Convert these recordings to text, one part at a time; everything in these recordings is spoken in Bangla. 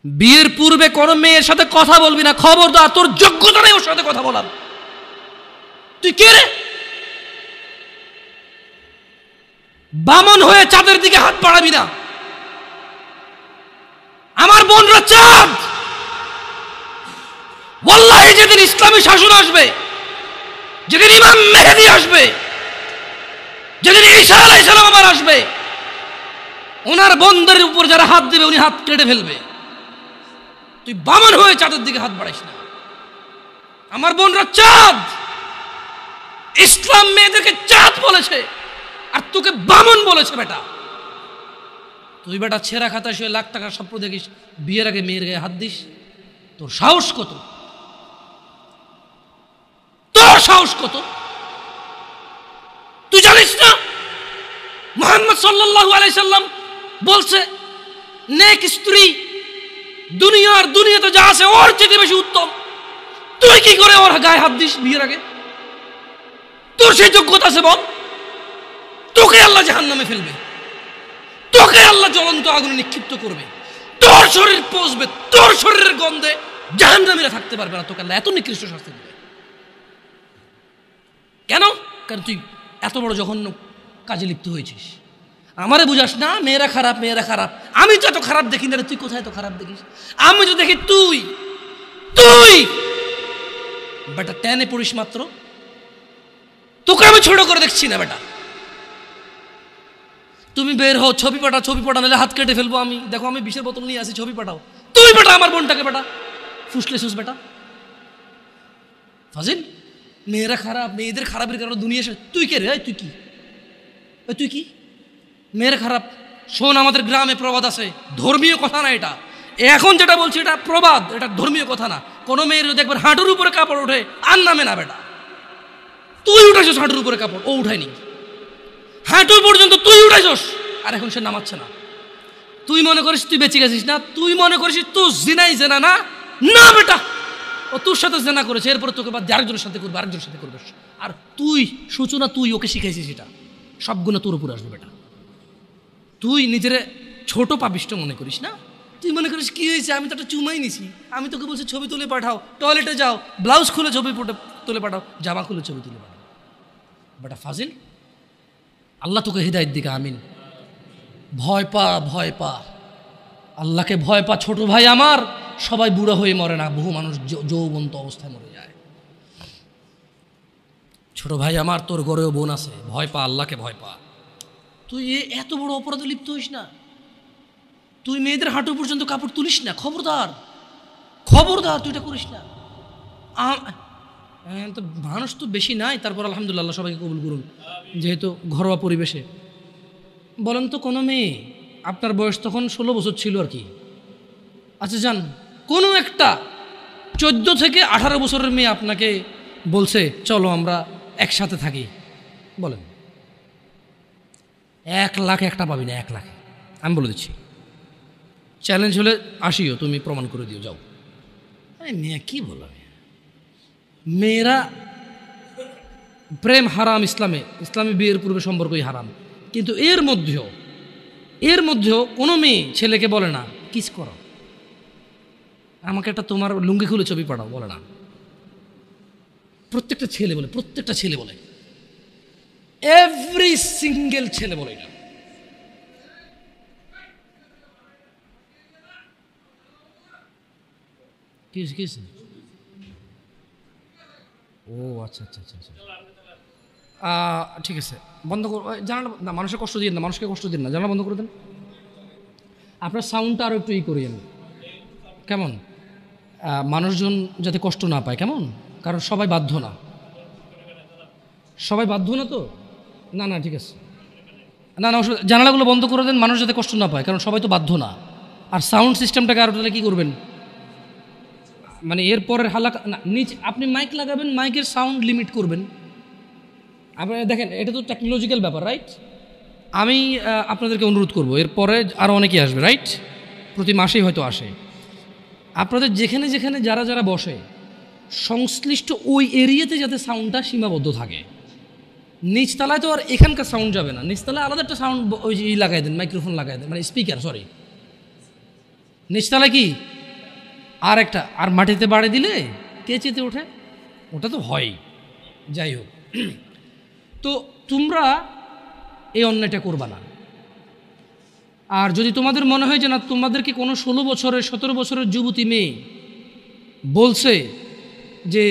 বিয়ের পূর্বে কোনো মেয়ের সাথে কথা বলবি না, খবরদার, তোর যোগ্যতা নেই ওর সাথে কথা বলার। তুই কে রে? বামন হয়ে চাঁদের দিকে হাত বাড়াবি না। আমার বোনরা চাঁদ। ওয়াল্লাহি যেদিন ইসলামী শাসন আসবে, যেদিন ইমাম মেহেদী আসবে, যেদিন ঈসা আলাইহিস সালাম আবার আসবে, ওনার বোনদের উপর যারা হাত দেবে উনি হাত কেটে ফেলবে। তুই বামন হয়ে চাঁদের দিকে হাত বাড়াইস না। আমার বোনরা চাঁদ। ইসলাম মেয়েদেরকে চাঁদ বলেছে আর তোকে বামন বলেছে। বেটা তুই বেটা ছেঁড়া খাতা শুয়ে লাখ টাকার স্বপ্ন দেখিস, বিয়ের আগে মেয়ের গায়ে হাত দিস? তোর সাহস কত? তোর সাহস কত? তুই জানিস না মুহাম্মদ সাল্লাল্লাহু আলাইহি সাল্লাম বলছে নেক স্ত্রী দুনিয়াতে যা আছে ওর চেয়ে বেশি উত্তম। তুই কি করে ওর গায়ে হাত দিস বিয়ের আগে? তোর সেই যোগ্যতা আছে বল? তোকে আল্লাহ জাহান্নামে ফেলবে, তোকে আল্লাহ জ্বলন্ত আগুনে নিক্ষিপ্ত করবে, তোর শরীর পচবে, তোর শরীরের গন্ধে জাহান্নামীরা থাকতে পারবে না, তোকে আল্লাহ এত নিকৃষ্ট শাস্তি দেবে। কেন? কারণ তুই এত বড় জঘন্য কাজে লিপ্ত হয়েছিস। আমারে বুঝাস না মেয়েরা খারাপ, মেয়েরা খারাপ। আমি তো এত খারাপ দেখি না, তুই কোথায় তো খারাপ দেখিস? আমি তো দেখি তুই বেটা টেনে পড়িস মাত্র। তোকে আমি ছোট করে দেখছি না বেটা। তুমি বের হও, ছবি পাঠাও, নাহলে হাত কেটে ফেলবো আমি। দেখো আমি বিষের বোতল নিয়ে আসি, ছবি পাঠাও। তুই বেটা আমার বোনটাকে বেটা ফুসলে সুস বেটা ফাজিল। মেয়েরা খারাপ, মেয়েদের খারাপের কারণে দুনিয়া। তুই কে রে? তুই কি মেয়েরা খারাপ? শোন, আমাদের গ্রামে প্রবাদ আছে, ধর্মীয় কথা না এটা। এখন যেটা বলছি এটা প্রবাদ, এটা ধর্মীয় কথা না। কোনো মেয়ের দেখবেন হাঁটুর উপরে কাপড় ওঠে আর নামে না বেটা। তুই উঠাইছস হাঁটুর উপরে কাপড়, ও উঠায়নি। হাঁটু পর্যন্ত তুই উঠাইছস আর এখন সে নামাচ্ছে না। তুই মনে করিস তুই বেঁচে গেছিস না? তুই মনে করিস তুই জিনাই জেনা না? না বেটা, ও তোর সাথে জেনা করেছে, এরপরে তোকে বাদ আরেকজনের সাথে করবে, আরেকজনের সাথে করবে। আর তুই সূচনা, তুই ওকে শিখাইছিস, এটা সব গুণ তোর উপরে আসবে বেটা। তুই নিজের ছোট পাপিষ্ট মনে করিস না? তুই মনে করিস কি হয়েছে, আমি তো একটা চুমাই নিছি, আমি তোকে বলছি ছবি তুলে পাঠাও, টয়লেটে যাও, ব্লাউজ খুলে ছবি তুলে পাঠাও, জামা খুলে ছবি তুলে পাঠাও। বেটা ফাজিল, আল্লাহ তোকে হিদায়াত দিকে আমিন। ভয় পা, আল্লাহকে ভয় পা। ছোট ভাই আমার, সবাই বুড়া হয়ে মরে না, বহু মানুষ যৌবন্ত অবস্থায় মরে যায়। ছোট ভাই আমার, তোর ঘরেও বোন আছে, ভয় পা, আল্লাহকে ভয় পা। তুই এত বড় অপরাধে লিপ্ত হইস না। তুই মেয়েদের হাঁটু পর্যন্ত কাপড় তুলিস না, খবরদার, তুই এটা করিস না। তো মানুষ তো বেশি নাই, তারপর আলহামদুলিল্লাহ সবাইকে কবুল করুন, যেহেতু ঘরোয়া পরিবেশে। বলেন তো কোনো মেয়ে, আপনার বয়স তখন 16 বছর ছিল আর কি, আচ্ছা যান, কোনো একটা 14 থেকে 18 বছরের মেয়ে আপনাকে বলছে চলো আমরা একসাথে থাকি, বলেন 1 লাখ একটা পাবি না, 1 লাখ। আমি বলে দিচ্ছি, চ্যালেঞ্জ হলে আসিও, তুমি প্রমাণ করে দিও, যাও। মেয়ে কি বলো, মেয়েরা প্রেম হারাম ইসলামে বিয়ের পূর্বে সম্পর্কই হারাম। কিন্তু এর মধ্যেও কোনো মেয়ে ছেলেকে বলে না কিস করো, আমাকে একটা তোমার লুঙ্গি খুলে ছবি পাঠাও, বলে না। প্রত্যেকটা ছেলে বলে, এভরি সিঙ্গেল ছেলে বলে এটা। কি ও আচ্ছা, ঠিক আছে, বন্ধ কর, জানালা না, মানুষকে কষ্ট দিন না, জানালা বন্ধ করে দেন। আপনার সাউন্ডটা আরও একটু করিয়েন, কেমন? মানুষজন যাতে কষ্ট না পায়, কেমন? কারণ সবাই বাধ্য না তো। না ঠিক আছে, না জানালাগুলো বন্ধ করে দেন, মানুষ যাতে কষ্ট না পায়, কারণ সবাই তো বাধ্য না। আর সাউন্ড সিস্টেমটাকে আরও তাহলে কী করবেন, মানে এরপরের হালাকা না, নিচে আপনি মাইক লাগাবেন, মাইকের সাউন্ড লিমিট করবেন। আপনি দেখেন, এটা তো টেকনোলজিক্যাল ব্যাপার, রাইট? আমি আপনাদেরকে অনুরোধ করব, এরপরে আরও অনেকেই আসবে, রাইট? প্রতি মাসেই হয়তো আসে। আপনাদের যেখানে যারা বসে, সংশ্লিষ্ট ওই এরিয়াতে যাতে সাউন্ডটা সীমাবদ্ধ থাকে। নিচতলায় তো আর এখানকার সাউন্ড যাবে না, নিচতলায় আলাদা একটা সাউন্ড ওই লাগাই দেন, মাইক্রোফোন লাগাই দেন, মানে স্পিকার, সরি। নিচতলায় কি আর একটা আর মাটিতে বাড়ি দিলে কে চেতে ওঠে, ওটা তো হয়ই। যাই হোক, তো তোমরা এই অন্যায়টা করবা না। আর যদি তোমাদের মনে হয় যে না, তোমাদেরকে কোনো 16 বছরের 17 বছরের যুবতী মেয়ে বলছে যে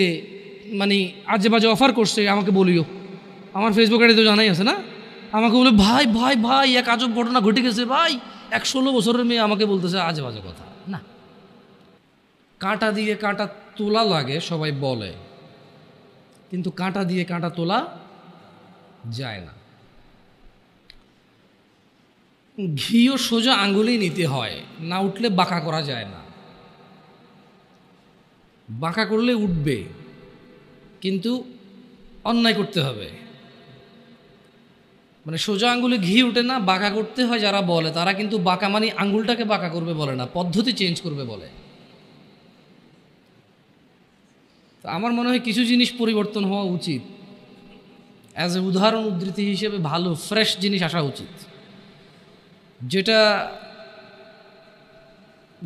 মানে আজে বাজে অফার করছে, আমাকে বলিও। আমার ফেসবুক আইডি তো জানাই আছে না, আমাকে বলে ভাই ভাই ভাই এক আজব ঘটনা ঘটে গেছে ভাই, 16 বছরের মেয়ে আমাকে বলতেছে আজে বাজে কথা। না, কাঁটা দিয়ে কাঁটা তোলা লাগে সবাই বলে, কিন্তু কাঁটা দিয়ে কাঁটা তোলা যায় না। ঘিও সোজা আঙ্গুলেই নিতে হয়, না উঠলে বাঁকা করা যায় না। বাঁকা করলে উঠবে, কিন্তু অন্যায় করতে হবে। মানে সোজা আঙ্গুলে ঘি উঠে না, বাঁকা করতে হয় যারা বলে তারা কিন্তু বাঁকা মানে আঙ্গুলটাকে বাঁকা করবে বলে না, পদ্ধতি চেঞ্জ করবে বলে। তো আমার মনে হয় কিছু জিনিস পরিবর্তন হওয়া উচিত। অ্যাজ এ উদাহরণ উদ্ধৃতি হিসেবে ভালো ফ্রেশ জিনিস আসা উচিত, যেটা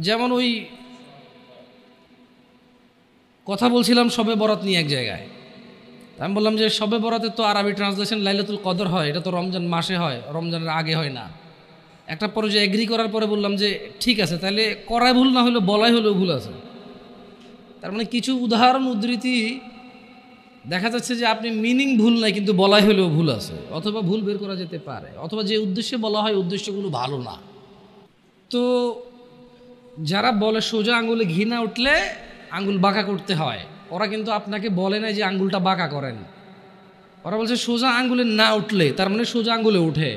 যেমন ওই কথা বলছিলাম শবে বরাত নিয়ে এক জায়গায়। আমি বললাম যে শবে বরাতের তো আরবি ট্রান্সলেশন লাইলাতুল কদর হয়, এটা তো রমজান মাসে হয়, রমজানের আগে হয় না। একটা পর্যায়ে এগ্রি করার পরে বললাম যে ঠিক আছে, তাহলে করাই ভুল না হলেও বলাই হলেও ভুল আছে। তার মানে কিছু উদাহরণ উদ্ধৃতি দেখা যাচ্ছে যে আপনি মিনিং ভুল নাই, কিন্তু বলাই হলেও ভুল আছে, অথবা ভুল বের করা যেতে পারে, অথবা যে উদ্দেশ্যে বলা হয় উদ্দেশ্যগুলো ভালো না। তো যারা বলে সোজা আঙ্গুলে ঘি না উঠলে আঙ্গুল বাঁকা করতে হয়, ওরা কিন্তু আপনাকে বলে না যে আঙ্গুলটা বাঁকা করেন। ওরা বলছে সোজা আঙ্গুলে না উঠলে, তার মানে সোজা আঙ্গুলে উঠে।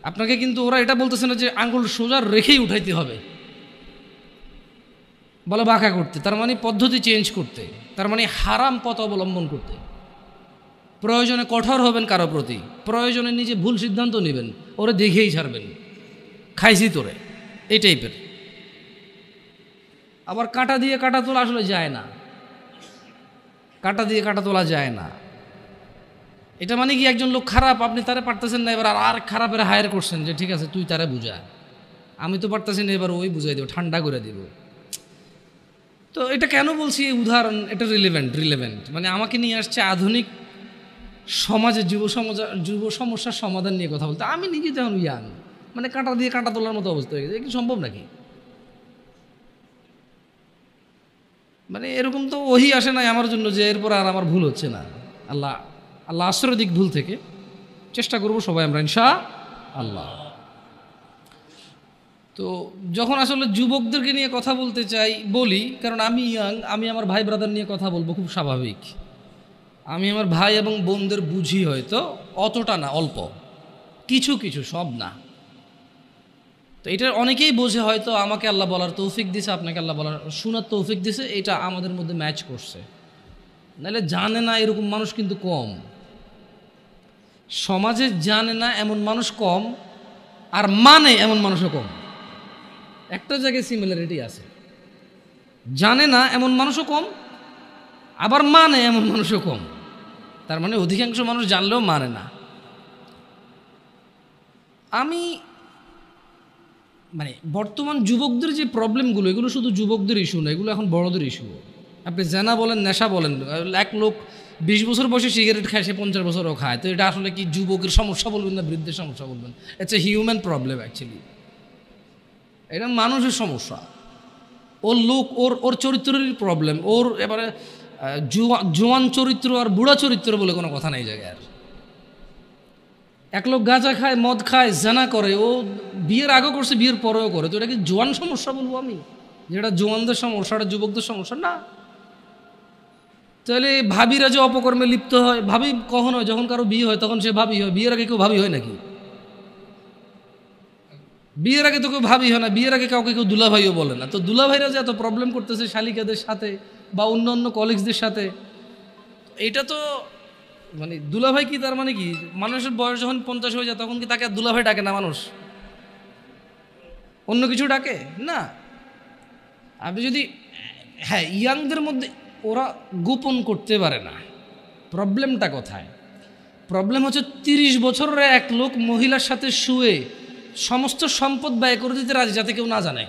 আপনাকে কিন্তু ওরা এটা বলতেছে না যে আঙ্গুল সোজা রেখেই উঠাইতে হবে, বলে বাঁকা করতে, তার মানে পদ্ধতি চেঞ্জ করতে, তার মানে হারাম পথ অবলম্বন করতে। প্রয়োজনে কঠোর হবেন কারো প্রতি, প্রয়োজনে নিজে ভুল সিদ্ধান্ত নেবেন, ওরে দেখেই ছাড়বেন, খাইছি তোরে, এই টাইপের। আবার কাঁটা দিয়ে কাঁটা তোলা আসলে যায় না, কাঁটা দিয়ে কাঁটা তোলা যায় না। এটা মানে কি একজন লোক খারাপ, আপনি তারে পারতেছেন না, এবার আর খারাপের হায়ার করছেন যে ঠিক আছে তুই তারে বুঝা, আমি তো পারতেছি না, এবার ওই বুঝাই দেব, ঠান্ডা করে দিব। তো এটা কেন বলছি এই উদাহরণ, এটা রিলেভেন্ট মানে আমাকে নিয়ে আসছে আধুনিক সমাজে যুব সমস্যার সমাধান নিয়ে কথা বলতে। আমি নিজে তো এখন ইয়াং, মানে কাঁটা দিয়ে কাঁটা তোলার মতো অবস্থা হয়ে গেছে, কি সম্ভব নাকি? মানে এরকম তো ওহি আসে নাই আমার জন্য যে এরপর আর আমার ভুল হচ্ছে না। আল্লাহ আশ্রয় দিক ভুল থেকে, চেষ্টা করবো সবাই আমরা ইনশাআল্লাহ। তো যখন আসলে যুবকদেরকে নিয়ে কথা বলতে চাই বলি, কারণ আমি ইয়াং, আমি আমার ভাই ব্রাদার নিয়ে কথা বলবো, খুব স্বাভাবিক। আমি আমার ভাই এবং বোনদের বুঝি, হয়তো অতটা না, অল্প কিছু কিছু, সব না। তো এটা অনেকেই বোঝে, হয়তো আমাকে আল্লাহ বলার তৌফিক দিছে, আপনাকে আল্লাহ বলার শোনার তৌফিক দিছে, এটা আমাদের মধ্যে ম্যাচ করছে। নাহলে জানে না এরকম মানুষ কিন্তু কম, সমাজে জানে না এমন মানুষ কম, আর মানে এমন মানুষও কম। একটা জায়গায় সিমিলারিটি আছে, জানে না এমন মানুষও কম, আবার মানে এমন মানুষও কম। তার মানে অধিকাংশ মানুষ জানলেও মানে না। আমি মানে বর্তমান যুবকদের যে প্রবলেমগুলো, এগুলো শুধু যুবকদের ইস্যু না, এগুলো এখন বড়দের ইস্যু। আপনি জানা বলেন, নেশা বলেন, এক লোক 20 বছর বয়সে সিগারেট খায়, সে 50 বছরও খায়। তো এটা আসলে কি যুবকের সমস্যা বলবেন না বৃদ্ধের সমস্যা বলবেন? It's a human problem actually. এটা মানুষের সমস্যা। ওর লোক, ওর চরিত্রেরই প্রবলেম। ওর এবারে জোয়ান চরিত্র আর বুড়া চরিত্র বলে কোনো কথা নেই জায়গায়। আর এক লোক গাঁজা খায়, মদ খায়, জানা করে, ও বিয়ের আগেও করছে, বিয়ের পরেও করে। তো এটা কি জোয়ান সমস্যা বলবো আমি? যেটা জোয়ানদের সমস্যা, এটা যুবকদের সমস্যা না। তাহলে ভাবিরা যে অপকর্মে লিপ্ত হয়, ভাবি কখন হয়? যখন কারো বিয়ে হয় তখন সে ভাবি হয়। বিয়ের আগে কেউ ভাবি হয় নাকি? বিয়ের আগে তো কেউ ভাবি হয় না। বিয়ের আগে কাউকে কেউ দুলাভাইও বলে না। তো দুলাভাইরা যে এত প্রবলেম করতেছে শালিকাদের সাথে বা অন্য অন্য কলিগসদের সাথে, এইটা তো মানে দুলাভাই কি, তার মানে কি মানুষের বয়স যখন 50 হয়ে যায় তখন কি তাকে আর দুলাভাই ডাকে না মানুষ? অন্য কিছু ডাকে না। আপনি যদি, হ্যাঁ, ইয়াংদের মধ্যে ওরা গোপন করতে পারে না। প্রবলেমটা কোথায়? প্রবলেম হচ্ছে 30 বছরের এক লোক মহিলার সাথে শুয়ে সমস্ত সম্পদ ব্যয় করে দিতে রাজি, যাতে কেউ না জানে।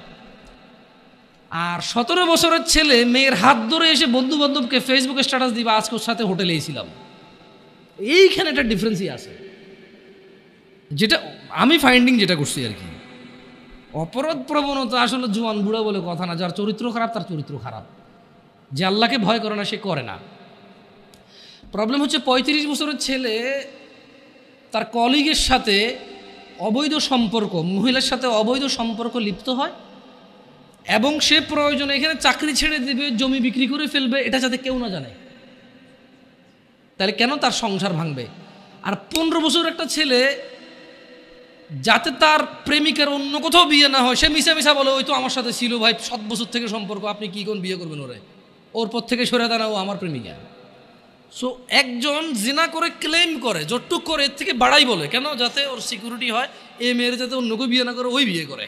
আর 17 বছরের ছেলে মেয়ের হাত ধরে এসে বন্ধু বান্ধবকে ফেসবুকে স্ট্যাটাস দিবা আজকে ওর সাথে হোটেলে ছিলাম। এইখানে একটা ডিফারেন্সই আছে, যেটা আমি ফাইন্ডিং যেটা করছি আর কি। অপরাধ প্রবণতা আসলে জোয়ান বুড়া বলে কথা না, যার চরিত্র খারাপ তার চরিত্র খারাপ, যে আল্লাহকে ভয় করে না সে করে না। প্রবলেম হচ্ছে 35 বছরের ছেলে তার কলিগের সাথে অবৈধ সম্পর্ক, মহিলার সাথে অবৈধ সম্পর্ক লিপ্ত হয় এবং সে প্রয়োজনে এখানে চাকরি ছেড়ে দেবে, জমি বিক্রি করে ফেলবে, এটা যাতে কেউ না জানে। তাহলে কেন তার সংসার ভাঙবে? আর 15 বছর একটা ছেলে যাতে তার প্রেমিকার অন্য কোথাও বিয়ে না হয়, সে মিশা মিশা বলে ওই তো আমার সাথে ছিল ভাই 7 বছর থেকে সম্পর্ক, আপনি কি কোন বিয়ে করবেন ওরে, ওর পর থেকে সরে দাঁড়া, ও আমার প্রেমিকা। সো একজন জিনা করে ক্লেম করে, যতটুক করে এর থেকে বাড়াই বলে, কেন? যাতে ওর সিকিউরিটি হয়, এই মেয়ের যাতে অন্য কেউ বিয়ে না করে ওই বিয়ে করে।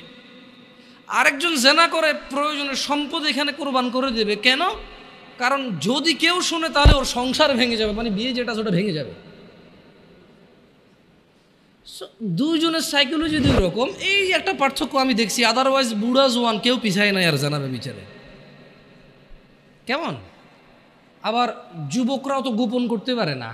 আরেকজন জেনা করে প্রয়োজনের সম্পদ এখানে কোরবান করে দেবে, কেন? কারণ যদি কেউ শুনে তাহলে ওর সংসার ভেঙে যাবে, মানে বিয়ে যেটা সেটা ভেঙে যাবে। দুইজনের সাইকোলজি দুই রকম, এই একটা পার্থক্য আমি দেখছি। আদারওয়াইজ বুড়া জোয়ান কেউ পিছায় নাই আর জানাবে বিচারে কেমন। আবার যুবকরাও তো গোপন করতে পারে না,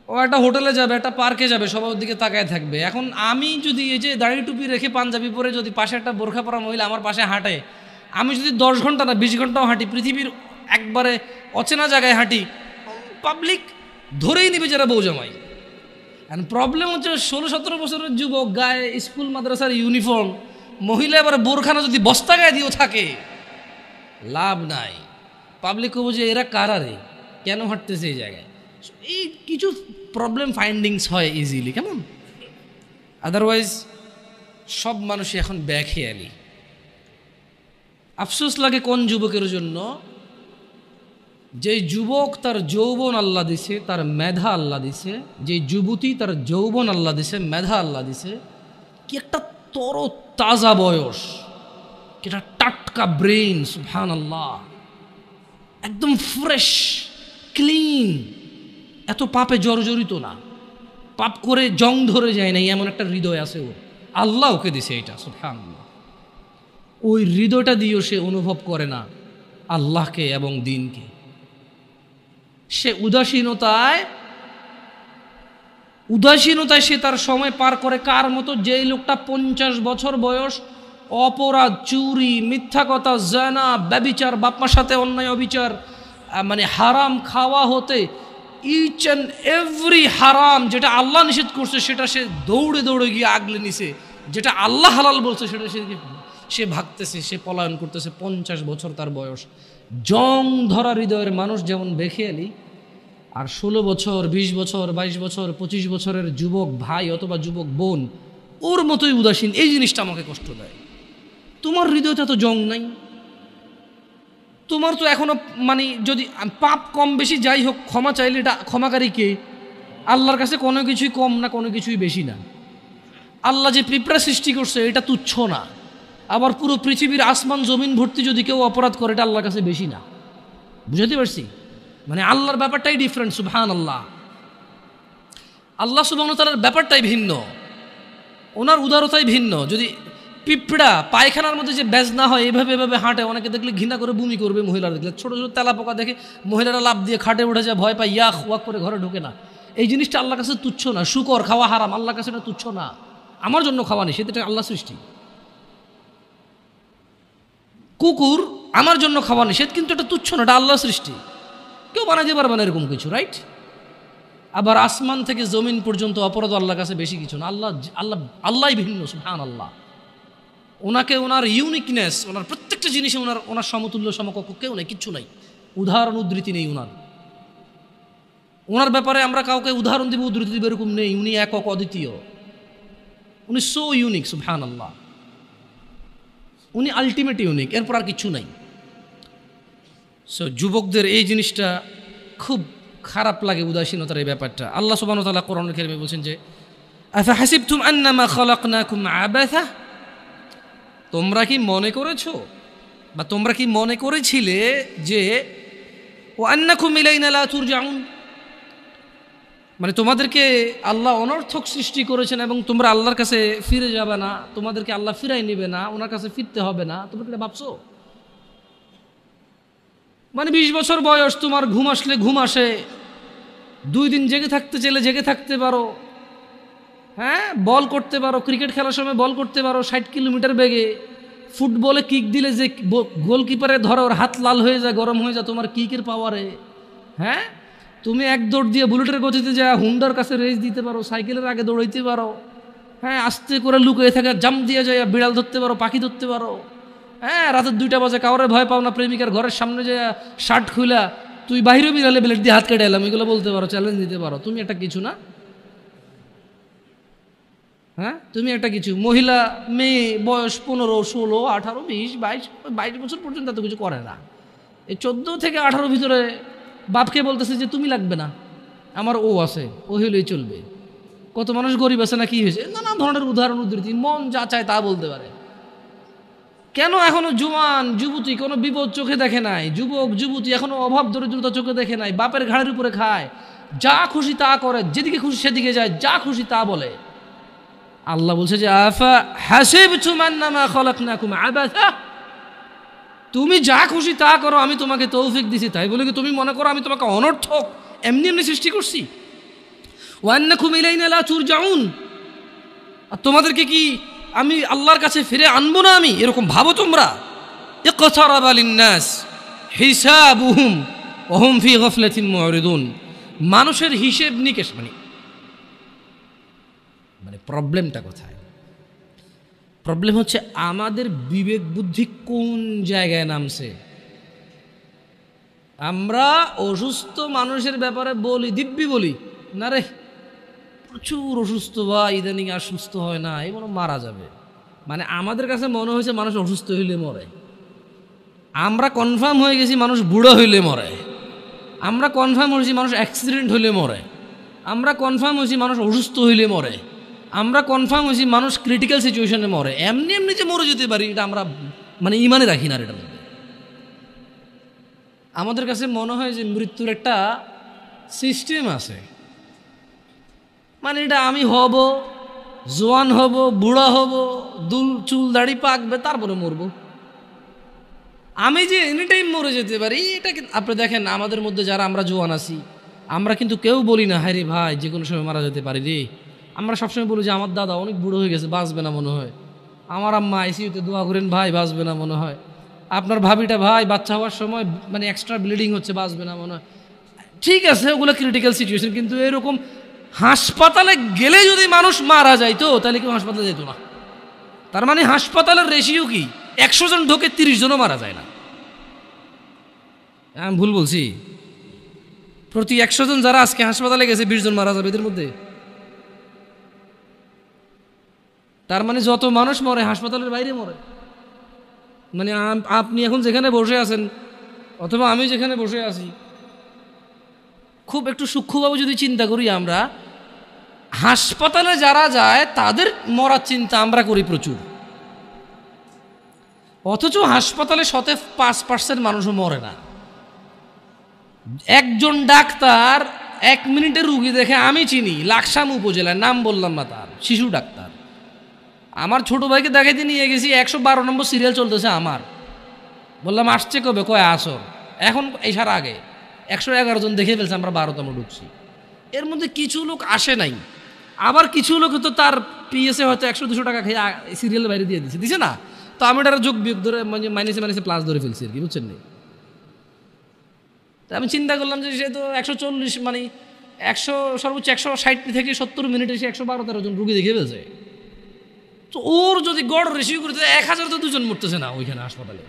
ও একটা হোটেলে যাবে, একটা পার্কে যাবে, সবার দিকে তাকায় থাকবে। এখন আমি যদি এই যে দাড়ি টুপি রেখে পাঞ্জাবি পরে যদি পাশে একটা বোরখা পরা মহিলা আমার পাশে হাঁটে, আমি যদি 10 ঘন্টা না 20 ঘন্টাও হাঁটি, পৃথিবীর একবারে অচেনা জায়গায় হাঁটি, পাবলিক ধরেই নিবে যারা বউ জামাই। এখন প্রবলেম হচ্ছে 16-17 বছরের যুবক, গায়ে স্কুল মাদ্রাসার ইউনিফর্ম, মহিলা এবার বোরখানা যদি বস্তা গায়ে দিয়েও থাকে লাভ নাই। পাবলিক কব যে এরা কারারে কেন হাঁটতেছে এই জায়গায়। এই কিছু প্রবলেম ফাইন্ডিংস হয় ইজিলি, কেমন। আদারওয়াইজ সব মানুষই এখন বেখেয়ালি। আফসোস লাগে কোন যুবকের জন্য, যে যুবক তার যৌবন আল্লাহ দিছে, তার মেধা আল্লাহ দিছে, যে যুবতী তার যৌবন আল্লাহ দিছে, মেধা আল্লাহ দিছে, কি একটা তর তাজা বয়স, কি একটা টাটকা ব্রেন, সুবহানাল্লাহ, একদম ফ্রেশ ক্লিন, এত পাপে জর্জরিত না, পাপ করে জং ধরে যায় নাই, এমন একটা হৃদয় আছে ওর, আল্লাহ ওকে দিছে এটা, সুবহানাল্লাহ। ওই হৃদয়টা দিয়েও সে অনুভব করে না আল্লাহকে এবং দ্বীনকে। সে উদাসীনতায় সে তার সময় পার করে কার মতো? যেই লোকটা 50 বছর বয়স অপরাধ, চুরি, মিথ্যা কথা, জানা, ব্যভিচার, বাপমার সাথে অন্যায় অবিচার, মানে হারাম খাওয়া হতে ইচ অ্যান্ড এভরি হারাম যেটা আল্লাহ নিষেধ করছে সেটা সে দৌড়ে দৌড়ে গিয়ে আগলে নিছে, যেটা আল্লাহ হালাল বলছে সেটা সে ভাগতেছে, সে পলায়ন করতেছে। 50 বছর তার বয়স। জং ধরা হৃদয়ের মানুষ যেমন বেখেয়ালি, আর 16 বছর, 20 বছর, 22 বছর, 25 বছরের যুবক ভাই অথবা যুবক বোন ওর মতোই উদাসীন। এই জিনিসটা আমাকে কষ্ট দেয়। তোমার হৃদয়টা তো জং নাই, তোমার তো এখনো মানে যদি পাপ কম বেশি যাই হোক, ক্ষমা চাইলে এটা ক্ষমাকারী কে? আল্লাহর কাছে কোনো কিছুই কম না, কোনো কিছুই বেশি না। আল্লাহ যে পিঁপড়া সৃষ্টি করছে এটা তুচ্ছ না, আবার পুরো পৃথিবীর আসমান জমিন ভর্তি যদি কেউ অপরাধ করে এটা আল্লাহর কাছে বেশি না। বুঝাতে পারছি? মানে আল্লাহর ব্যাপারটাই ডিফারেন্ট, সুবহানাল্লাহ। আল্লাহ সুবহানাহু ওয়া তাআলার ব্যাপারটাই ভিন্ন, ওনার উদারতাই ভিন্ন। যদি পিঁপড়া পায়খানার মধ্যে যে ব্যাজ না হয় এভাবে এভাবে হাঁটে, অনেকে দেখলে ঘৃণা করে বমি করবে, মহিলারা দেখলে ছোটো ছোটো তেলা পোকা দেখে মহিলারা লাভ দিয়ে খাটে উঠে যায়, ভয় পায়, ইয়াক ওয়াক করে ঘরে ঢোকে না। এই জিনিসটা আল্লাহর কাছে তুচ্ছ না। শুকর খাওয়া হারাম, আল্লাহর কাছে এটা তুচ্ছ না। আমার জন্য খাওয়া নেই, সেটা আল্লাহ সৃষ্টি। কুকুর আমার জন্য খাওয়া নেই, সে কিন্তু এটা তুচ্ছ না, এটা আল্লাহ সৃষ্টি। কেউ বানাতে পারবে না এরকম কিছু, রাইট? আবার আসমান থেকে জমিন পর্যন্ত অপরাধ আল্লাহর কাছে বেশি কিছু না। আল্লাহই ভিন্ন, সুবহানাল্লাহ। ওনাকে ওনার ইউনিকনেস, ওনার প্রত্যেকটা জিনিসে ওনার সমতুল্য সমকক্ষ কেউ নেই, কিচ্ছু নাই, উদাহরণ উদ্ধৃতি নেই ওনার ব্যাপারে। আমরা কাউকে উদাহরণ দিব, উদ্ধৃতি দিব এরকম নেই। উনি একক, অদ্বিতীয়, উনি সো ইউনিক, সুবহানাল্লাহ। উনি আলটিমেট ইউনিক, এরপর আর কিছু নাই। সো যুবকদের এই জিনিসটা খুব খারাপ লাগে, উদাসীনতার এই ব্যাপারটা। আল্লাহ সুবহানাহু ওয়া তাআলা কোরআনুল কারীমে বলছেন যে আফা হাসিবতুম আন্নামা খালাকনাকুম আবাসা, তোমরা কি মনে করেছো বা তোমরা কি মনে করেছিলে যে ও আন্নাকুম ইলাইনা লা তুরজাউন, মানে তোমাদেরকে আল্লাহ অনর্থক সৃষ্টি করেছেন এবং তোমরা আল্লাহর কাছে ফিরে যাবে না, তোমাদেরকে আল্লাহ ফিরাই নেবে না, ওনার কাছে ফিরতে হবে না, তোমরা এটা ভাবছো? মানে 20 বছর বয়স, তোমার ঘুম আসলে ঘুম আসে, 2 দিন জেগে থাকতে চাইলে জেগে থাকতে পারো, হ্যাঁ, বল করতে পারো, ক্রিকেট খেলার সময় বল করতে পারো 60 কিলোমিটার বেগে, ফুটবলে কিক দিলে যে গোলকিপারে ধরো ওর হাত লাল হয়ে যায়, গরম হয়ে যায় তোমার কিকের পাওয়ারে, হ্যাঁ, তুমি এক দৌড় দিয়ে বুলেটের গতিতে যা হুন্ডার কাছে রেস দিতে পারো, সাইকেলের আগে দৌড়াইতে পারো, হ্যাঁ, আস্তে করে লুকিয়ে থাকা জাম্প দিয়ে যায় বিড়াল ধরতে পারো, পাখি ধরতে পারো, হ্যাঁ, রাতের 2টা বাজে কাউরে ভয় পাও না, প্রেমিকার ঘরের সামনে যে শার্ট খুলা তুই বাইরে বিড়ালে ব্লেড দিয়ে হাত কেটে এলাম, এগুলো বলতে পারো, চ্যালেঞ্জ দিতে পারো, তুমি একটা কিছু না? হ্যাঁ, তুমি একটা কিছু মহিলা, মেয়ে বয়স 15, 16, 18, 20, 22 বছর পর্যন্ত এত কিছু করে না। এই 14 থেকে 18 ভিতরে বাপকে বলতেছে যে তুমি লাগবে না, আমার ও আছে, ও হইলেই চলবে। কত মানুষ গরিব আছে না, কি হয়েছে, নানা ধরনের উদাহরণ উদ্ধৃতি, মন যা চায় তা বলতে পারে। কেন এখনো জোয়ান যুবতী কোনো বিপদ চোখে দেখে নাই, যুবক যুবতী এখনো অভাব দরিদ্রতা চোখে দেখে নাই, বাপের ঘাড়ের উপরে খায়, যা খুশি তা করে, যেদিকে খুশি সেদিকে যায়, যা খুশি তা বলে। আল্লাহ বলছে যে আফা হাসিবতুম আন্নামা খালাকনাকুম আবাসা, তুমি যা খুশি তা করো, আমি তোমাকে তৌফিক দিছি, তাই বলে কি তুমি মনে করো আমি তোমাকে অনর্থক এমনি এমনি সৃষ্টি করছি? ওয়া আন্নাকুম ইলাইনা লা তুরজাউন, আর তোমাদেরকে কি আমি আল্লাহর কাছে ফিরে আনবো না আমি, এরকম ভাবো তোমরা? ইকতারাবা লিন্নাস হিসাবুহুম ওয়া হুম ফি গাফলাতিন মুরিদুন, মানুষের হিসেব নিকেশ মানে প্রবলেমটা কোথায়? প্রবলেম হচ্ছে আমাদের বিবেক বুদ্ধি কোন জায়গায় নামছে। আমরা অসুস্থ মানুষের ব্যাপারে বলি, দিব্যি বলি না রে প্রচুর অসুস্থ, বা ইদানিং আর সুস্থ হয় না, এই মনে মারা যাবে। মানে আমাদের কাছে মনে হয়েছে মানুষ অসুস্থ হইলে মরে, আমরা কনফার্ম হয়ে গেছি মানুষ বুড়ো হইলে মরে, আমরা কনফার্ম হয়েছি মানুষ অ্যাক্সিডেন্ট হইলে মরে, আমরা কনফার্ম হয়েছি মানুষ অসুস্থ হইলে মরে, আমরা কনফার্ম হয়েছি মানুষ ক্রিটিক্যাল সিচুয়েশনে মরে। এমনি এমনি যে মরে যেতে পারি এটা আমরা মানে ইমানে রাখি না। এটা আমাদের কাছে মনে হয় যে মৃত্যুর একটা সিস্টেম আছে, মানে এটা আমি হব, জোয়ান হব, বুড়া হব, চুল দাড়ি পাকবে, তারপরে মরবো। আমি যে এনি টাইম মরে যেতে পারি এটা আপনি দেখেন আমাদের মধ্যে যারা আমরা জোয়ান আছি, আমরা কিন্তু কেউ বলি না হায় রে ভাই যে কোনো সময় মারা যেতে পারি রে। আমরা সবসময় বলি যে আমার দাদা অনেক বুড়ো হয়ে গেছে, বাঁচবে না মনে হয়, আমার আম্মা আইসিইউতে দোয়া করেন ভাই বাঁচবে না মনে হয়, আপনার ভাবিটা ভাই বাচ্চা হওয়ার সময় মানে এক্সট্রা ব্লিডিং হচ্ছে, বাঁচবে না মনে হয়। ঠিক আছে, ওগুলো ক্রিটিক্যাল সিচুয়েশন, কিন্তু এরকম হাসপাতালে গেলে যদি মানুষ মারা যাইতো তাহলে কেউ হাসপাতালে যেত না। তার মানে হাসপাতালের রেশিও কি 100 জন ঢোকে 30 জনও মারা যায় না। আমি ভুল বলছি? প্রতি 100 জন যারা আজকে হাসপাতালে গেছে 20 জন মারা যাবে এদের মধ্যে। তার মানে যত মানুষ মরে হাসপাতালের বাইরে মরে। মানে আপনি এখন যেখানে বসে আছেন অথবা আমি যেখানে বসে আছি, খুব একটু সূক্ষ্মভাবে যদি চিন্তা করি, আমরা হাসপাতালে যারা যায় তাদের মরার চিন্তা আমরা করি প্রচুর, অথচ হাসপাতালে 5% মানুষও মরে না। একজন ডাক্তার 1 মিনিটে রুগী দেখে, আমি চিনি লাকসাম উপজেলায়, নাম বললাম না, তার শিশু ডাক্তার, আমার ছোট ভাইকে দেখাইতে নিয়ে গেছি, 112 নম্বর সিরিয়াল চলতেছে আমার, বললাম আসছে কবে, কয় আসর, এখন এসার আগে 111 জন দেখে ফেলছে, আমরা 12তম ঢুকছি। এর মধ্যে কিছু লোক আসে নাই, আবার কিছু লোক তো তার পিএসএ হয়তো 100-200 টাকা খেয়ে সিরিয়ালের বাইরে দিয়ে দিছে না, তো আমি এটা যোগ বিয়োগ ধরে মানে মাইনাসে প্লাস ধরে ফেলছি আর কি, বুঝছেন না? তা আমি চিন্তা করলাম যে সে তো 140 মানে 100 সর্বোচ্চ 160 থেকে 70 মিনিটে সে 112-13 জন রুগী দেখে ফেলছে। তো ওর যদি গড় রেশিও করতে 1000 তো 2 জন মরতেছে না ওইখানে হাসপাতালে।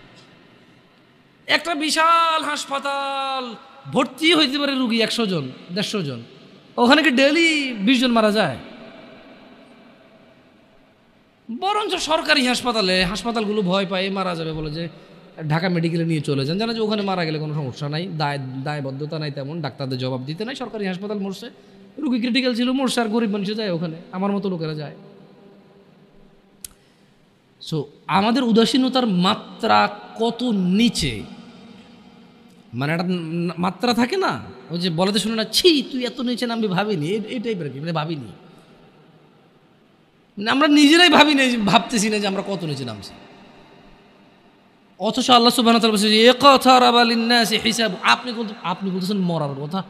একটা বিশাল হাসপাতাল, ভর্তি হইতে পারে রুগী 100 জন 150 জন, ওখানে কি ডেইলি 20 জন মারা যায়? বরঞ্চ সরকারি হাসপাতালগুলো ভয় পায় মারা যাবে বলে যে ঢাকা মেডিকেলে নিয়ে চলে যান, জানা যে ওখানে মারা গেলে কোনো সমস্যা নাই, দায়বদ্ধতা নাই তেমন, ডাক্তারদের জবাব দিতে নাই, সরকারি হাসপাতাল মরছে, রুগী ক্রিটিক্যাল ছিল মরছে, আর গরিব মানুষ যায় ওখানে, আমার মতো লোকেরা যায়। সো আমাদের উদাসীনতার মাত্রা কত নিচে, মানে একটা মাত্রা থাকে না, ওই যে বলাতে শুনে না, ছি তুই এত নিচে নামবি, ভাবিনি, এই টাইপের কি, মানে ভাবিনি, আমরা নিজেরাই ভাবতেছি না যে আমরা কত নিচে নামছি। অথচ আল্লাহ সুবহানাহু ওয়া তাআলা বলছেন ইকতারাবা লিন-নাসি হিসাব। আপনি বলতেছেন মরার কথা।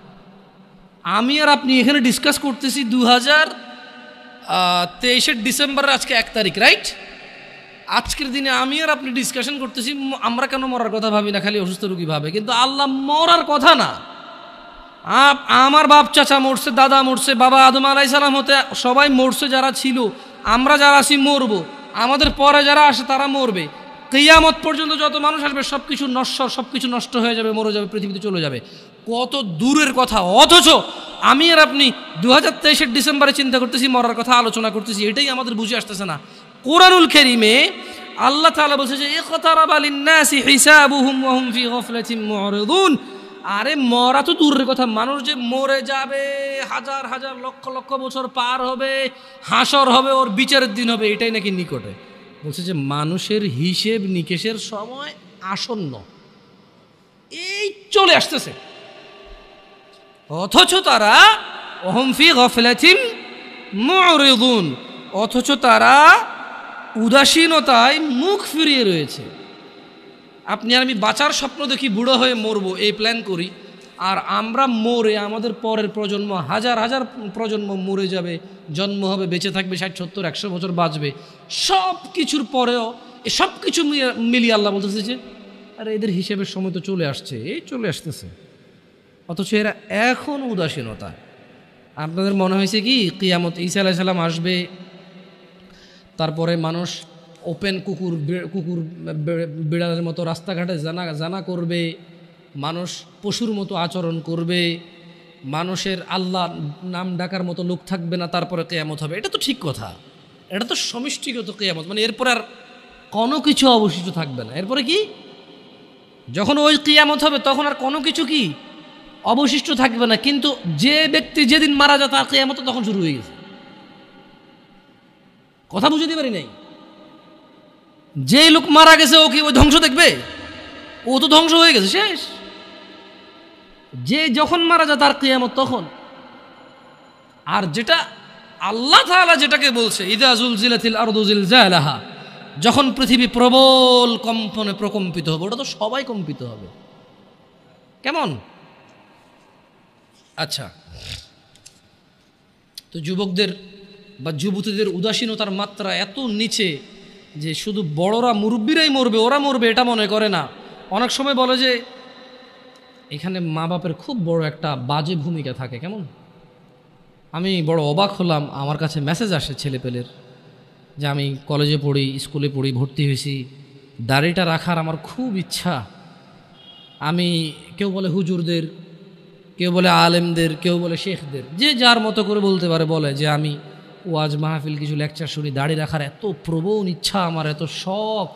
আমি আর আপনি এখানে ডিসকাস করতেছি 2023 ডিসেম্বরের আজকে 1 তারিখ, রাইট? আজকের দিনে আমি আর আপনি ডিসকাশন করতেছি আমরা কেন মরার কথা ভাবি না, খালি অসুস্থ রোগী ভাবে, কিন্তু আল্লাহ মরার কথা না। আমার বাপ চাচা মরছে, দাদা মরছে, বাবা আদম আলাইহিস সালাম হতে সবাই মরছে, যারা ছিল, আমরা যারা আছি মরবো, আমাদের পরে যারা আসে তারা মরবে, কিয়ামত পর্যন্ত যত মানুষ আসবে সব কিছু নশ্বর, সব কিছু নষ্ট হয়ে যাবে, মরে যাবে, পৃথিবীতে চলে যাবে। কত দূরের কথা, অথচ আমি আর আপনি 2023 ডিসেম্বরে চিন্তা করতেছি, মরার কথা আলোচনা করতেছি। এটাই আমাদের বুঝে আসতেছে না। কোরআনুল কারীমে আল্লাহ তাআলা বলছে যে ইকতারাবা লিন-নাসি হিসাবুহুম ওয়া হুম ফি গাফলাতিন মু'রিদুন। আরে মরা তো দূরের কথা, মানুষ যে মরে যাবে, হাজার হাজার লক্ষ লক্ষ বছর পার হবে, হাসর হবে, ওর বিচারের দিন হবে, এটাই নাকি নিকটে। বলছে যে মানুষের হিসেব নিকেশের সময় আসন্ন, এই চলে আসতেছে, অথচ তারা ওহুম ফি গাফলাতিন মু'রিদুন, অথচ তারা উদাসীনতায় মুখ ফিরিয়ে রয়েছে। আপনি আর আমি বাঁচার স্বপ্ন দেখি, বুড়ো হয়ে মরবো এই প্ল্যান করি, আর আমরা মরে আমাদের পরের প্রজন্ম হাজার হাজার প্রজন্ম মরে যাবে, জন্ম হবে, বেঁচে থাকবে 60 70 100 বছর বাঁচবে, সব কিছুর পরেও সব কিছু মিলিয়ে আল্লাহ বলতেছে যে আরে এদের হিসেবের সময় তো চলে আসছে, এই চলে আসতেছে, অথচ এরা এখন উদাসীনতা। আপনাদের মনে হয়েছে কি কিয়ামত ঈসা আলাইহিস সালাম আসবে, তারপরে মানুষ ওপেন কুকুর বিড়ালের মতো রাস্তাঘাটে জানা করবে, মানুষ পশুর মতো আচরণ করবে, মানুষের আল্লাহ নাম ডাকার মতো লোক থাকবে না, তারপরে কিয়ামত হবে? এটা তো ঠিক কথা, এটা তো সমষ্টিগত কিয়ামত, মানে এরপরে আর কোনো কিছু অবশিষ্ট থাকবে না। এরপরে কি, যখন ওই কিয়ামত হবে তখন আর কোনো কিছু কি অবশিষ্ট থাকবে না। কিন্তু যে ব্যক্তি যেদিন মারা যায় তার কিয়ামত তখন শুরু হয়ে গেছে। কথা বুঝতে পারি নাই? যে লোক মারা গেছে ও কি ওই ধ্বংস দেখবে? ও তো ধ্বংস হয়ে গেছে, শেষ। যে যখন মারা যায় তার কিয়ামত তখন। আর যেটা আল্লাহ তাআলা যেটাকে বলছে ইযা যুলজিলাতিল আরদু জিলজালাহা, যখন পৃথিবী প্রবল কম্পনে প্রকম্পিত হবে, ওটা তো সবাই কম্পিত হবে। কেমন? আচ্ছা, তো যুবকদের বা যুবতীদের উদাসীনতার মাত্রা এত নিচে যে শুধু বড়রা মুরব্বীরাই মরবে, ওরা মরবে এটা মনে করে না। অনেক সময় বলে যে এখানে মা বাপের খুব বড় একটা বাজে ভূমিকা থাকে। কেমন? আমি বড় অবাক হলাম, আমার কাছে মেসেজ আসে ছেলেপেলের যে আমি কলেজে পড়ি, স্কুলে পড়ি, ভর্তি হয়েছি, দাড়িটা রাখার আমার খুব ইচ্ছা। আমি, কেউ বলে হুজুরদের, কেউ বলে আলেমদের, কেউ বলে শেখদের, যে যার মতো করে বলতে পারে, বলে যে আমি ওয়াজ মাহফিল কিছু লেকচার শুনি, দাড়ি রাখার এত প্রবল ইচ্ছা আমার, এত শখ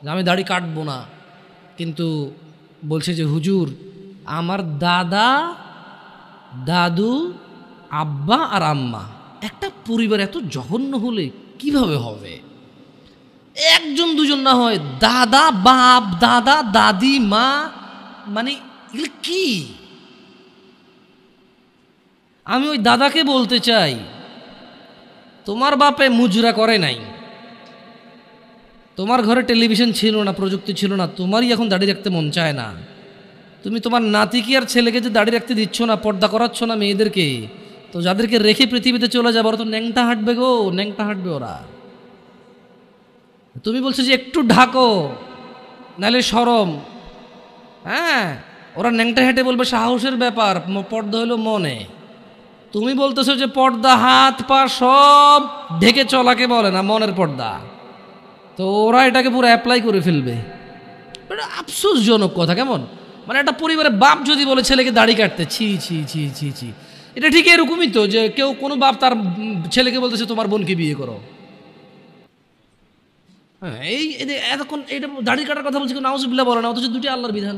যে আমি দাড়ি কাটবো না। কিন্তু বলছে যে হুজুর আমার দাদা, দাদু, আব্বা আর আম্মা, একটা পরিবার এত জঘন্য হলে কিভাবে হবে? একজন দুজন না হয়, দাদা, বাপ, দাদা, দাদি, মা, মানে এগুলো কি? আমি ওই দাদাকে বলতে চাই, তোমার বাপে মুজরা করে নাই, তোমার ঘরে টেলিভিশন ছিল না, প্রযুক্তি ছিল না, তোমারই এখন দাড়ি রাখতে মন চায় না। তুমি তোমার নাতিকে আর ছেলেকে যে দাড়ি রাখতে দিচ্ছ না, পর্দা করাচ্ছ না মেয়েদেরকে, তো যাদেরকে রেখে পৃথিবীতে চলে যাবে ওরা তো ন্যাংটা হাঁটবে গো, ন্যাংটা হাঁটবে ওরা। তুমি বলছো যে একটু ঢাকো নাহলে শরম, হ্যাঁ, ওরা ন্যাংটা হেঁটে বলবে সাহসের ব্যাপার, পর্দা হলো মনে। তুমি বলতেছো যে পর্দা হাত পা সব ঢেকে চলাকে বলে না, মনের পর্দা। তো ওরা এটাকে পুরো অ্যাপ্লাই করে ফেলবে। এটা আফসোসজনক কথা। কেমন? মানে একটা পরিবারের বাপ যদি বলে ছেলেকে দাড়ি কাটতে, ছি ছি ছি ছি ছি, এটা ঠিক এরকমই তো যে কেউ কোনো বাপ তার ছেলেকে বলতেছে তোমার বোনকে বিয়ে করো। হ্যাঁ, এই এতক্ষণ এটা দাড়ি কাটার কথা বলছে, নাউজুবিল্লাহ বলে না, অথচ দুটি আল্লাহর বিধান।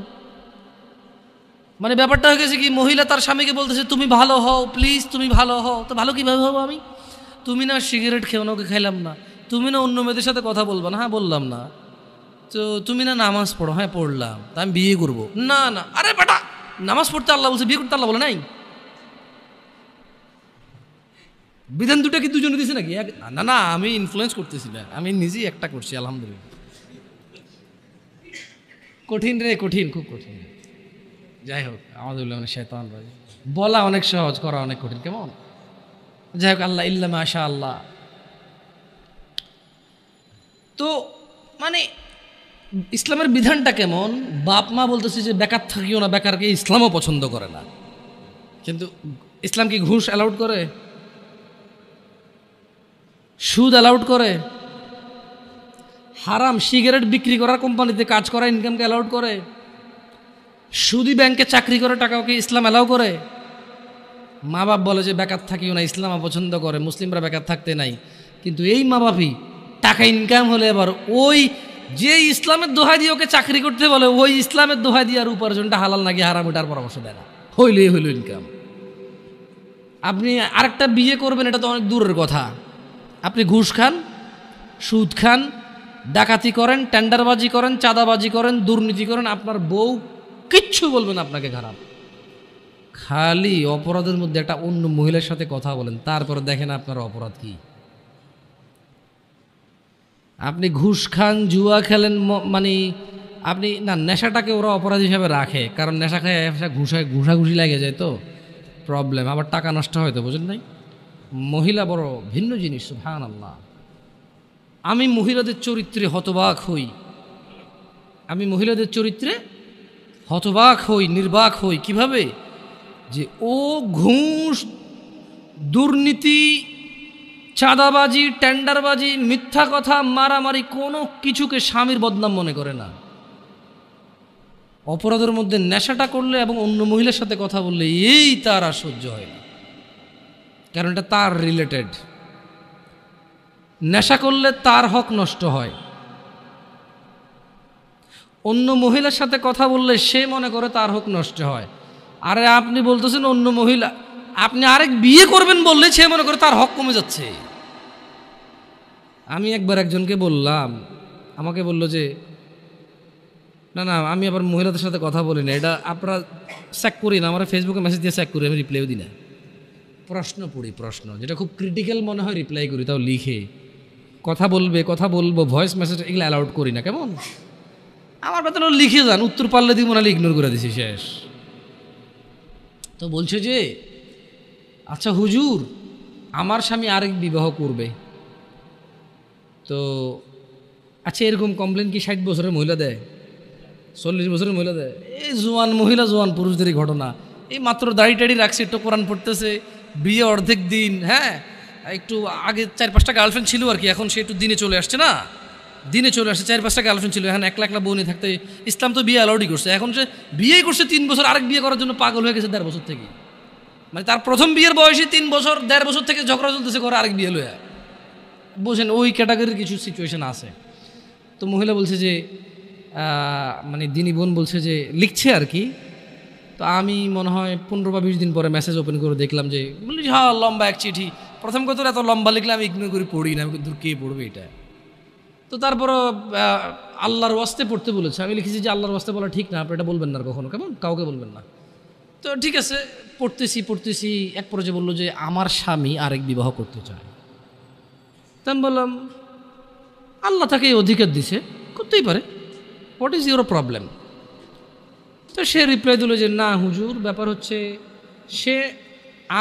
মানে ব্যাপারটা হয়ে গেছে কি, মহিলা তার স্বামীকে বলতেছে তুমি ভালো হও, প্লিজ তুমি ভালো হও। তো ভালো কীভাবে হবো আমি? তুমি না সিগারেট খেও না, ওকে খাইলাম না। তুমি না অন্য মেয়েদের সাথে কথা বলবা না, হ্যাঁ বললাম না। তো তুমি না নামাজ পড়ো, হ্যাঁ পড়লাম। তা আমি বিয়ে করবো না, না। আরে বেটা, নামাজ পড়তে আল্লাহ বলছে, বিয়ে করতে আল্লাহ বলে নাই? বিধান দুটা কি দুজনে দিছে নাকি? না না, আমি ইনফ্লুয়েন্স করতেছি না, আমি নিজেই একটা করছি, আলহামদুলিল্লাহ। কঠিন রে, কঠিন, খুব কঠিন। যাই হোক, আমাদের শয়তান বলা অনেক সহজ, করা অনেক কঠিন। কেমন? যাই হোক, আল্লাহ ইল্লা মাশা আল্লাহ। তো মানে ইসলামের বিধানটা কেমন? বাপ মা বলতেছে যে বেকার থাকিও না, বেকারকে ইসলামও পছন্দ করে না। কিন্তু ইসলাম কি ঘুষ অ্যালাউড করে? সুদ অ্যালাউড করে? হারাম সিগারেট বিক্রি করার কোম্পানিতে কাজ করা ইনকামকে অ্যালাউড করে? সুদি ব্যাংকে চাকরি করে টাকাকে ইসলাম অ্যালাউ করে? মা বাপ বলে যে বেকার থাকিও না, ইসলাম অপছন্দ করে, মুসলিমরা বেকার থাকতে নাই। কিন্তু এই মা বাপই টাকা ইনকাম হলে এবার ওই যে ইসলামের দোহাই দিয়ে ওকে চাকরি করতে বলে, ওই ইসলামের দোহাই দিয়ে আর উপার্জনটা হালাল নাকি হারাম এটার পরামর্শ দেয় না। হইলেই হইল ইনকাম। আপনি আরেকটা বিয়ে করবেন, এটা তো অনেক দূরের কথা। আপনি ঘুষ খান, সুদ খান, ডাকাতি করেন, টেন্ডারবাজি করেন, চাঁদাবাজি করেন, দুর্নীতি করেন, আপনার বউ কিচ্ছু বলবেন আপনাকে খারাপ। খালি অপরাধের মধ্যে একটা অন্য মহিলার সাথে কথা বলেন, তারপরে দেখেন আপনার অপরাধ কি। আপনি ঘুষ খান, জুয়া খেলেন, মানে আপনি না, নেশাটাকে ওরা অপরাধ হিসাবে রাখে, কারণ নেশা খায় ঘুষাঘুষি লাগে যায়, তো প্রবলেম, আবার টাকা নষ্ট হয়, তো বুঝেন নাই? মহিলা বড় ভিন্ন জিনিস, সুবহানাল্লাহ। আমি মহিলাদের চরিত্রে হতবাক হই, আমি মহিলাদের চরিত্রে হতবাক হই, নির্বাক হই। কিভাবে? যে ও ঘুষ, দুর্নীতি, চাঁদাবাজি, টেন্ডারবাজি, মিথ্যা কথা, মারামারি, কোনো কিছুকে স্বামীর বদনাম মনে করে না। অপরাধের মধ্যে নেশাটা করলে এবং অন্য মহিলার সাথে কথা বললে এই তার আর সহ্য হয় না, কারণ এটা তার রিলেটেড। নেশা করলে তার হক নষ্ট হয়। অন্য মহিলার সাথে কথা বললে সে মনে করে তার হক নষ্ট হয়। আরে আপনি বলতেছেন অন্য মহিলা, আপনি আরেক বিয়ে করবেন বললে সে মনে করে তার হক কমে যাচ্ছে। আমি একবার একজনকে বললাম, আমাকে বলল যে না না, আমি আবার মহিলাদের সাথে কথা বলি না, এটা আপনারা চেক করি না, আমার ফেসবুকে মেসেজ দিয়ে চেক করি, আমি রিপ্লাইও দিই না। প্রশ্ন পড়ি, প্রশ্ন যেটা খুব ক্রিটিক্যাল মনে হয় রিপ্লাই করি, তাও লিখে। কথা বলবো, ভয়েস মেসেজ এগুলো অ্যালাউড করি না। কেমন? আমার বেতন লিখে যান, উত্তর পারলে দিব, নাহলে ইগনোর করে দিছি, শেষ। তো বলছে যে আচ্ছা হুজুর, আমার স্বামী আরেক বিবাহ করবে, তো আচ্ছা এরকম কমপ্লেন কি 60 বছরের মহিলা দেয়, 40 বছরের মহিলা দেয়? এই জোয়ান মহিলা, জোয়ান পুরুষদেরই ঘটনা। এই মাত্র দাড়ি টাড়ি রাখছে, একটু কোরআন পড়তেছে, বিয়ে অর্ধেক দিন, হ্যাঁ একটু আগে 4-5টা গার্লফ্রেন্ড ছিল আর কি, এখন সে একটু দিনে চলে আসছে, না দিনে চলে আসছে। 4-5টা গার্লফ্রেন্ড ছিল, এখন একলা বউ নিয়ে থাকতে। ইসলাম তো বিয়ে অ্যালাউডই করছে। এখন সে বিয়েই করছে 3 বছর, আরেক বিয়ে করার জন্য পাগল হয়ে গেছে 1.5 বছর থেকে। মানে তার প্রথম বিয়ের বয়সে 3 বছর, 1.5 বছর থেকে ঝগড়া চলতেছে, করে আরেক বিয়ে লয়া। বোঝেন, ওই ক্যাটাগরির কিছু সিচুয়েশন আছে। তো মহিলা বলছে যে মানে দিনী বোন বলছে যে লিখছে আর কি। তো আমি মনে হয় 15 বা 20 দিন পরে মেসেজ ওপেন করে দেখলাম যে, বলি হ্যাঁ লম্বা এক চিঠি। প্রথম কথা এত লম্বা লিখলে আমি ইগনোর করে পড়ি না, আমি কিন্তু কে পড়বে এটা। তো তারপরও আল্লাহর ওয়াস্তে পড়তে বলেছে। আমি লিখেছি যে আল্লাহর ওয়াস্তে বলা ঠিক না, আপনি এটা বলবেন না কখনো, কেমন কাউকে বলবেন না। তো ঠিক আছে, পড়তেছি এক পর্যায়ে বললো যে আমার স্বামী আরেক বিবাহ করতে চায়। তো আমি বললাম আল্লাহ তাকে এই অধিকার দিছে, করতেই পারে, হোয়াট ইজ ইউর প্রবলেম? তো সে রিপ্লাই দিল যে না হুজুর, ব্যাপার হচ্ছে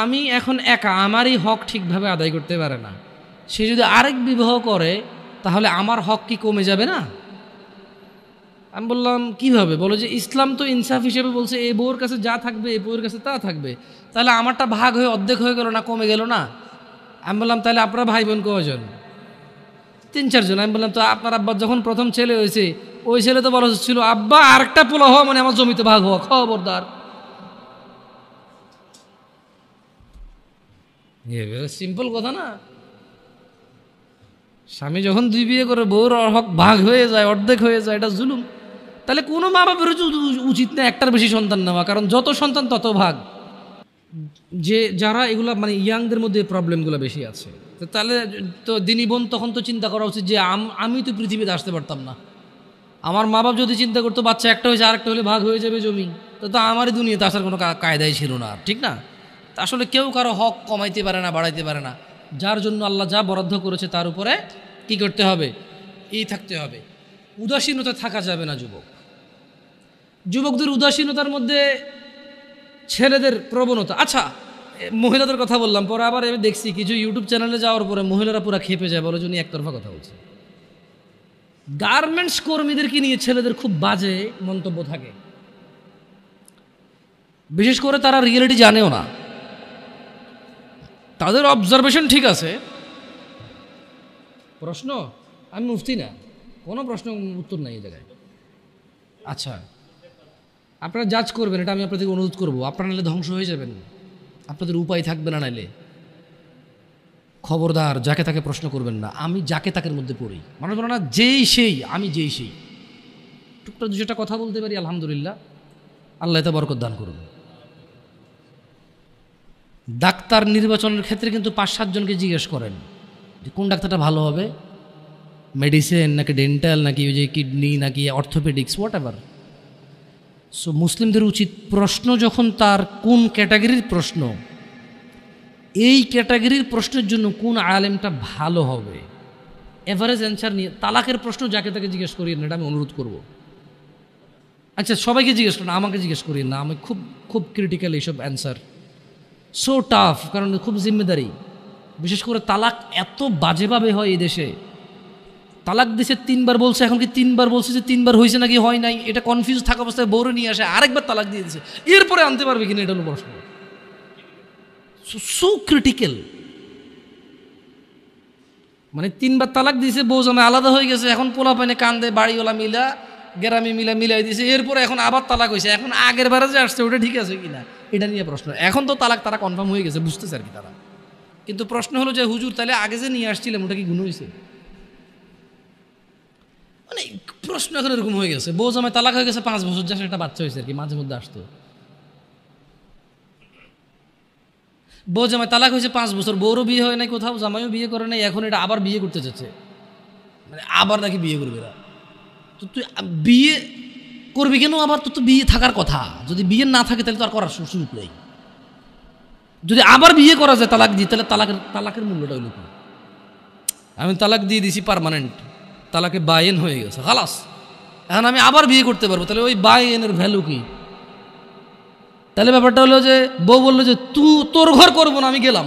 আমি এখন একা, আমারই হক ঠিকভাবে আদায় করতে পারে না। সে যদি আরেক বিবাহ করে তাহলে আমার হক কি কমে যাবে না? আমি বললাম কিভাবে? বলো যে ইসলাম তো ইনসাফ হিসেবে বলছে এই বউর কাছে যা থাকবে এই বউর কাছে তা থাকবে, তাহলে আমারটা ভাগ হয়ে অর্ধেক হয়ে গেল না, কমে গেল না? আমি বললাম তাহলে আপনারা ভাই বোন কয়জন? 3-4 জন। আমি বললাম তো আপনার আব্বার যখন প্রথম ছেলে হয়েছে, ওই ছেলে তো বলা ছিল আব্বা আরেকটা পোলা হওয়া মানে আমার জমিতে ভাগ হওয়া, খবরদার। সিম্পল কথা না? স্বামী যখন 2 বিয়ে করে বউর হক ভাগ হয়ে যায়, অর্ধেক হয়ে যায়, এটা জুলুম। তাহলে কোনো মা বাপের উচিত না একটার বেশি সন্তান নেওয়া, কারণ যত সন্তান তত ভাগ। যে যারা এগুলা মানে ইয়াংদের মধ্যে প্রবলেমগুলো বেশি আছে, তো তাহলে তো দিনী বোন তখন তো চিন্তা করা উচিত যে আমি তো পৃথিবীতে আসতে পারতাম না। আমার মা বাপ যদি চিন্তা করতো বাচ্চা একটা হয়েছে আরেকটা হলে ভাগ হয়ে যাবে জমি, তো আমারই দুনিয়াতে আসার কোনো কায়দাই ছিল না, ঠিক না? তা আসলে কেউ কারো হক কমাইতে পারে না, বাড়াইতে পারে না। যার জন্য আল্লাহ যা বরাদ্দ করেছে তার উপরে কি করতে হবে? থাকতে হবে। উদাসীনতা থাকা যাবে না যুবক। যুবকদের উদাসীনতার মধ্যে ছেলেদের প্রবণতা। আচ্ছা, মহিলাদের কথা বললাম, পরে আবার আমি দেখছি কিছু ইউটিউব চ্যানেলে যাওয়ার পরে মহিলারা পুরো খেপে যায়, বলে উনি একতরফা কথা বলছে। গার্মেন্টস কর্মীদেরকে নিয়ে ছেলেদের খুব বাজে মন্তব্য থাকে, বিশেষ করে তারা রিয়েলিটি জানেও না, তাদের অবজারভেশন ঠিক আছে। প্রশ্ন, আমি মুফতি না, কোনো প্রশ্ন উত্তর নাই এই জায়গায়। আচ্ছা, আপনারা জাজ করবেন, এটা আমি আপনাদেরকে অনুরোধ করবো। আপনারা নাহলে ধ্বংস হয়ে যাবেন, আপনাদের উপায় থাকবে না। নাইলে খবরদার যাকে তাকে প্রশ্ন করবেন না। আমি যাকে তাকের মধ্যে পড়ি, মানুষ বলে না যেই সেই, আমি যেই সেই। টুকটা দু যেটা কথা বলতে পারি, আলহামদুলিল্লাহ, আল্লাহ এতে বরকত দান করুন। ডাক্তার নির্বাচনের ক্ষেত্রে কিন্তু 5-7 জনকে জিজ্ঞেস করেন যে কোন ডাক্তারটা ভালো হবে, মেডিসিন নাকি ডেন্টাল নাকি ওই যে কিডনি নাকি অর্থোপেডিক্স, হোয়াট এভার। সো মুসলিমদের উচিত প্রশ্ন যখন তার কোন ক্যাটাগরির প্রশ্ন, এই ক্যাটাগরির প্রশ্নের জন্য কোন আলেমটা ভালো হবে, এভারেজ অ্যান্সার নিয়ে। তালাকের প্রশ্ন যাকে তাকে জিজ্ঞেস করিয়ে না, এটা আমি অনুরোধ করব। আচ্ছা, সবাইকে জিজ্ঞেস করেন, আমাকে জিজ্ঞেস করিয়ে না, আমি খুব খুব ক্রিটিক্যাল এইসব অ্যান্সার, সো টাফ, কারণ খুব জিম্মেদারি। বিশেষ করে তালাক এত বাজেভাবে হয় এই দেশে। তালাক দিছে 3বার বলছে, এখন কি 3বার বলছে যে 3বার হয়েছে নাকি হয় নাই, এটা কনফিউজ থাকা অবস্থায় বউরে নিয়ে আসে, আরেকবার তালাক দিয়ে দিচ্ছে, এরপরে আনতে পারবে কিনা, এটা হলো প্রশ্ন। সো ক্রিটিক্যাল, মানে 3বার তালাক দিয়েছে, বউ জামাই আলাদা হয়ে গেছে, এখন পোলা পানে কান্দে, বাড়িওয়ালা মিলা গ্রামে মিলাই দিয়েছে, এরপরে এখন আবার তালাক হয়েছে, এখন আগের বারে যে আসছে ওটা ঠিক আছে কিনা, এটা নিয়ে প্রশ্ন। এখন তো তালাক তারা কনফার্ম হয়ে গেছে, বুঝতেছে আর কি তারা। কিন্তু প্রশ্ন হলো যে হুজুর তাহলে আগে যে নিয়ে আসছিলাম ওটা কি গুণ হয়েছে? মানে প্রশ্ন এখন এরকম হয়ে গেছে, বউ জামাই তালাক হয়ে গেছে 5 বছর, যা একটা বাচ্চা হয়েছে আর কি, মাঝে মধ্যে আসতো। বউ জামাই তালাক হয়েছে 5 বছর, বউরও বিয়ে হয় নাই কোথাও, জামাইও বিয়ে করে নাই, এখন এটা আবার বিয়ে করতে চাচ্ছে, মানে আবার নাকি বিয়ে করবে এরা। তো তুই বিয়ে করবি কেন আবার? তো বিয়ে থাকার কথা, যদি বিয়ে না থাকে তাহলে তো আর করার সুযোগ নেই। যদি আবার বিয়ে করা যায় তালাক দিয়ে, তাহলে তালাকের মূল্যটা হইল কি? আমি তালাক দিয়ে দিছি পার্মানেন্ট, তালাকে বায়েন হয়ে গেছে, খালাস, এখন আমি আবার বিয়ে করতে পারবো, তাহলে ওই বায়েনের ভ্যালু কি? তাহলে ব্যাপারটা হলো যে বউ বললো যে তোর ঘর করবো না, আমি গেলাম।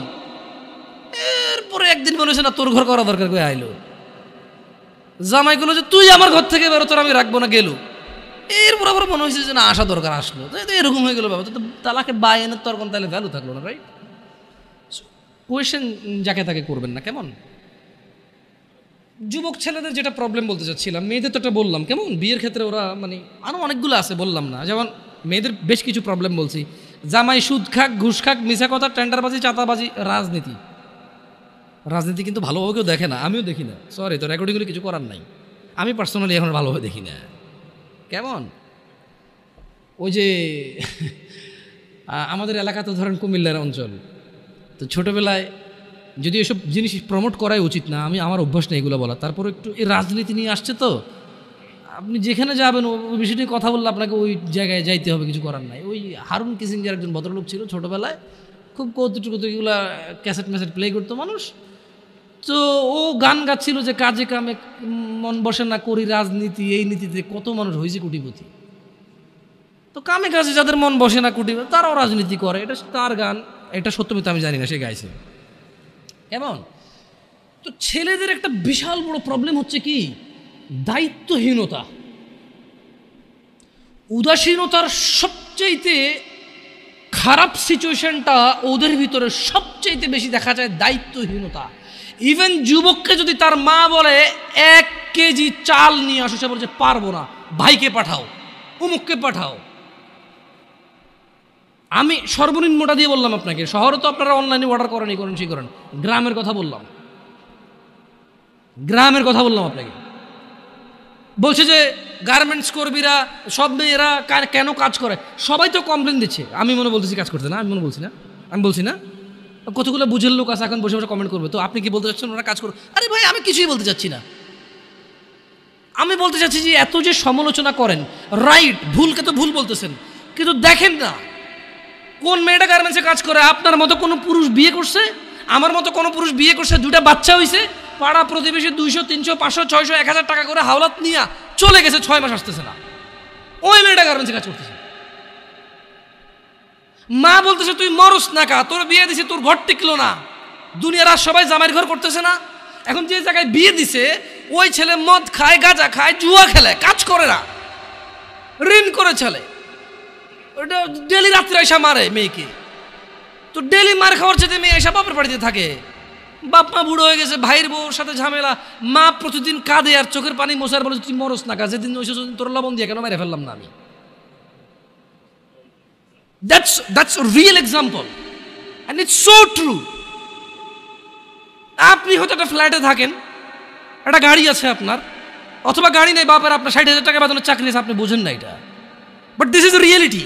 এরপরে একদিন মনে হচ্ছে না তোর ঘর করা দরকার, করে আইলো। জামাই গুলো যে তুই আমার ঘর থেকে বেরো, তোর আমি রাখবো না, গেল। এরপর আবার মনে হয়েছে যে না আসা দরকার, আসলো, এরকম হয়ে গেল ব্যাপার। তো তালাকে বায়েনের তোর কোন তাহলে ভ্যালু থাকলো না, রাইট? কোয়েশ্চেন যাকে তাকে করবেন না, কেমন? যুবক ছেলেদের যেটা প্রবলেম বলতে চাচ্ছিলাম, মেয়েদের তো এটা বললাম, কেমন বিয়ের ক্ষেত্রে ওরা মানে আরও অনেকগুলো আছে, বললাম না। যেমন মেয়েদের বেশ কিছু প্রবলেম বলছি, জামাই সুদ খাক, ঘুষ খাক, মিছা কথা, টেন্ডারবাজি, চাঁদাবাজি, রাজনীতি কিন্তু ভালোভাবে কেউ দেখে না, আমিও দেখি না, সরি, তো রেকর্ডিংগুলো কিছু করার নাই, আমি পার্সোনালি এখন ভালোভাবে দেখি না। কেমন ওই যে আমাদের এলাকা তো ধরেন কুমিল্লার অঞ্চল, তো ছোটোবেলায় যদি এসব জিনিস প্রমোট করাই উচিত না, আমার অভ্যাস নেই এগুলো বলা, তারপর একটু এই রাজনীতি নিয়ে আসছে, তো আপনি যেখানে যাবেন ওই বিষয়টি কথা বললে আপনাকে ওই জায়গায় যাইতে হবে, কিছু করার নাই। ওই হারুন কিসিঞ্জার একজন ভদ্রলোক ছিল ছোটোবেলায়, খুব কৌতুকগুলো ক্যাসেট ম্যাসেট প্লে করতো মানুষ, তো ও গান গাচ্ছিল যে কাজে কামে মন বসে না, করি রাজনীতি, এই নীতিতে কত মানুষ হয়েছে কোটিপতি। তো কামে কাজে যাদের মন বসে না কোটিপতি, তারাও রাজনীতি করে, এটা তার গান, এটা সত্যমিত আমি জানি না, সে গাইছে। কেমন? তো ছেলেদের একটা বিশাল বড় প্রবলেম হচ্ছে কি, দায়িত্বহীনতা, উদাসীনতার সবচাইতে খারাপ সিচুয়েশনটা ওদের ভিতরে সবচাইতে বেশি দেখা যায়, দায়িত্বহীনতা। ইভেন যুবককে যদি তার মা বলে 1 কেজি চাল নিয়ে আসো, সে বলছে পারবো না, ভাইকে পাঠাও, অমুককে পাঠাও। আমি সর্বনিম্নটা দিয়ে বললাম আপনাকে, শহরে তো আপনারা অনলাইনে অর্ডার করেন, এই করেন, সেই করেন, গ্রামের কথা বললাম আপনাকে। বলছে যে গার্মেন্টস কর্মীরা সব মেয়েরা কেন কাজ করে, সবাই তো কমপ্লেন দিচ্ছে, আমি মনে বলতেছি কাজ করতে না, আমি বলছি না, কতগুলো বুঝের লোক আছে এখন বসে বসে কমেন্ট করবে, তো আপনি কি বলতে চাচ্ছেন ওরা কাজ করো? আরে ভাই, আমি কিছুই বলতে চাচ্ছি না, আমি বলতে চাচ্ছি যে এত যে সমালোচনা করেন, রাইট, ভুলকে তো ভুল বলতেছেন, কিন্তু দেখেন না কোন মেয়েটা গার্মেন্টসে কাজ করে। আপনার মতো কোনো পুরুষ বিয়ে করছে, আমার মতো কোনো পুরুষ বিয়ে করছে, 2টা বাচ্চা হয়েছে, পাড়া প্রতিবেশী 200, 300, 500, 600, 1000 টাকা করে হাওলাত নিয়ে চলে গেছে, 6 মাস আসতেছে না। ওই মেয়েটা গার্মেন্টসে কাজ করতেছে। মা বলতেছে তুই মরস না কা, তোর বিয়ে দিছে তোর ঘর টিকলো না, দুনিয়ার আর সবাই জামাইয়ের ঘর করতেছে না। এখন যে জায়গায় বিয়ে দিছে ওই ছেলে মদ খায়, গাঁজা খায়, জুয়া খেলে, কাজ করে না, ঋণ করে চলে, ওটা ডেলি রাত্রে এসে মারে মেয়েকে। তো ডেলি মার খাওয়ার চেয়ে মেয়ে এসে বাপের বাড়িতে থাকে, বাপ মা বুড়ো হয়ে গেছে, ভাইয়ের বউর সাথে ঝামেলা, মা প্রতিদিন কাঁদে আর চোখের পানি মোছার বলে তুই মরস না কা, যেদিন ওই তোর লবণ দিয়ে কেন মেরে ফেললাম না আমি। That's a real example and it's so true. আপনি হয়তো একটা ফ্ল্যাটে থাকেন, একটা গাড়ি আছে আপনার, অথবা গাড়ি নেই, বাপের আপনার 60,000 টাকা বেতনের চাকরি আছে, আপনি বোঝেন না এটা, বাট দিস ইজ রিয়েলিটি।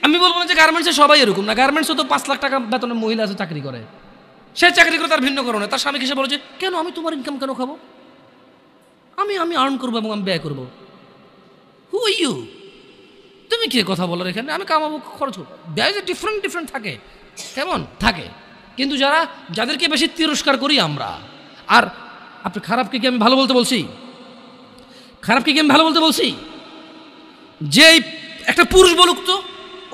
আমি বলবো না যে গার্মেন্টসে সবাই এরকম না, গার্মেন্টসে তো 5 লাখ টাকা বেতনের মহিলা আছে চাকরি করে, সে চাকরি করে তার ভিন্ন কারণে, তার স্বামীকে সে বলে যে কেন আমি তোমার ইনকাম কেন খাবো, আমি আর্ন করবো এবং আমি ব্যয় করবো। হু আর ইউ, তুমি কে কথা বলার এখানে, আমি কামাবো খরচ করবো। ব্যয় যে ডিফারেন্ট থাকে, কেমন থাকে, কিন্তু যাদেরকে বেশি তিরস্কার করি আমরা। আর আপনি খারাপকে কি আমি ভালো বলতে বলছি? খারাপকে কি আমি ভালো বলতে বলছি? যে একটা পুরুষ বলুক তো,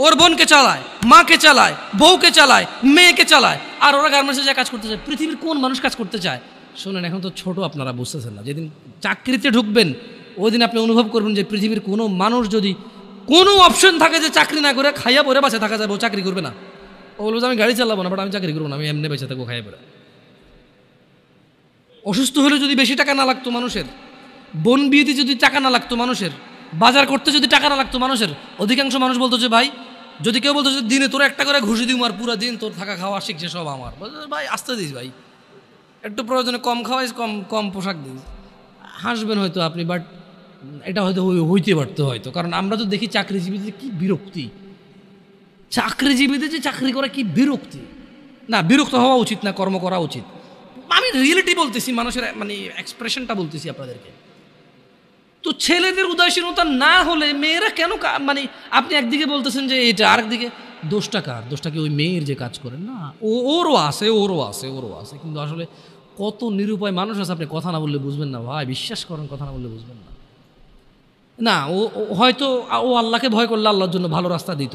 ওর বোনকে চালায়, মাকে চালায়, বউকে চালায়, মেয়েকে চালায়, আর ওরা গার্মেন্টসে যা কাজ করতে চায়। পৃথিবীর কোন মানুষ কাজ করতে চায়? শোনেন, এখন তো ছোট, আপনারা বুঝতেছেন না, যেদিন চাকরিতে ঢুকবেন ওই দিন আপনি অনুভব করবেন যে পৃথিবীর কোনো মানুষ যদি কোনো অপশন থাকে যে চাকরি না করে খাইয়া পরে বাঁচে থাকা যাবে, ও চাকরি করবে না। ও বলবো যে আমি গাড়ি চালাবো না, বাট আমি চাকরি করবো না, আমি এমনি বেঁচে থাকবো খাইয়া পরে। অসুস্থ হলে যদি বেশি টাকা না লাগতো মানুষের, বোন বিয়েতে যদি টাকা না লাগতো মানুষের, বাজার করতে যদি টাকা না লাগতো মানুষের, অধিকাংশ মানুষ বলতো যে ভাই, যদি কেউ বলতো যে দিনে তোর একটা করে ঘুষি দিই আর পুরো দিন তোর থাকা খাওয়া শিখছে সব আমার, ভাই আসতে দিস ভাই, একটু প্রয়োজনে কম খাওয়াইস, কম পোশাক দিস, হাসবেন হয়তো আপনি, বাট এটা হয়তো হইতে পারতো হয়তো। কারণ আমরা তো দেখি চাকরিজীবীদের কি বিরক্তি, চাকরিজীবীদের যে চাকরি করা কি বিরক্তি। না, বিরক্ত হওয়া উচিত না, কর্ম করা উচিত। আমি রিয়েলিটি বলতেছি, মানুষের মানে এক্সপ্রেশনটা বলতেছি আপনাদেরকে। তো ছেলেদের উদাসীনতা না হলে মেয়েরা কেন, মানে আপনি একদিকে বলতেছেন যে এটা, আরেকদিকে দোষটা কার? দোষটা কি ওই মেয়ের যে কাজ করেন না? ওরও আছে, কিন্তু আসলে কত নিরুপায় মানুষ আছে, আপনি কথা না বললে বুঝবেন না ভাই, বিশ্বাস করেন, কথা না বললে বুঝবেন না। না, ও হয়তো ও আল্লাহকে ভয় করলে আল্লাহর জন্য ভালো রাস্তা দিত,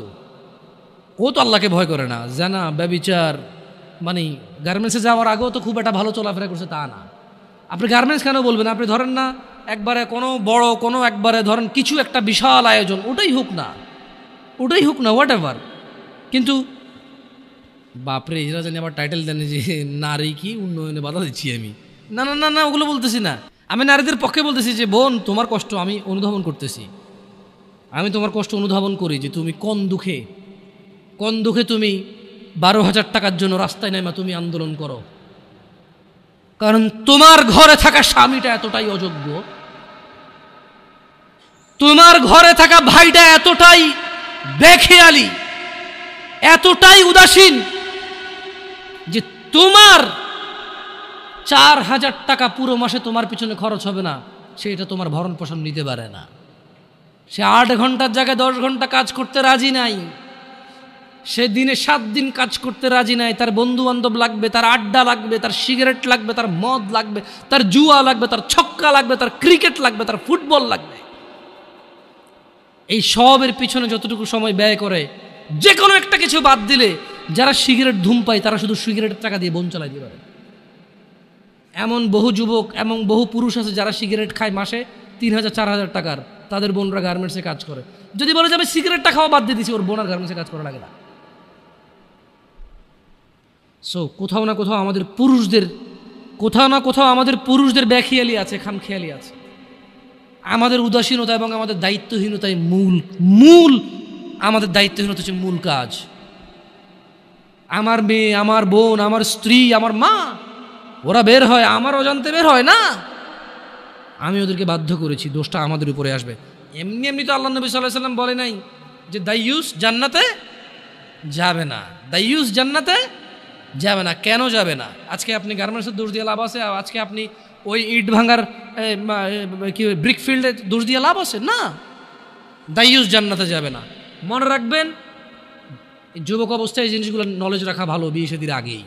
ও তো আল্লাহকে ভয় করে না, জানা ব্যভিচার, মানে গার্মেন্টসে যাওয়ার আগেও তো খুব একটা ভালো চলাফেরা করছে তা না। আপনি গার্মেন্টস কেন বলবেন? আপনি ধরেন না একবারে কোনো বড় কোনো একবারে ধরেন কিছু একটা বিশাল আয়োজন, ওটাই হোক না হোয়াট এভার, কিন্তু বাপরে এরা জানি আবার টাইটেল জানি যে নারী কি উন্নয়নে বাধা দিচ্ছি আমি। না, ওগুলো বলতেছি না। আমি নারীদের পক্ষে বলতেছি যে বোন, তোমার কষ্ট আমি অনুধাবন করতেছি, আমি তোমার কষ্ট অনুধাবন করি যে তুমি কোন দুঃখে তুমি 12,000 টাকার জন্য রাস্তায় নেমে তুমি আন্দোলন করো। কারণ তোমার ঘরে থাকা স্বামীটা এতটাই অযোগ্য, তোমার ঘরে থাকা ভাইটা এতটাই বেখেয়ালি, এতটাই উদাসীন যে তোমার 4,000 টাকা পুরো মাসে তোমার পিছনে খরচ হবে না, সেটা তোমার ভরণ পোষণ নিতে পারে না। সে 8 ঘন্টার জায়গায় 10 ঘন্টা কাজ করতে রাজি নাই, সে দিনে 7 দিন কাজ করতে রাজি নাই। তার বন্ধু বান্ধব লাগবে, তার আড্ডা লাগবে, তার সিগারেট লাগবে, তার মদ লাগবে, তার জুয়া লাগবে, তার ছক্কা লাগবে, তার ক্রিকেট লাগবে, তার ফুটবল লাগবে। এই সবের পিছনে যতটুকু সময় ব্যয় করে, যে কোনো একটা কিছু বাদ দিলে, যারা সিগারেট ধূমপায় তারা শুধু সিগারেটের টাকা দিয়ে বোন চালাইতে পারে। এমন বহু যুবক এবং বহু পুরুষ আছে যারা সিগারেট খায় মাসে 3,000-4,000 টাকার, তাদের বোনরা গার্মেন্টসে কাজ করে। যদি বলে যে আমি সিগারেটটা খাওয়া বাদ দিয়ে দিচ্ছি, ওর বোন আর গার্মেন্টসে কাজ করা লাগে না। সো কোথাও না কোথাও আমাদের পুরুষদের বেখেয়ালি আছে, খামখেয়ালি আছে। আমাদের উদাসীনতা এবং আমাদের দায়িত্বহীনতাই মূল আমাদের দায়িত্বহীনতা হচ্ছে মূল কাজ। আমার মেয়ে, আমার বোন, আমার স্ত্রী, আমার মা, ওরা বের হয়, আমার অজান্তে বের হয় না, আমি ওদেরকে বাধ্য করেছি, দোষটা আমাদের উপরে আসবে। এমনি তো আল্লাহ নবী সাল্লাল্লাহু আলাইহি ওয়াসাল্লাম বলে নাই যে দাইয়ুস জান্নাতে যাবে না। কেন যাবে না? আজকে আপনি গার্মেন্টসের দোষ দিয়ে লাভ আছে? আজকে আপনি ওই ইট ভাঙার কি ব্রিক ফিল্ডে দোষ দিয়ে লাভ আছে? না, দাইয়ুস জান্নাতে যাবে না। মনে রাখবেন, যুবক অবস্থায় এই জিনিসগুলো নলেজ রাখা ভালো, বিয়ে শাদীর আগেই।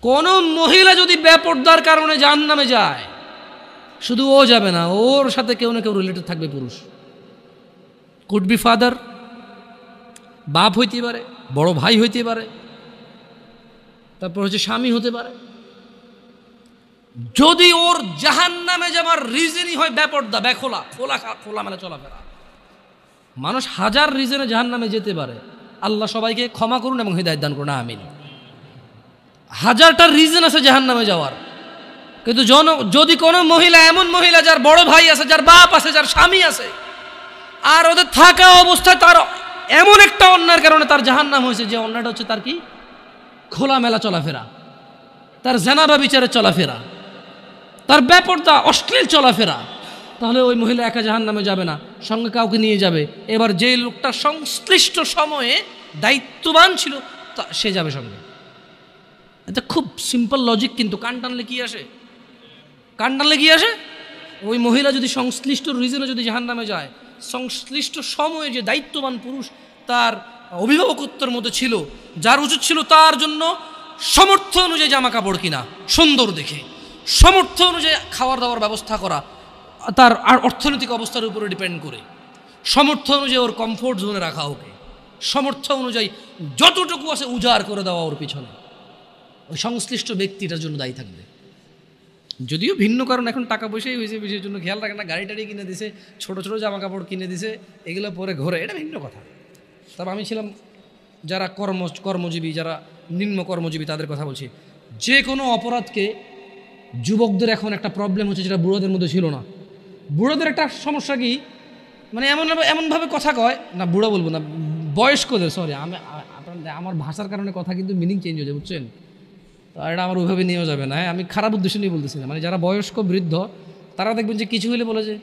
কোন মহিলা যদি বেপরদার কারণে জাহান্নামে যায়, শুধু ও যাবে না, ওর সাথে কেউ না কেউ রিলেটেড থাকবে পুরুষ। কুড বি ফাদার, বাপ হইতে পারে, বড় ভাই হইতে পারে, তারপর হচ্ছে স্বামী হতে পারে। যদি ওর জাহান্নামে যাবার রিজনই হয় বেপর্দা, বেখোলা, খোলামেলা চলাফেরা, মানুষ হাজার রিজনে জাহান্নামে যেতে পারে। আল্লাহ সবাইকে ক্ষমা করুন এবং হিদায়াত দান করুন, আমিন। হাজারটা রিজন আছে জাহান্নামে যাওয়ার, কিন্তু যদি কোনো মহিলা, এমন মহিলা যার বড় ভাই আছে, যার বাপ আছে, যার স্বামী আছে, আর ওদের থাকা অবস্থায় তার এমন একটা অন্যায়ের কারণে তার জাহান্নাম হয়েছে, যে অন্যায়টা হচ্ছে তার কি, খোলামেলা চলাফেরা, তার জানাবা বিচারে চলাফেরা, তার বেপরদা অশ্লীল চলাফেরা, তাহলে ওই মহিলা একা জাহান্নামে যাবে না, সঙ্গে কাউকে নিয়ে যাবে। এবার যে লোকটা সংশ্লিষ্ট সময়ে দায়িত্ববান ছিল সে যাবে সঙ্গে। এটা খুব সিম্পল লজিক, কিন্তু কান টানলে কি আসে? কান টানলে কি আসে? ওই মহিলা যদি সংশ্লিষ্ট রিজনে যদি জাহান্নামে যায়, সংশ্লিষ্ট সময়ে যে দায়িত্ববান পুরুষ তার অভিভাবকত্বের মধ্যে ছিল, যার উচিত ছিল তার জন্য সামর্থ্য অনুযায়ী জামা কাপড় কিনা সুন্দর দেখে, সামর্থ্য অনুযায়ী খাওয়ার দাওয়ার ব্যবস্থা করা, তার আর অর্থনৈতিক অবস্থার উপরে ডিপেন্ড করে, সামর্থ্য অনুযায়ী ওর কমফোর্ট জোনে রাখা, ওকে সামর্থ্য অনুযায়ী যতটুকু আছে উজাড় করে দেওয়া ওর পিছনে, ওই সংশ্লিষ্ট ব্যক্তিটার জন্য দায়ী থাকবে। যদিও ভিন্ন কারণ, এখন টাকা পয়সাই হয়েছে, বিষয়ের জন্য খেয়াল রাখে না, গাড়ি টাড়ি কিনে দিছে, ছোটো ছোটো জামা কাপড় কিনে দিছে, এগুলো পরে ঘরে, এটা ভিন্ন কথা। তবে আমি ছিলাম যারা কর্মজীবী, যারা নিম্ন কর্মজীবী, তাদের কথা বলছি। যে কোনো অপরাধকে, যুবকদের এখন একটা প্রবলেম হচ্ছে যেটা বুড়োদের মধ্যে ছিল না। বুড়োদের একটা সমস্যা কি, মানে এমনভাবে কথা কয় না, বুড়ো বলবো না, বয়স্কদের, সরি আমার ভাষার কারণে কথা কিন্তু মিনিং চেঞ্জ হয়ে যায়, বুঝছেন? তো এটা আমার ওইভাবে নিয়েও যাবে না, আমি খারাপ উদ্দেশ্য নিয়ে বলতেছি না। মানে যারা বয়স্ক বৃদ্ধ, তারা দেখবেন যে কিছু হইলে বলে যে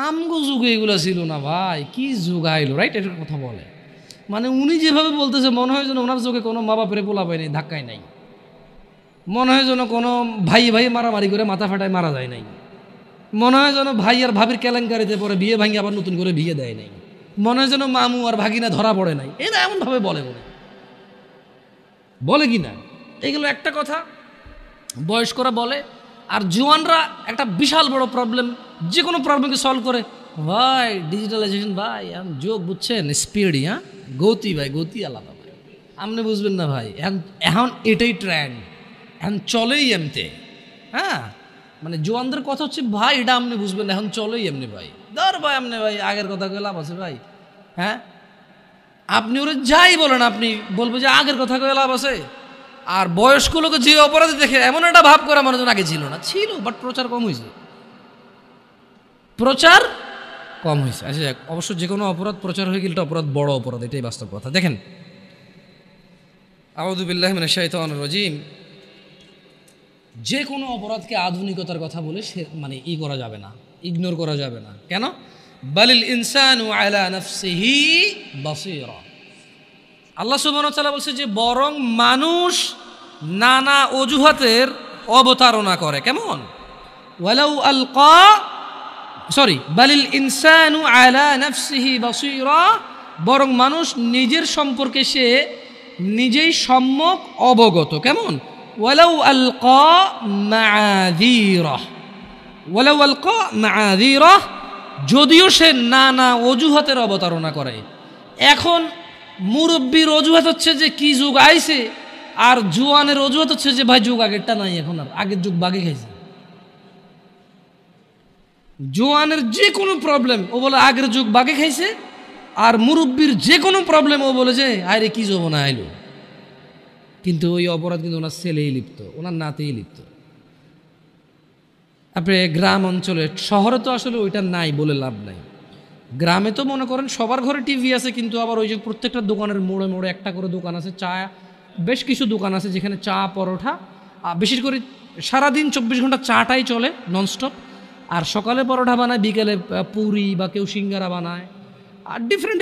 আমগো যুগে এগুলো ছিল না ভাই, কি যুগ আইলো, রাইট? এটার কথা বলে, মানে উনি যেভাবে বলতেছে মনে হয় যেন ওনার যুগে কোনো মা বাপের পোলা পায় নাই, ধাক্কায় নাই, মনে হয় যেন কোনো ভাই মারামারি করে মাথা ফাটায় মারা যায় নাই, মনে হয় যেন ভাই আর ভাবির কেলেঙ্কারিতে পরে বিয়ে ভাঙি আবার নতুন করে বিয়ে দেয় নাই, মনে হয় যেন মামু আর ভাগিনা ধরা পড়ে নাই। এরা এমনভাবে বলে কি না? এইগুলো একটা কথা বয়স্করা বলে। আর জোয়ানরা একটা বিশাল বড় প্রবলেম, যে কোনো প্রবলেমকে সলভ করে, ভাই ডিজিটালাইজেশন, ভাই এখন যোগ, বুঝছেন, স্পিডই, হ্যাঁ গতি, ভাই গতি আলাদা, ভাই আপনি বুঝবেন না ভাই, এখন এটাই ট্রেন্ড, এখন চলেই এমতে, হ্যাঁ মানে জোয়ানদের কথা হচ্ছে ভাই এটা আপনি বুঝবেন না, এখন চলেই এমনি ভাই, ধর ভাই আপনি ভাই আগের কথা কয়ে লাভ আছে ভাই, হ্যাঁ আপনি ওরা যাই বলেন, আপনি বলবো যে আগের কথা কয়ে লাভ আছে। আর বয়স্ক লোকে যে অপরাধী দেখে এমন একটা ভাব করে আমার জন্য আগে ছিল না, ছিল, বাট প্রচার কম হয়েছে, আচ্ছা যাক, অবশ্য যে কোনো অপরাধ প্রচার হয়ে গেলে অপরাধ বড় অপরাধ, এটাই বাস্তব কথা। দেখেন, আউযু বিল্লাহি মিনাশ শাইতানির রাজিম, যে কোনো অপরাধকে আধুনিকতার কথা বলে সে মানে করা যাবে না, ইগনোর করা যাবে না। কেন? বালিল ইনসানু আলা নাফসিহি বাসীরা, আল্লাহ সুবহানাহু ওয়া তাআলা বলছে যে বরং মানুষ নানা অজুহাতের অবতারণা করে। কেমন? বালিল ইনসানু আলা নাফসিহি বাসীরা, বরং মানুষ নিজের সম্পর্কে সে নিজেই সম্যক অবগত। কেমন? ওয়ালাউ আলকা মাআযীরা, যদিও সে নানা অজুহাতের অবতারণা করে। এখন মুরব্বীর অজুহাত হচ্ছে যে কি যুগ আইছে, আর জোয়ানের অজুহাত হচ্ছে যে ভাই যুগ আগেরটা নাই, এখন আর আগের যুগ বাগে খাইছে। জোয়ানের যে কোনো প্রবলেম ও বলে আগের যুগ বাগে খাইছে, আর মুরব্বীর যে কোনো প্রবলেম ও বলে যে আরে কি যৌবনা আইলো। কিন্তু ওই অপরাধ কিন্তু ওনার ছেলেই লিপ্ত, ওনার নাতেই লিপ্ত। আপনি গ্রাম অঞ্চলে, শহরে তো আসলে ওইটা নাই বলে লাভ নাই। গ্রামে তো মনে করেন সবার ঘরে টিভি আছে, কিন্তু আবার ওই যে প্রত্যেকটা দোকানের মোড়ে মোড়ে একটা করে দোকান আছে, চা, বেশ কিছু দোকান আছে যেখানে চা পরোটা, বিশেষ করে সারাদিন 24 ঘন্টা চাটাই চলে ননস্টপ। আর সকালে পরোটা বানায়, বিকেলে পুরি বা কেউ সিঙ্গারা বানায়, আর ডিফারেন্ট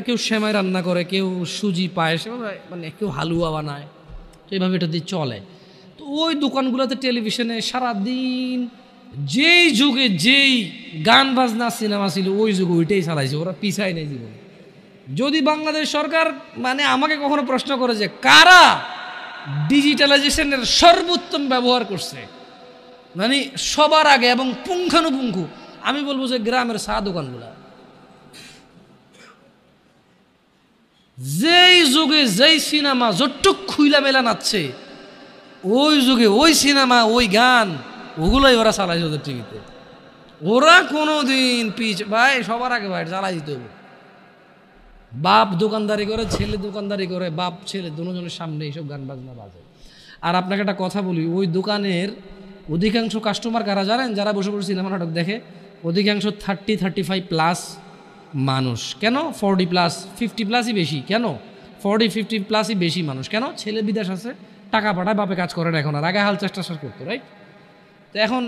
কেউ সেমাই রান্না করে, কেউ সুজি পায়েস, মানে কেউ হালুয়া বানায়, তো এইভাবে এটা দিয়ে চলে। তো ওই দোকানগুলোতে টেলিভিশনে সারাদিন যেই যুগে যেই গান বাজনা সিনেমা ছিল ওই যুগে ওইটাই চালাইছে, ওরা পিছায় নেই জীবনে। যদি বাংলাদেশ সরকার মানে আমাকে কখনো প্রশ্ন করে যে কারা ডিজিটালাইজেশনের সর্বোত্তম ব্যবহার করছে, মানে সবার আগে এবং পুঙ্খানুপুঙ্খু, আমি বলবো যে গ্রামের চা দোকানগুলা। যেই যুগে যেই সিনেমা যতটুক খুইলা মেলা নাচছে, ওই যুগে ওই সিনেমা ওই গান ওগুলোই ওরা চালাইছে ওদের টিভিতে। ওরা কোনো দিন ভাই সবার আগে ভাই চালাই দিতে হবে। বাপ দোকানদারি করে, ছেলে দোকানদারি করে, বাপ ছেলে দুজনের সামনে এইসব গান বাজনা বাজে। আর আপনাকে একটা কথা বলি, ওই দোকানের অধিকাংশ কাস্টমার কারা জানেন? যারা বসে বসে সিনেমা নাটক দেখে, অধিকাংশ 30-35+ মানুষ। কেন 40+50+ই বেশি? কেন 40-50+ই বেশি মানুষ? কেন? ছেলে বিদেশ আছে, টাকা পাঠায়, বাপে কাজ করে না এখন, আর আগে হাল চেষ্টা করতো, রাইট? তো এখন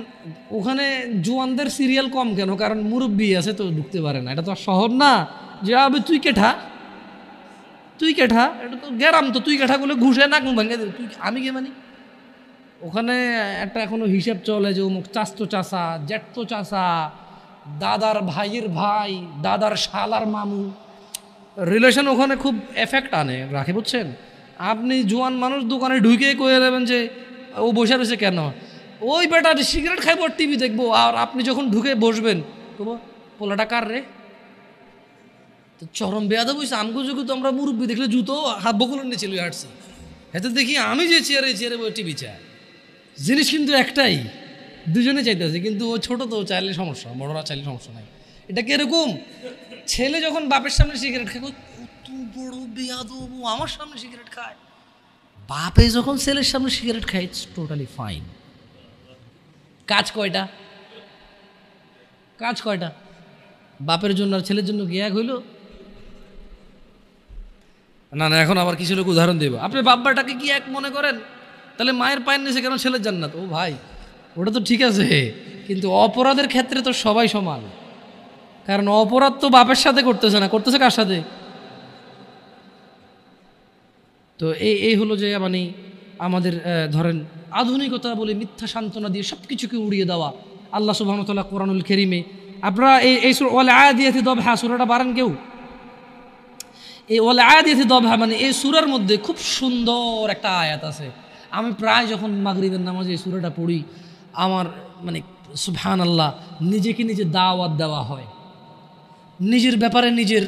ওখানে জোয়ানদের সিরিয়াল কম কেন? কারণ মুরব্বী আছে তো ঢুকতে পারে না। এটা তো আর শহর না যে আবে তুই কেঠা, তুই কেঠা, এটা তো গ্যারাম, তো তুই কেঠা বলে ঘুষে নাক ভাঙে দেবে, তুই আমি কে মানি? ওখানে একটা এখনো হিসেব চলে যে অমুক চাস্তো চাষা, জ্যাঠতো চাষা, দাদার ভাইয়ের ভাই, দাদার শালার মামু, রিলেশন ওখানে খুব এফেক্ট আনে রাখে, বুঝছেন? আপনি জোয়ান মানুষ দোকানে ঢুকে কয়ে দেবেন যে ও বসে রয়েছে কেন, ওই বেটা সিগারেট খাইব আর টিভি দেখবো, আর আপনি যখন ঢুকে বসবেন তবু পোলাটা কার রে? তো চরম বেয়াদব বুঝছে। আমগো যুগে তো আমরা মুরব্বী দেখলে জুতো হাত বকুলের নিয়ে চলে আসছি, এতে দেখি আমি যে চেয়ারে বই টিভি চাই। জিনিস কিন্তু একটাই, দুজনে চাইতেছে, কিন্তু ও ছোট তো চাইলে সমস্যা, বড়রা চাইলে সমস্যা নাই। এটা কিরকম? ছেলে যখন বাপের সামনে সিগারেট খায়, কত বড় বেয়াদব, ও আমার সামনে সিগারেট খায়। বাপে যখন ছেলের সামনে সিগারেট খায়, ইটস টোটালি ফাইন। কাজ কয়টা? কাজ কয়টা? বাপের জন্য আর ছেলের জন্য কি এক হইল? না না, এখন আবার কিছু লোক উদাহরণ দেব। আপনি বাব্বাটাকে কি এক মনে করেন? তাহলে মায়ের পায়ের নিচে কেন ছেলের জান্নাত? ও ভাই, ওটা তো ঠিক আছে, কিন্তু অপরাধের ক্ষেত্রে তো সবাই সমান। কারণ অপরাধ তো বাপের সাথে করতেছে না, করতেছে কার সাথে? তো এই হলো যে মানে আমাদের ধরেন আধুনিকতা বলে মিথ্যা সান্ত্বনা দিয়ে সব কিছুকে উড়িয়ে দেওয়া। আল্লাহ সুবহানাহু ওয়া তাআলা কোরআনুল কারীমে, আপনারা এই ওয়াল আদিয়াতি দবহা সূরাটা বারান কেউ? এই ওয়াল আদিয়াতি দবহা মানে এই সূরার মধ্যে খুব সুন্দর একটা আয়াত আছে। আমি প্রায় যখন মাগরিবের নামাজে এই সূরাটা পড়ি, আমার মানে সুবহানাল্লাহ, নিজেকে নিজে দাওয়াত দেওয়া হয়, নিজের ব্যাপারে নিজের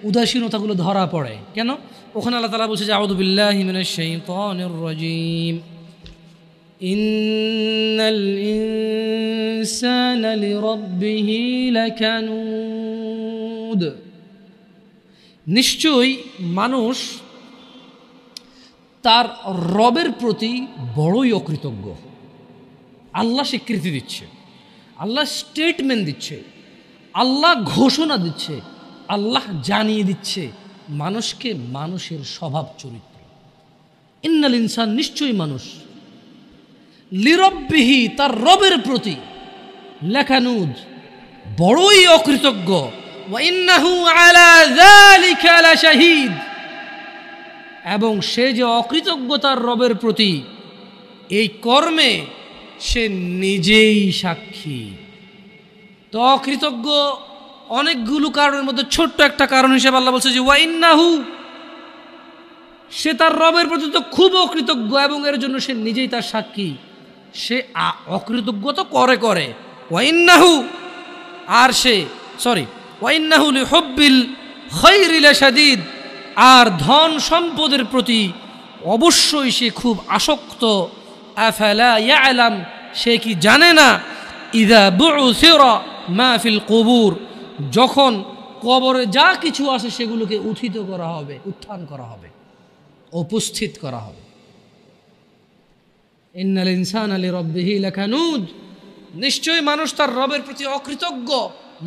উদাসীনতাগুলো ধরা পড়ে। কেন? ওখানে আল্লাহ তাআলা বলছে যে আউযু বিল্লাহি মিনাশ শাইতানির রাজীম, ইন্নাল ইনসানা লিরাব্বিহি লাকানুদ, নিশ্চয়ই মানুষ তার রবের প্রতি বড়ই অকৃতজ্ঞ। আল্লাহ স্বীকৃতি দিচ্ছে, আল্লাহ স্টেটমেন্ট দিচ্ছে, আল্লাহ ঘোষণা দিচ্ছে, আল্লাহ জানিয়ে দিচ্ছে মানুষকে মানুষের স্বভাব চরিত্র। ইন্নাল ইনসান, নিশ্চয়ই মানুষ, লিরব্বিহি, তার রবের প্রতি, লাকানুদ, বড়ই অকৃতজ্ঞ, ওয়া ইন্নাহু আলা যালিকা লাশাহীদ, এবং সে যে অকৃতজ্ঞ তার রবের প্রতি, এই কর্মে সে নিজেই সাক্ষী। তো অকৃতজ্ঞ অনেকগুলো কারণের মধ্যে ছোট্ট একটা কারণ হিসেবে আল্লাহ বলছে যে ওয়া ইন্নাহু, সে তার রবের প্রতি তো খুব অকৃতজ্ঞ এবং এর জন্য সে নিজেই তার সাক্ষী। সে অকৃতজ্ঞ তো করে ওয়া ইন্নাহু, আর সে ওয়া ইন্নাহু লিহুব্বিল খায়রি লাশাদীদ, আর ধন সম্পদের প্রতি অবশ্যই সে খুব আসক্ত। আফালা ইয়ালাম, সে কি জানে না? ইযা বু'সিরা মা ফিল কুবুর, যখন কবরে যা কিছু আছে সেগুলোকে উত্থিত করা হবে, উত্থান করা হবে, উপস্থিত করা হবে। ইন্নাল ইনসানা লিরাব্বিহি লাকানুদ, নিশ্চয়ই মানুষ তার রবের প্রতি অকৃতজ্ঞ।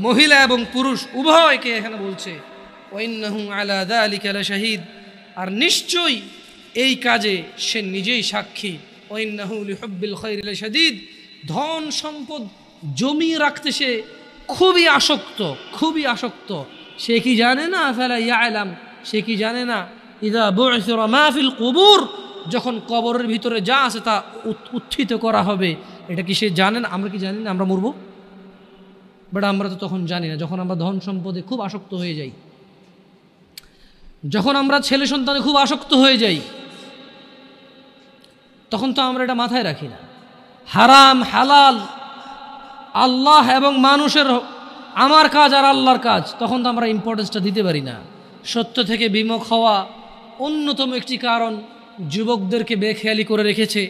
মহিলা এবং পুরুষ উভয়কে এখানে বলছে ওয়া ইন্নাহু আলা যালিকা লাশাহীদ, আর নিশ্চয়ই এই কাজে সে নিজেই সাক্ষী। ওয়া ইন্নাহু লিহুব্বিল খায়রি লাশাদীদ, ধন সম্পদ জমিয়ে রাখতে সে খুবই আসক্ত। সে কি জানে না? আফালা ইয়ালাম, সে কি জানে না? ইযা বু'সিরা মা ফিল কুবুর, যখন কবরের ভিতরে যা আছে তা উত্থিত করা হবে, এটা কি সে জানে না? আমরা কি জানি না আমরা মরব? বাট আমরা তো তখন জানি না। যখন আমরা ধন সম্পদে খুব আসক্ত হয়ে যাই, যখন আমরা ছেলে সন্তানে খুব আসক্ত হয়ে যাই, তখন তো আমরা এটা মাথায় রাখি না। হারাম হালাল, আল্লাহ এবং মানুষের, আমার কাজ আর আল্লাহর কাজ, তখন তো আমরা ইম্পর্টেন্সটা দিতে পারি না। সত্য থেকে বিমুখ হওয়া অন্যতম একটি কারণ যুবকদেরকে বেখেয়ালি করে রেখেছে।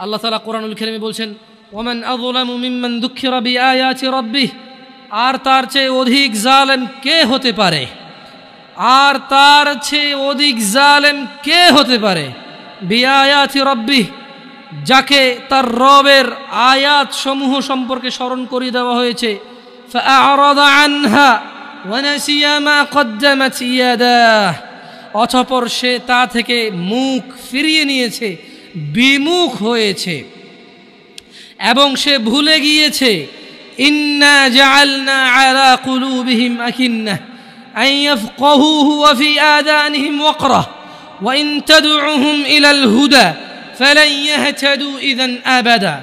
আল্লাহ তাআলা কোরআনুল কারীমে বলছেন, ওয়ামান আযলামু মিম্মান যুক্কিরা বিআয়াতি রাব্বিহ, আর তার চেয়ে অধিক জালেম কে হতে পারে, আর তার চেয়ে অধিক জালেম কে হতে পারে, বিআয়াতি রাব্বিহ, যাকে তার রবের আয়াত সমূহ সম্পর্কে স্মরণ করিয়ে দেওয়া হয়েছে, ফাআরাদা আনহা ওয়া নাসিয়া মা কদ্দামাত ইয়াদাহ, অতঃপর সে তা থেকে মুখ ফিরিয়ে নিয়েছে, বিমুখ হয়েছে এবং সে ভুলে গিয়েছে, ইন্না জাআলনা আলা কুলুবিহিম আকিন্নাহ আন ইয়াফকাহুহু ওয়া ফি আযানিহিম ওয়াকরা ওয়া ইন তাদউহুম ইলাল হুদা ফালান ইয়াহতাদু ইযান আবাদা।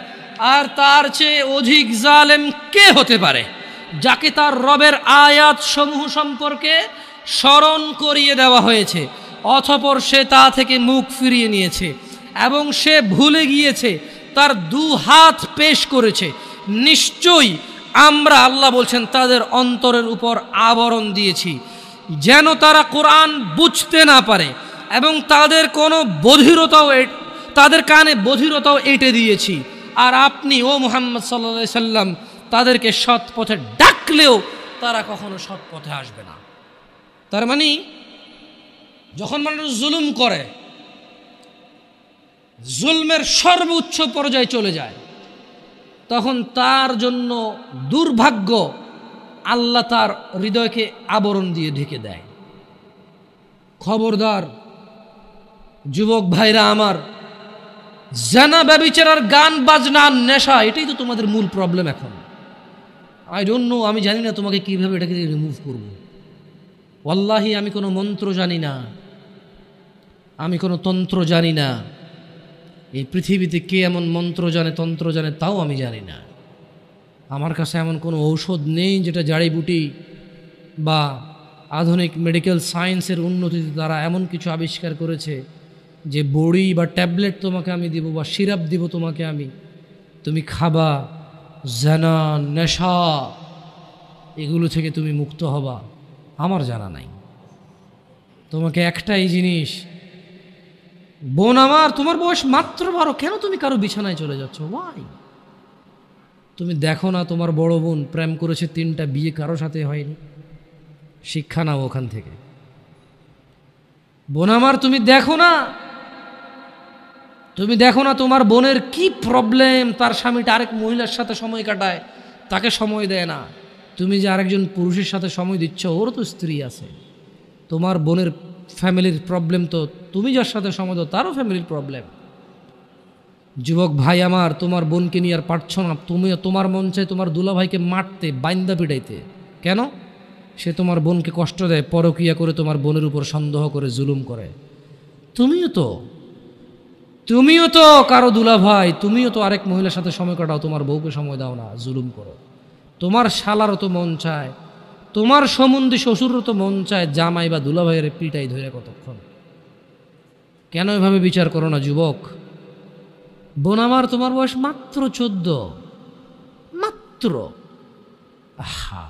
আর তার চেয়ে অধিক জালেম কে হতে পারে, যাকে তার রবের আয়াত সমূহ সম্পর্কে স্মরণ করিয়ে দেওয়া হয়েছে, অতঃপর সে তা থেকে মুখ ফিরিয়ে নিয়েছে এবং সে ভুলে গিয়েছে, তার দু হাত পেশ করেছে। নিশ্চয়ই আমরা, আল্লাহ বলছেন, তাদের অন্তরের উপর আবরণ দিয়েছি যেন তারা কোরআন বুঝতে না পারে, এবং তাদের কোনো বধিরতাও, তাদের কানে বধিরতাও এঁটে দিয়েছি। আর আপনি ও মুহাম্মদ সাল্লাল্লাহু আলাইহি সাল্লাম তাদেরকে সৎ পথে ডাকলেও তারা কখনো সৎ পথে আসবে না। তার মানে যখন মানুষ জুলুম করে, জুলমের সর্বোচ্চ পর্যায়ে চলে যায়, তখন তার জন্য দুর্ভাগ্য আল্লাহ তার হৃদয়কে আবরণ দিয়ে ঢেকে দেয়। খবরদার যুবক ভাইরা আমার, জানা ব্যভিচার, গান বাজনা, নেশা, এটাই তো তোমাদের মূল প্রবলেম এখন। আই ডোন্ট নো, আমি জানি না তোমাকে কিভাবে এটাকে রিমুভ করব। ওয়াল্লাহি আমি কোনো মন্ত্র জানি না, আমি কোনো তন্ত্র জানি না। এই পৃথিবীতে কে এমন মন্ত্র জানে, তন্ত্র জানে, তাও আমি জানি না। আমার কাছে এমন কোনো ঔষধ নেই যেটা জাড়িবুটি বা আধুনিক মেডিকেল সায়েন্সের উন্নতিতে তারা এমন কিছু আবিষ্কার করেছে যে বড়ি বা ট্যাবলেট তোমাকে আমি দিব বা সিরাপ দিব তোমাকে আমি, তুমি খাবা, জানা, নেশা, এগুলো থেকে তুমি মুক্ত হবা। আমার জানা নাই। তোমাকে একটাই জিনিস, বোন আমার, তোমার বয়স মাত্র 12, কেন তুমি কারো বিছানায় চলে যাচ্ছ? ওয়াই? তুমি দেখো না তোমার বড় বোন প্রেম করেছে, 3টা বিয়ে কারো সাথে হয়নি? শিক্ষা নাও ওখান থেকে। বোন আমার, তুমি দেখো না, তুমি দেখো না তোমার বোনের কি প্রবলেম, তার স্বামীটা আরেক মহিলার সাথে সময় কাটায়, তাকে সময় দেয় না। তুমি যে আরেকজন পুরুষের সাথে সময় দিচ্ছ, ওর তো স্ত্রী আছে। তোমার বোনের ফ্যামিলির প্রবলেম তো তুমি যার সাথে সময় দাও তারও ফ্যামিলির প্রবলেম। যুবক ভাই আমার, তোমার বোনকে নিয়ে আর পারছো না, তুমি, তোমার মন চায় তোমার দুলাভাইকে মারতে, বাইন্দা পিটাইতে। কেন? সে তোমার বোনকে কষ্ট দেয়, পরকিয়া করে তোমার বোনের উপর সন্দেহ করে, জুলুম করে। তুমিও তো কারো দুলাভাই, তুমিও তো আরেক মহিলার সাথে সময় কাটাও, তোমার বউকে সময় দাও না, জুলুম করো। তোমার শালারও তো মন চায়, তোমার সম্বন্ধী শ্বশুরও তো মন চায় জামাই বা দুলাভাইয়ের পিটাই ধরে কতক্ষণ। কেন এভাবে বিচার করো না যুবক? বোন আমার, তোমার বয়স মাত্র 14, মাত্র। আহা,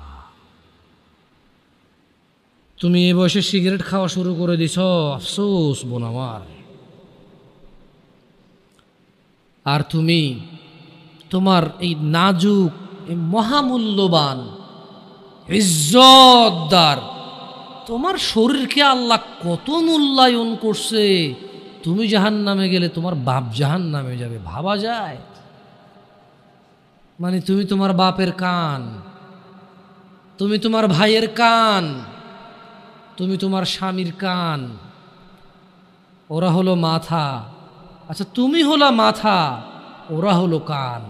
তুমি এই বয়সে সিগারেট খাওয়া শুরু করে দিছ, আফসোস বোন আমার। আর তুমি তোমার এই নাজুক, এই মহামূল্যবান, ইজ্জতদার তোমার শরীরকে আল্লাহ কত মূল্যায়ন করছে। তুমি জাহান্নামে গেলে তোমার বাপ জাহান্নামে যাবে, ভাবা যায়? মানে তুমি তোমার বাপের কান, তুমি তোমার ভাইয়ের কান, তুমি তোমার স্বামীর কান, ওরা হলো মাথা। আচ্ছা, তুমি হলো মাথা, ওরা হলো কান।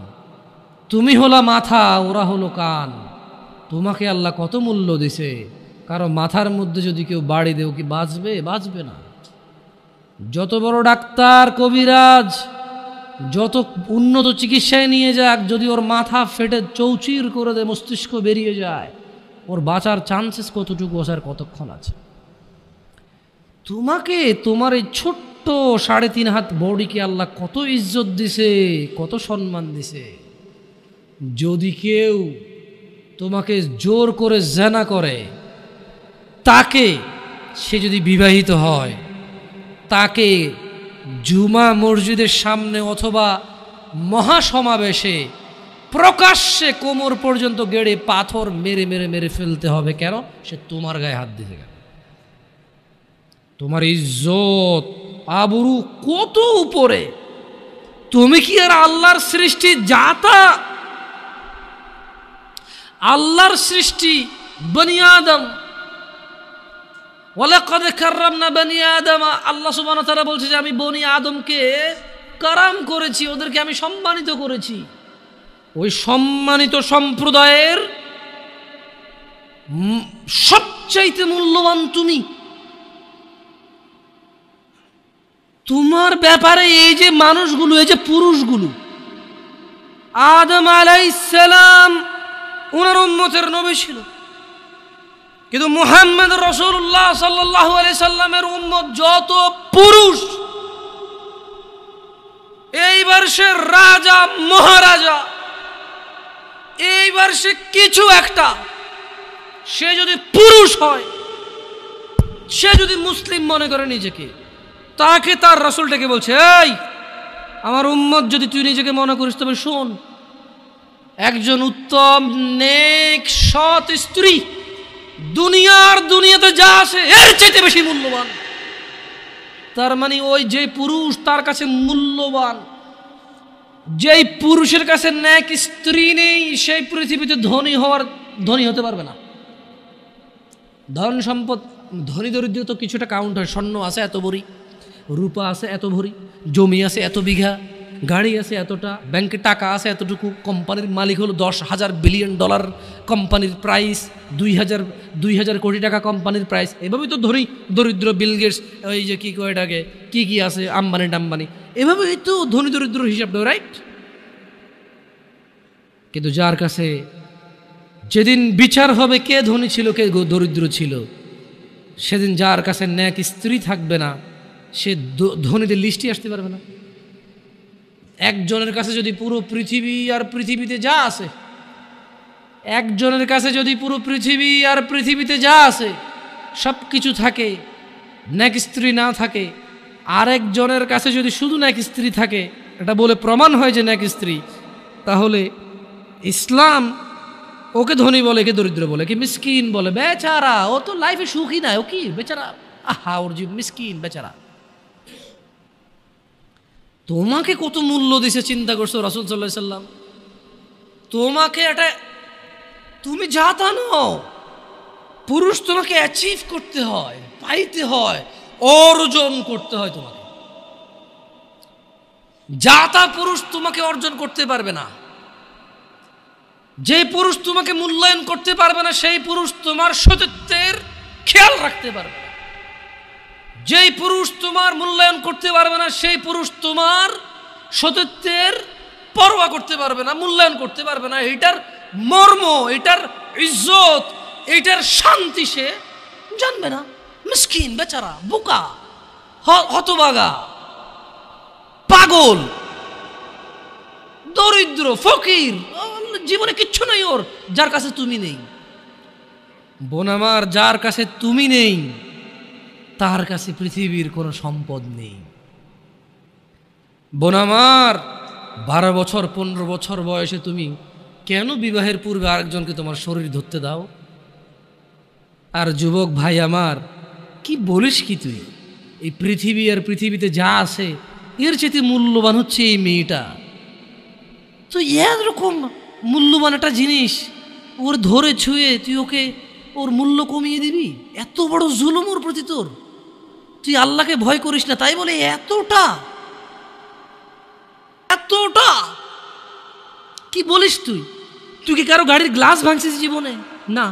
তুমি হলো মাথা, ওরা হলো কান। তোমাকে আল্লাহ কত মূল্য দিছে। কারো মাথার মধ্যে যদি কেউ বাড়ি দেও, কি বাঁচবে? বাঁচবে না। যত বড় ডাক্তার, কবিরাজ, যত উন্নত চিকিৎসায় নিয়ে যাক, যদি ওর মাথা ফেটে চৌচির করে দেয়, মস্তিষ্ক বেরিয়ে যায়, ওর বাঁচার চান্সেস কতটুকু আছে আর কতক্ষণ আছে? তোমাকে, তোমার এই ছোট্ট 3.5 হাত বডিকে আল্লাহ কত ইজ্জত দিছে, কত সম্মান দিছে। যদি কেউ তোমাকে জোর করে জেনা করে, তাকে সে যদি বিবাহিত হয় তাকে জুমা মসজিদের সামনে অথবা মহাসমাবেশে প্রকাশ্যে কোমর পর্যন্ত গেড়ে পাথর মেরে মেরে মেরে ফেলতে হবে। কেন? সে তোমার গায়ে হাত দিতে গেল। তোমার ইজ্জত আবরু কত উপরে। তুমি কি আর আল্লাহর সৃষ্টি জাতা? আল্লাহর সৃষ্টি বনি আদম, ওয়ালাকাদ কাররামনা বনি আদম। আল্লাহ সুবহানাহু ওয়া তাআলা বলছে যে আমি বনি আদমকে কারাম করেছি, ওদেরকে আমি সম্মানিত করেছি। ওই সম্মানিত সম্প্রদায়ের সবচাইতে মূল্যবান তুমি। তোমার ব্যাপারে এই যে মানুষগুলো, এই যে পুরুষগুলো, আদম আলাইহিস সালাম ওনার উম্মতের নবী ছিল, কিন্তু মুহাম্মদ রাসূলুল্লাহ সাল্লাল্লাহু আলাইহি সাল্লামের উম্মত যত পুরুষ, এইবার সে রাজা মহারাজা, এইবার সে কিছু একটা, সে যদি পুরুষ হয়, সে যদি মুসলিম মনে করে নিজেকে, তাকে তার রাসূলটাকে বলছে, এই আমার উম্মত যদি তুই নিজেকে মনে করিস তবে শোন, একজন উত্তম নেক সৎ স্ত্রী দুনিয়াতে যা আছে এর চাইতে বেশি মূল্যবান। তার মানে ওই যে পুরুষ তার কাছে মূল্যবান, যেই পুরুষের কাছে নেক স্ত্রী নেই সেই পৃথিবীতে ধনী হতে পারবে না। ধন সম্পদ, ধনী দরিদ্র তো কিছুটা কাউন্ট হয়। স্বর্ণ আছে এত ভরি, রূপা আছে এত ভরি, জমি আছে এত বিঘা, গাড়ি আছে এতটা, ব্যাংকে টাকা আছে এতটুকু, কোম্পানির মালিক হলো 10,000 বিলিয়ন ডলার কোম্পানির প্রাইস, 2,000 কোটি টাকা কোম্পানির প্রাইস। এভাবেই তো ধনী দরিদ্র বিল গেটস, ওই যে কী কয় এটাকে, কী আছে আম্বানি টাম্বানি, এভাবেই তো ধনী দরিদ্র হিসাব দেয়, রাইট? কিন্তু যার কাছে যেদিন বিচার হবে কে ধনী ছিল কে দরিদ্র ছিল, সেদিন যার কাছে নেক স্ত্রী থাকবে না সে ধনীদের লিস্টে আসতে পারবে না। একজনের কাছে যদি পুরো পৃথিবী আর পৃথিবীতে যা আছে, একজনের কাছে যদি পুরো পৃথিবী আর পৃথিবীতে যা আছে সব কিছু থাকে, নেক স্ত্রী না থাকে, আরেকজনের কাছে যদি শুধু নেক স্ত্রী থাকে, এটা বলে প্রমাণ হয় যে নেক স্ত্রী, তাহলে ইসলাম ওকে ধনী বলে, কে দরিদ্র বলে, কি মিসকিন বলে। বেচারা, ও তো লাইফে সুখী না, ও কি বেচারা, আহা ওর জীব মিসকিন বেচারা। তোমাকে কত মূল্য দিছে চিন্তা করছো রাসূল সাল্লাল্লাহু আলাইহি সাল্লাম? তোমাকে এটা, তুমি জাতা নও। পুরুষ তোমাকে অ্যাচিভ করতে হয়, পাইতে হয়, অর্জন করতে হয়। তোমাকে জাতা পুরুষ তোমাকে অর্জন করতে পারবে না। যে পুরুষ তোমাকে মূল্যায়ন করতে পারবে না সেই পুরুষ তোমার সতীত্বের খেয়াল রাখতে পারবে না। যেই পুরুষ তোমার মূল্যায়ন করতে পারবে না সেই পুরুষ তোমার সতীত্বের পরোয়া করতে পারবে না, মূল্যায়ন করতে পারবে না। এটার মর্ম, এটার ইজ্জত, এটার শান্তি সে জানবে না। মিসকিন বেচারা, বোকা, হতভাগা, পাগল, দরিদ্র, ফকির, জীবনে কিচ্ছু নাই ওর, যার কাছে তুমি নেই। বোন আমার, যার কাছে তুমি নেই তার কাছে পৃথিবীর কোনো সম্পদ নেই। বোন আমার, 12 বছর 15 বছর বয়সে তুমি কেন বিবাহের পূর্বে আরেকজনকে তোমার শরীর ধরতে দাও? আর যুবক ভাই আমার, কি বলিস কি তুই? এই পৃথিবী আর পৃথিবীতে যা আছে এর চেয়ে মূল্যবান হচ্ছে এই মেয়েটা। তো এরকম মূল্যবান একটা জিনিস ওর ধরে ছুঁয়ে তুই ওকে ওর মূল্য কমিয়ে দিবি? এত বড় জুলুম ওর প্রতি তোর? তুই আল্লাহকে ভয় করিস না তাই বলে এতটা এতটা কি বলিস তুই? তুই কি কারো গাড়ির গ্লাস ভাঙছিস জীবনে? না।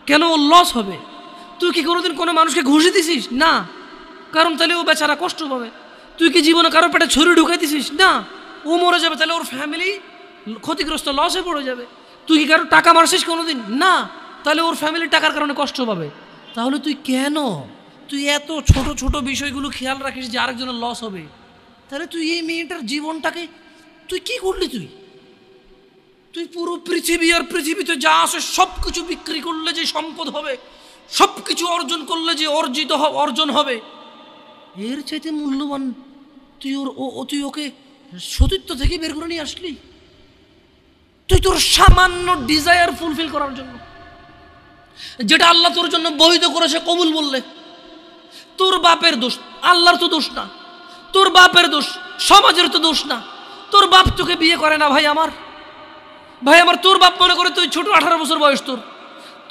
কেন? ওর লস হবে। তুই কি কোনোদিন কোনো মানুষকে ঘুষি দিছিস? না, কারণ তাহলে ও বেচারা কষ্ট পাবে। তুই কি জীবনে কারো পেটে ছুরি ঢুকাই দিছিস? না, ও মরে যাবে, তাহলে ওর ফ্যামিলি ক্ষতিগ্রস্ত, লসে পড়ে যাবে। তুই কি কারো টাকা মারছিস কোনোদিন? না, তাহলে ওর ফ্যামিলি টাকার কারণে কষ্ট পাবে। তাহলে তুই কেন তুই এত ছোট ছোট বিষয়গুলো খেয়াল রাখিস যে আরেকজনের লস হবে? তাহলে তুই এই মেয়েটার জীবনটাকে তুই কি করলি? তুই পুরো পৃথিবী আর পৃথিবীতে যা আসে সব কিছু বিক্রি করলে যে সম্পদ হবে সব কিছু অর্জন করলে যে অর্জন হবে, এর চাইতে মূল্যবান তুই ওকে সতীত্ব থেকে বের করে নিয়ে আসলি, তুই তোর সামান্য ডিজায়ার ফুলফিল করার জন্য, যেটা আল্লাহ তোর জন্য বৈধ করেছে কবুল বললে। তোর বাপের দোষ, আল্লাহর তো দোষ না, তোর বাপের দোষ, সমাজের তো দোষ না। তোর বাপ তোকে বিয়ে করে না ভাই আমার, তোর বাপ মনে করে তুই ছোট, 18 বছর বয়স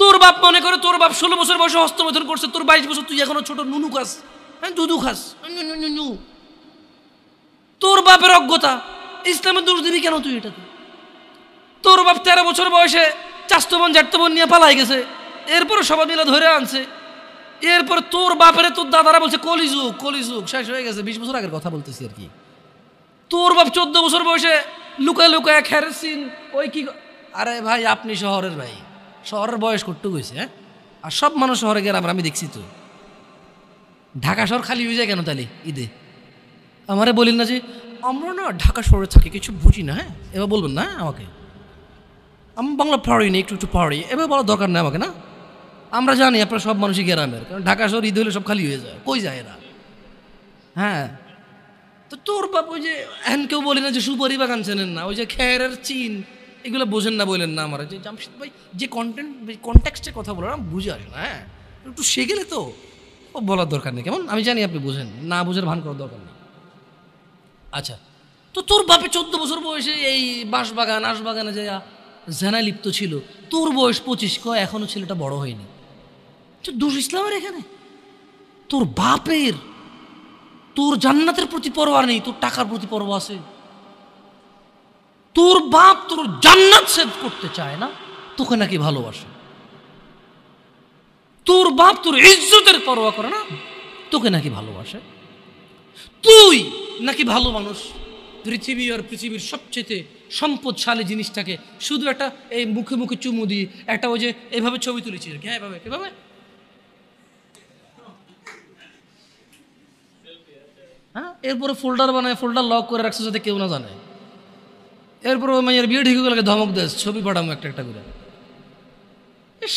তোর বাপ মনে করে তোর বাপ 16 বছর বয়সে হস্তমৈথুন করছে, তোর 22 বছর, তুই এখনো ছোট নুনু খাস, দুধু খাস। তোর বাপের অজ্ঞতা, ইসলামের দোষ দিবি কেন তুই? এটা তোর বাপ 13 বছর বয়সে চাচতো বোন জ্যাঠতো বোন নিয়ে পালাই গেছে, এরপরে সবাই মিলে ধরে আনছে। এরপর তোর বাপের তোর দাদারা বলছে কলিযুগ শেষ হয়ে গেছে। 20 বছর আগের কথা বলতেছি আর কি। তোর বাপ 14 বছর বয়সে লুকায় খেরসিন ওই কি। আরে ভাই আপনি শহরের ভাই, শহরের বয়স করতে গেছে, হ্যাঁ? আর সব মানুষ শহরে গেলাম, আমি দেখছি তো। ঢাকা শহর খালি হয়ে যায় কেন তাহলে ঈদে? আমারে বলিন না যে আমরা না ঢাকা শহরে থাকি, কিছু বুঝি না। হ্যাঁ, এবার বলবেন না আমাকে, আমি বাংলা পড়ি না, একটু পড়ি, এবার বলার দরকার নেই আমাকে। না, আমরা জানি আপনারা সব মানুষই গ্রামের, কারণ ঢাকা শহর ঈদ হলে সব খালি হয়ে যায়, কই যায় এরা? হ্যাঁ, তো তোর বাপ ওই যে এখন কেউ বলি না যে সুপারি বাগান চেনেন না, ওই যে খেরের চিন, এগুলো বোঝেন না বললেন না আমার। যে জামশেদ ভাই যে কনটেক্সটে কথা বলে না, বুঝে আসে না। হ্যাঁ, একটু শিখেলে তো ও বলার দরকার নেই, কেমন? আমি জানি আপনি বোঝেন না, বুঝের ভান করার দরকার নেই। আচ্ছা, তো তোর বাপে 14 বছর বয়সে এই বাঁশবাগান আশবাগানে যে জেনায় লিপ্ত ছিল, তোর বয়স 25, এখনো ছেলেটা বড় হয়নি। দোষ ইসলামের এখানে? তোর বাপের, তোর জান্নাতের প্রতি পরোয়া নেই, তোর টাকার প্রতি পরোয়া আছে। তোর বাপ তোর জান্নাত সেভ করতে চায় না, তোকে নাকি ভালোবাসে। তোর বাপ তোর ইজ্জতের পরোয়া করে না, তোকে নাকি ভালোবাসে। তুই নাকি ভালো মানুষ, পৃথিবীর সবচেয়ে সম্পদশালী জিনিসটাকে শুধু একটা এই মুখে মুখে চুমু দিয়ে একটা ওই যে এইভাবে ছবি তুলেছি আর কি। হ্যাঁ, এভাবে হ্যাঁ, এরপরে ফোল্ডার বানায়, ফোল্ডার লক করে রাখছে যাতে কেউ না জানে। এরপরে ওই মাইয়ের বিয়ে ঠিক হয়ে গেলে ধমক দেয়, ছবি পাঠাবো একটা করে।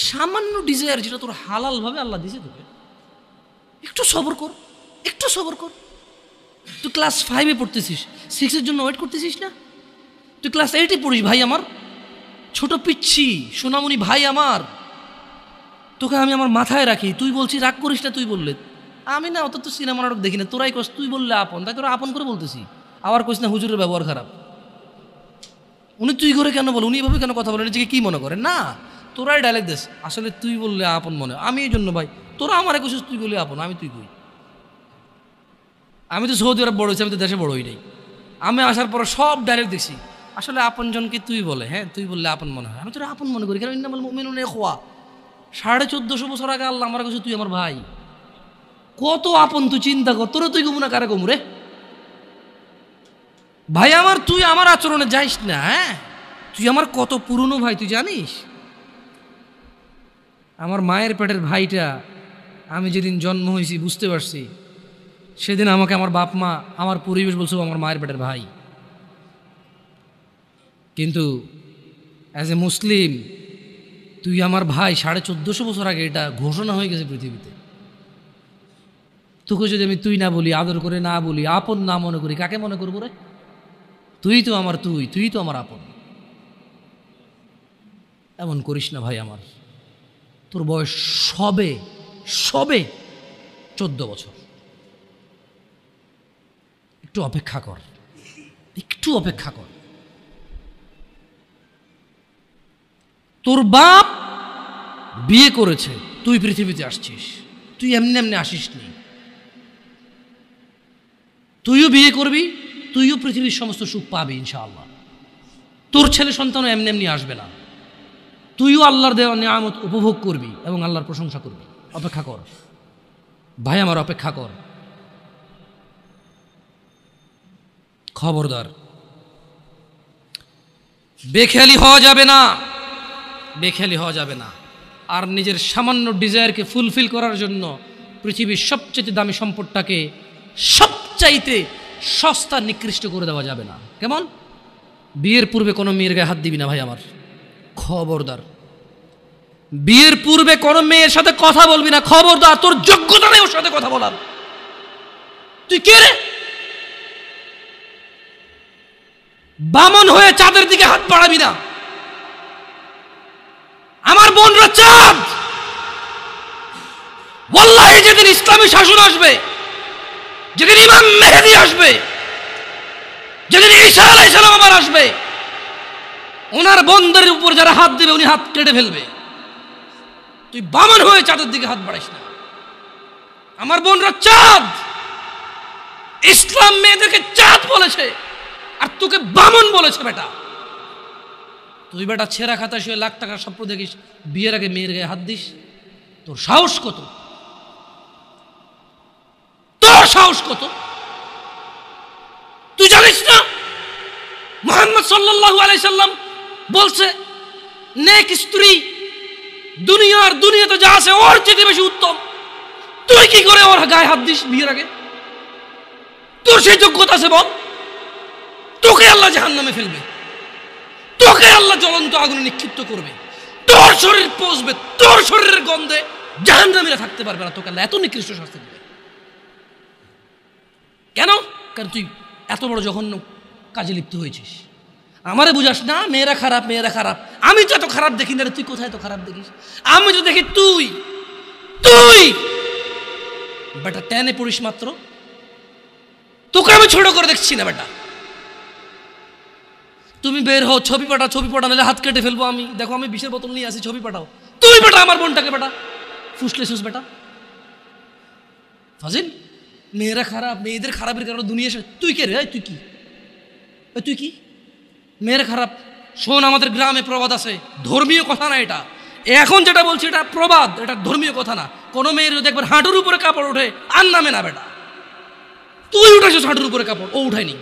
সামান্য ডিজায়ার যেটা তোর হালাল ভাবে আল্লাহ দিয়েছে তোকে, একটু সবর কর। তুই ক্লাস 5-এ পড়তেছিস, 6-এর জন্য ওয়েট করতেছিস না? তুই ক্লাস 8-এ পড়িস ভাই আমার, ছোট পিচ্ছি সোনামণি ভাই আমার। তোকে আমি আমার মাথায় রাখি, তুই বলছিস রাগ করিস না। তুই বললে আমি না, অত তো সিনেমা নাটক দেখি না, তোরাই কস। তুই বললে আপন, তাই তোরা আপন করে বলতেছি। আবার কইস না হুজুরের ব্যবহার খারাপ। উনি তুই করে কেন বল, উনি এভাবে কেন কথা বলেন, নিজেকে কি মনে করেন? না, তোরাই ডায়লগ দেস, আসলে তুই বললে আপন মনে। আমি এই জন্য ভাই, তোরা আমার কইছিস তুই বললে আপন, আমি তুই কই। আমি তো সৌদি আরব বড় হয়েছি, আমি তো দেশে বড় হই নাই। আমি আসার পর সব ডাইরেক্ট দেখছি, আসলে আপন জনকে তুই বলে, হ্যাঁ তুই বললে আপন মনে হয়। আমি তোরা আপন মনে করি, কারণ ইন্নামাল মুমিনুনা ইখওয়া। 1450 বছর আগে আল্লাহ আমার কাছে তুই আমার ভাই, কত আপন তুই চিন্তা কর। তোরা তুই কমু না কারে কমু রে ভাই আমার? তুই আমার আচরণে যাইস না। হ্যাঁ, তুই আমার কত পুরনো ভাই তুই জানিস? আমার মায়ের পেটের ভাইটা আমি যেদিন জন্ম হয়েছি বুঝতে পারছি, সেদিন আমাকে আমার বাপ মা, আমার পরিবেশ বলছে আমার মায়ের পেটের ভাই। কিন্তু অ্যাজ এ মুসলিম তুই আমার ভাই। 1450 বছর আগে এটা ঘোষণা হয়ে গেছে পৃথিবীতে। তোকে যদি আমি তুই না বলি, আদর করে না বলি, আপন না মনে করি, কাকে মনে করবো রে? তুই তো আমার তুই তো আমার আপন। এমন করিস না ভাই আমার, তোর বয়স সবে 14 বছর। একটু অপেক্ষা কর। তোর বাপ বিয়ে করেছে, তুই পৃথিবীতে আসছিস। তুই এমনি আসিস নি, তুইও বিয়ে করবি, তুইও পৃথিবীর সমস্ত সুখ পাবি ইনশাআল্লাহ। তোর ছেলে সন্তানও এমনি আসবে না, তুইও আল্লাহর দেওয়া নিয়ামত উপভোগ করবি এবং আল্লাহর প্রশংসা করবি। অপেক্ষা কর ভাই আমার, অপেক্ষা কর। খবরদার, বেখেয়ালি হওয়া যাবে না। আর নিজের সামান্য ডিজায়ারকে ফুলফিল করার জন্য পৃথিবীর সবচেয়ে দামি সম্পদটাকে সবচাইতে সস্তা নিকৃষ্ট করে দেওয়া যাবে না। কেমন? বিয়ের পূর্বে কোনো মেয়ের গায়ে হাত দিবি না ভাই আমার, খবরদার। বিয়ের পূর্বে কোনো মেয়ের সাথে কথা বলবি না, খবরদার, তোর যোগ্যতা নেই ওর সাথে কথা বলার। তুই কে রে? বামন হয়ে চাঁদের দিকে হাত বাড়াবি না। আমার বোনরা চাঁদ। ওয়াল্লাহি যেদিন ইসলামী শাসন আসবে, যেদিন ইমাম মেহেদী আসবে, যেদিন ঈসা আলাইহিস সালাম আবার আসবে, ওনার বন্ধের উপর যারা হাত দেবে উনি হাত কেটে ফেলবে। তুই বামন হয়ে চাঁদের দিকে হাত বাড়াইস না। আমার বোনরা চাঁদ। ইসলাম মেয়েদেরকে চাঁদ বলেছে আর তোকে বামন বলেছে বেটা। তুই বেটা ছেঁড়া খাতা শুয়ে লাখ টাকার স্বপ্ন দেখিস, বিয়ের আগে মেয়ের গায়ে হাত দিস। তোর সাহস কত? তোর সাহস কত? তুই জানিস না মুহাম্মদ সাল্লাল্লাহু আলাইহি সাল্লাম বলছে নেক স্ত্রী দুনিয়াতে যা আছে ওর চেয়ে বেশি উত্তম। তুই কি করে ওর গায়ে হাত দিস বিয়ের আগে? তোর সেই যোগ্যতা আছে বল? তোকে আল্লাহ জাহান্নামে ফেলবে, তোকে আল্লাহ জ্বলন্ত আগুনে নিক্ষিপ্ত করবে, তোর শরীর পচবে, তোর শরীরের গন্ধে জাহান্নামীরা থাকতে পারবে না, তোকে আল্লাহ এত নিকৃষ্ট শাস্তি দেবে। কেন? কারণ তুই এত বড় জঘন্য কাজে লিপ্ত হয়েছিস। আমারে বুঝাস না মেয়েরা খারাপ, মেয়েরা খারাপ। আমি তো এত খারাপ দেখি না রে, তুই কোথায় তো খারাপ দেখিস? আমি তো দেখি তুই বেটা টেনে পড়িস মাত্র। তোকে আমি ছোট করে দেখছি না বেটা। তুমি বের হও, ছবি পাঠাও, নাহলে হাত কেটে ফেলবো আমি। দেখো আমি বিষের বোতল নিয়ে আসি, ছবি পাঠাও। তুই বেটা আমার বোনটাকে বেটা ফুসলেছিস বেটা। ফাজিল। মেয়েরা খারাপ, মেয়েদের খারাপের কারণে দুনিয়া শেষ। তুই কে রে? তুই কি? মেয়েরা খারাপ। শোন, আমাদের গ্রামে প্রবাদ আছে, ধর্মীয় কথা না এটা। এখন যেটা বলছি এটা প্রবাদ, এটা ধর্মীয় কথা না। কোনো মেয়ের যদি একবার হাঁটুর উপরে কাপড় ওঠে আর নামে না বেটা। তুই উঠাইছস হাঁটুর উপরে কাপড়, ও উঠায়নি।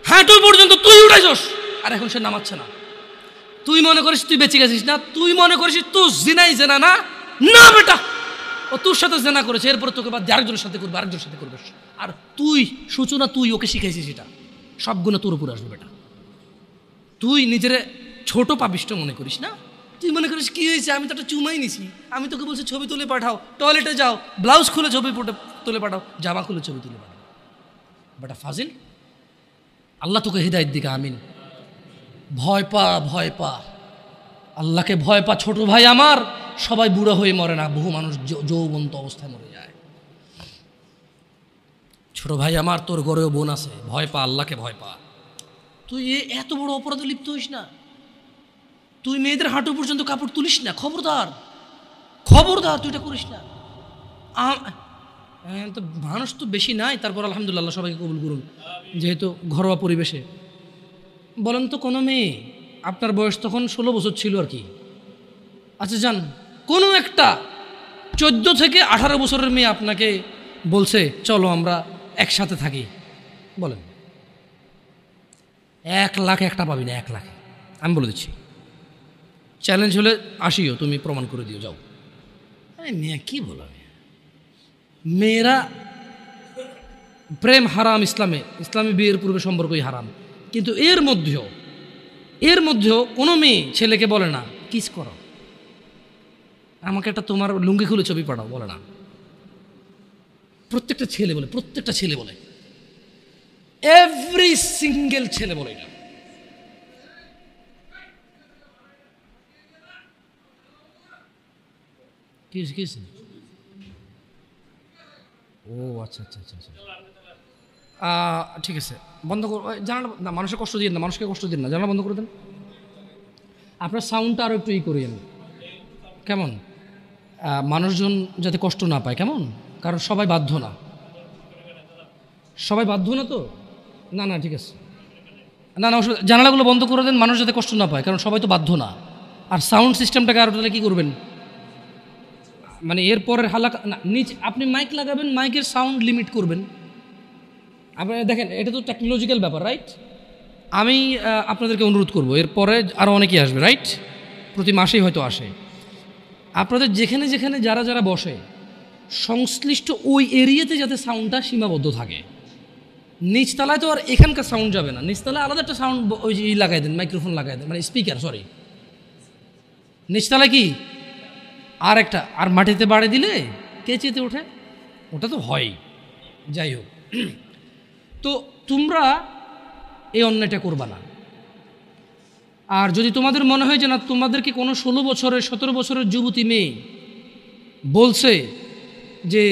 হাঁটু পর্যন্ত তুই উঠাইছস আর এখন সে নামাচ্ছে না। তুই মনে করিস তুই বেঁচে গেছিস না? তুই মনে করিস তোর জিনাই জেনা না? না বেটা, ও তোর সাথে জেনা করেছে, এরপরে তোকে বাদ আরেকজনের সাথে করবে, আরেকজনের সাথে করবে। আর তুই সূচনা, তুই ওকে শিখাইছিস, এটা সব গুণে তোর উপরে আসবে বেটা। তুই নিজের ছোট পাপিষ্ট মনে করিস না? তুই মনে করিস কি হয়েছে, আমি তো একটা চুমাই নিছি, আমি তোকে বলছি ছবি তুলে পাঠাও, টয়লেটে যাও, ব্লাউজ খুলে ছবি তুলে পাঠাও, জামা খুলে ছবি তুলে পাঠাও। বেটা ফাজিল, আল্লাহ তোকে হিদায়াত দিকে। আমিন। ভয় পা, আল্লাহকে ভয় পা। ছোট ভাই আমার, সবাই বুড়ো হয়ে মরে না, বহু মানুষ যৌবন্ত অবস্থায় মরে যায়। ছোট ভাই আমার, তোর ঘরেও বোন আছে, ভয় পা, আল্লাহকে ভয় পা। তুই এত বড় অপরাধে লিপ্ত হইস না। তুই মেয়েদের হাঁটু পর্যন্ত কাপড় তুলিস না, খবরদার, তুই এটা করিস না। তো মানুষ তো বেশি নাই, তারপর আলহামদুলিল্লাহ সবাইকে কবুল করুন। যেহেতু ঘরোয়া পরিবেশে, বলেন তো কোনো মেয়ে, আপনার বয়স তখন 16 বছর ছিল আর কি। আচ্ছা যান, কোনো একটা 14 থেকে 18 বছরের মেয়ে আপনাকে বলছে চলো আমরা একসাথে থাকি, বলেন 1 লাখ একটা পাবি না, 1 লাখ। আমি বলে দিচ্ছি, চ্যালেঞ্জ হলে আসিও, তুমি প্রমাণ করে দিও, যাও। মেয়ে কি বলো, মেয়েরা প্রেম হারাম ইসলামী বিয়ের পূর্বে সম্পর্কই হারাম। কিন্তু এর মধ্যেও কোনো মেয়ে ছেলেকে বলে না কিস করো, আমাকে একটা তোমার লুঙ্গি খুলে ছবি পাঠাও, বলে না। প্রত্যেকটা ছেলে বলে, এভরি সিঙ্গেল ছেলে বলে এটা। কি ও আচ্ছা, ঠিক আছে, বন্ধ কর জানালা না, মানুষকে কষ্ট দিন না, জানালা বন্ধ করে দেন। আপনার সাউন্ডটা আরও একটু করিয়েন, কেমন? মানুষজন যাতে কষ্ট না পায়, কেমন? কারণ সবাই বাধ্য না তো। না ঠিক আছে, না জানালাগুলো বন্ধ করে দেন, মানুষ যাতে কষ্ট না পায়, কারণ সবাই তো বাধ্য না। আর সাউন্ড সিস্টেমটাকে আরও তাহলে কী করবেন, মানে এরপরের হালাকা নিচে আপনি মাইক লাগাবেন, মাইকের সাউন্ড লিমিট করবেন। আপনি দেখেন, এটা তো টেকনোলজিক্যাল ব্যাপার, রাইট? আমি আপনাদেরকে অনুরোধ করব, এরপরে আরও অনেকেই আসবে, রাইট? প্রতি মাসেই হয়তো আসে। আপনাদের যেখানে যারা বসে, সংশ্লিষ্ট ওই এরিয়াতে যাতে সাউন্ডটা সীমাবদ্ধ থাকে। নিচতলায় তো আর এখানকার সাউন্ড যাবে না, নিচতলায় আলাদা একটা সাউন্ড ওই লাগাই দেন, মাইক্রোফোন লাগাই দেন, মানে স্পিকার, সরি। নিচতলায় কি আর মাটিতে বাড়ি দিলে কে চেতে ওঠে, ওটা তো হয়। যাই হোক, তো তোমরা এই অন্যায়টা করবা না। আর যদি তোমাদের মনে হয় যে না, তোমাদেরকে কোনো 16 বছরের 17 বছরের যুবতী মেয়ে বলছে যে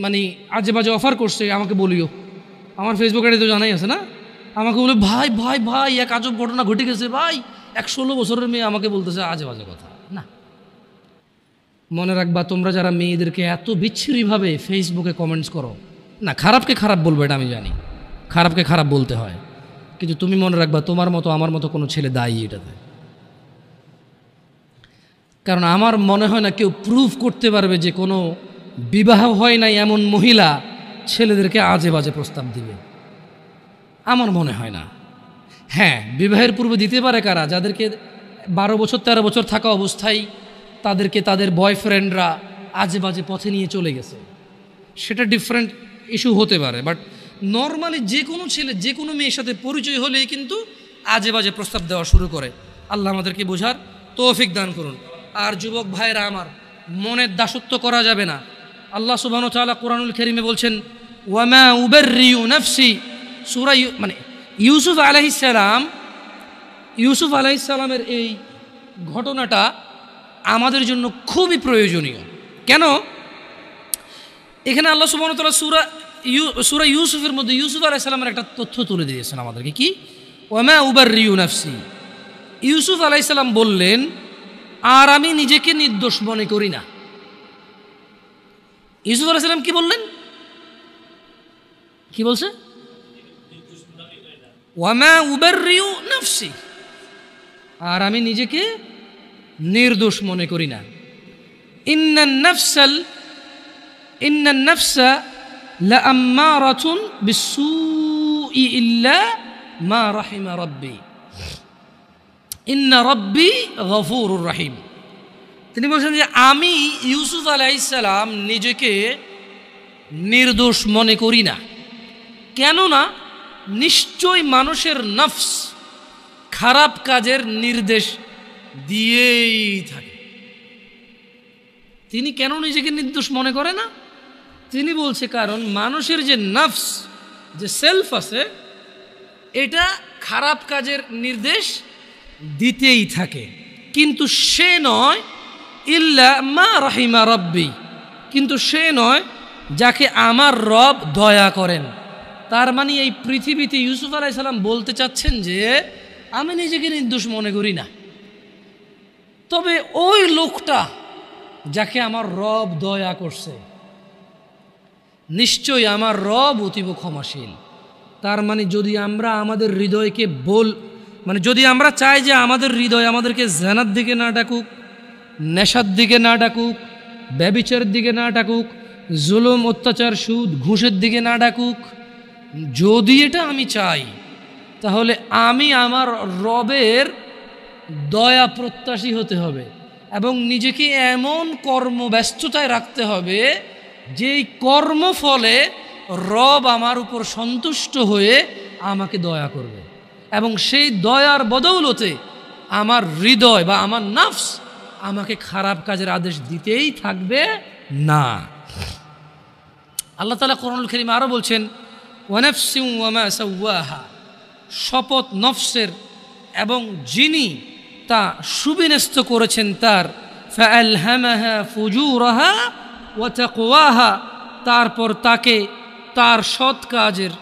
মানে আজে বাজে অফার করছে, আমাকে বলিও। আমার ফেসবুক আইডি তো জানাই আছে না, আমাকে বলে ভাই ভাই ভাই এক আজব ঘটনা ঘটে গেছে ভাই, 16 বছরের মেয়ে আমাকে বলতেছে আজে বাজে কথা। না, মনে রাখবা, তোমরা যারা মেয়েদেরকে এত বিচ্ছিরিভাবে ফেসবুকে কমেন্টস করো, না খারাপকে খারাপ বলবো, এটা আমি জানি, খারাপকে খারাপ বলতে হয়, কিন্তু তুমি মনে রাখবা তোমার মতো আমার মতো কোনো ছেলে দায়ী এটাতে। কারণ আমার মনে হয় না কেউ প্রুভ করতে পারবে যে কোনো বিবাহ হয় নাই এমন মহিলা ছেলেদেরকে আজে বাজে প্রস্তাব দিবে, আমার মনে হয় না। হ্যাঁ, বিবাহের পূর্বে দিতে পারে কারা, যাদেরকে 12 বছর 13 বছর থাকা অবস্থায় তাদেরকে তাদের বয়ফ্রেন্ডরা আজে বাজে পথে নিয়ে চলে গেছে, সেটা ডিফারেন্ট ইস্যু হতে পারে। বাট নর্মালি যে কোনো ছেলে যে কোনো মেয়ের সাথে পরিচয় হলেই কিন্তু আজে বাজে প্রস্তাব দেওয়া শুরু করে। আল্লাহ আমাদেরকে বোঝার তৌফিক দান করুন। আর যুবক ভাইরা আমার, মনের দাসত্ব করা যাবে না। আল্লাহ সুবহানাহু ওয়া তাআলা কোরআনুল কারীমে বলছেন, ওয়ামা উবাররিউ নাফসি, সূরা মানে ইউসুফ আলাইহিস সালামের এই ঘটনাটা আমাদের জন্য খুবই প্রয়োজনীয়। কেন? এখানে আল্লাহ সুবহানাহু ওয়া তাআলা সূরা ইউসুফের মধ্যে ইউসুফ আলাইহিস সালামের একটা তথ্য তুলে দিয়েছেন আমাদেরকে। কি? ওয়ামা উবাররিউ নাফসি, ইউসুফ আলাইহিস সালাম বললেন, আর আমি নিজেকে নির্দোষ মনে করি না। ইউসুফ আলাইহিস সালাম কি বললেন? কি বলছে? ওয়ামা উবাররিউ নাফসি, আর আমি নিজেকে নির্দোষ মনে করি না। ইন্নান নাফসা লাআম্মারাতুন বিসসুই ইল্লা মা রাহিমা রাব্বি ইন্না রাব্বি গফুরুর রহিম। তিনি বলছেন যে আমি ইউসুফ আলাইহিস সালাম নিজেকে নির্দোষ মনে করি না। কেননা নিশ্চয় মানুষের নফস খারাপ কাজের নির্দেশ দিয়েই থাকে। তিনি কেন নিজেকে নির্দোষ মনে করে না? তিনি বলছে কারণ মানুষের যে নফস, যে সেলফ আছে, এটা খারাপ কাজের নির্দেশ দিতেই থাকে, কিন্তু সে নয় ইল্লা মা রাহিমা রাব্বি, কিন্তু সে নয় যাকে আমার রব দয়া করেন। তার মানে এই পৃথিবীতে ইউসুফ আলাইহিস সালাম বলতে চাচ্ছেন যে আমি নিজেকে নির্দোষ মনে করি না, তবে ওই লোকটা যাকে আমার রব দয়া করছে, নিশ্চয়ই আমার রব অতীব ক্ষমাশীল। তার মানে যদি আমরা আমাদের হৃদয়কে যদি আমরা চাই যে আমাদের হৃদয় আমাদেরকে জানার দিকে না ডাকুক, নেশার দিকে না ডাকুক, ব্যভিচারের দিকে না ডাকুক, জুলুম অত্যাচার সুদ ঘুষের দিকে না ডাকুক, যদি এটা আমি চাই, তাহলে আমি আমার রবের দয়া প্রত্যাশী হতে হবে এবং নিজেকে এমন কর্মব্যস্ততায় রাখতে হবে যেই কর্মফলে রব আমার উপর সন্তুষ্ট হয়ে আমাকে দয়া করবে, এবং সেই দয়ার বদৌলতে আমার হৃদয় বা আমার নফস আমাকে খারাপ কাজের আদেশ দিতেই থাকবে না। আল্লাহ তাআলা কোরআনুল কারীমে আরও বলছেন, ওয়ানাফসিন ওয়ামা সাওয়াহা, শপথ নফসের এবং যিনি তা সুবিন্যস্ত করেছেন তার, ফাআলহামাহা ফুজুরাহা ওয়া তাকওয়াহা, তারপর তাকে তার সৎ কাজের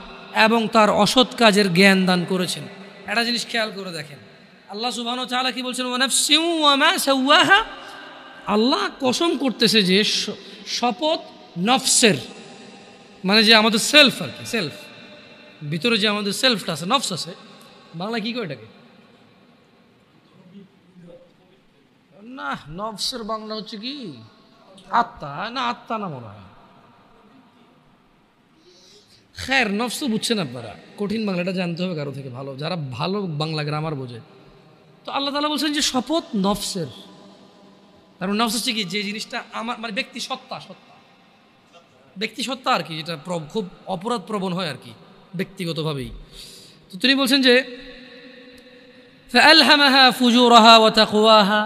এবং তার অসৎ কাজের জ্ঞান দান করেছেন। একটা জিনিস খেয়াল করে দেখেন, আল্লাহ সুবহানাহু ওয়া তাআলা কি বলছেন? ওয়ানাফসিন ওয়ামা সাওয়াহা, আল্লাহ কসম করতেছে যে শপথ নফসের, মানে যে আমাদের সেলফ আর কি, সেলফ ভিতরে যে আমাদের সেলফটা আছে, নফস আছে, বাংলা কি কয় এটাকে? না, নফসের বাংলা হচ্ছে কি আত্মা, না আত্মা না মনে হয়। খের, নফস তো বুঝছেন আপনারা, কঠিন বাংলাটা জানতে হবে কারো থেকে ভালো, যারা ভালো বাংলা গ্রামার বোঝে। তো আল্লাহ তাআলা বলছেন যে শপথ নফসের, কারণ নফস হচ্ছে কি, যে জিনিসটা আমার মানে ব্যক্তি সত্তা আর কি, যেটা খুব অপরাধ প্রবণ হয় আর কি ব্যক্তিগতভাবেই। তো তিনি বলছেন যে ফাআলহামাহা ফুজুরাহা ওয়া তাকওয়াহা,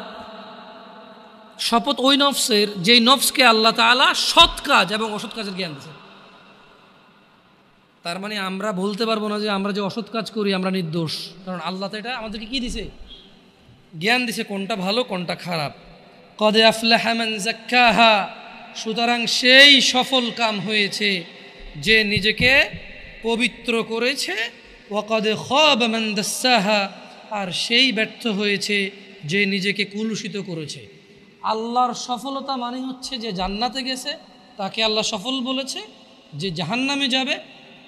শপথ ওই নফসের যেই নফসকে আল্লাহ তাআলা সৎ কাজ এবং অসৎ কাজের জ্ঞান দিয়েছেন। তার মানে আমরা বলতে পারবো না যে আমরা যে অসৎ কাজ করি আমরা নির্দোষ, কারণ আল্লাহ তো এটা আমাদেরকে কি দিছে, জ্ঞান দিছে কোনটা ভালো কোনটা খারাপ। কদ আফলাহা মান যাক্কাহা, সুতরাং সেই সফল কাম হয়েছে যে নিজেকে পবিত্র করেছে। ওয়া কদ খাবা মান দাসসাহা, আর সেই ব্যর্থ হয়েছে যে নিজেকে কুলুষিত করেছে। আল্লাহর সফলতা মানে হচ্ছে যে জান্নাতে গেছে তাকে আল্লাহ সফল বলেছে, যে জাহান্নামে যাবে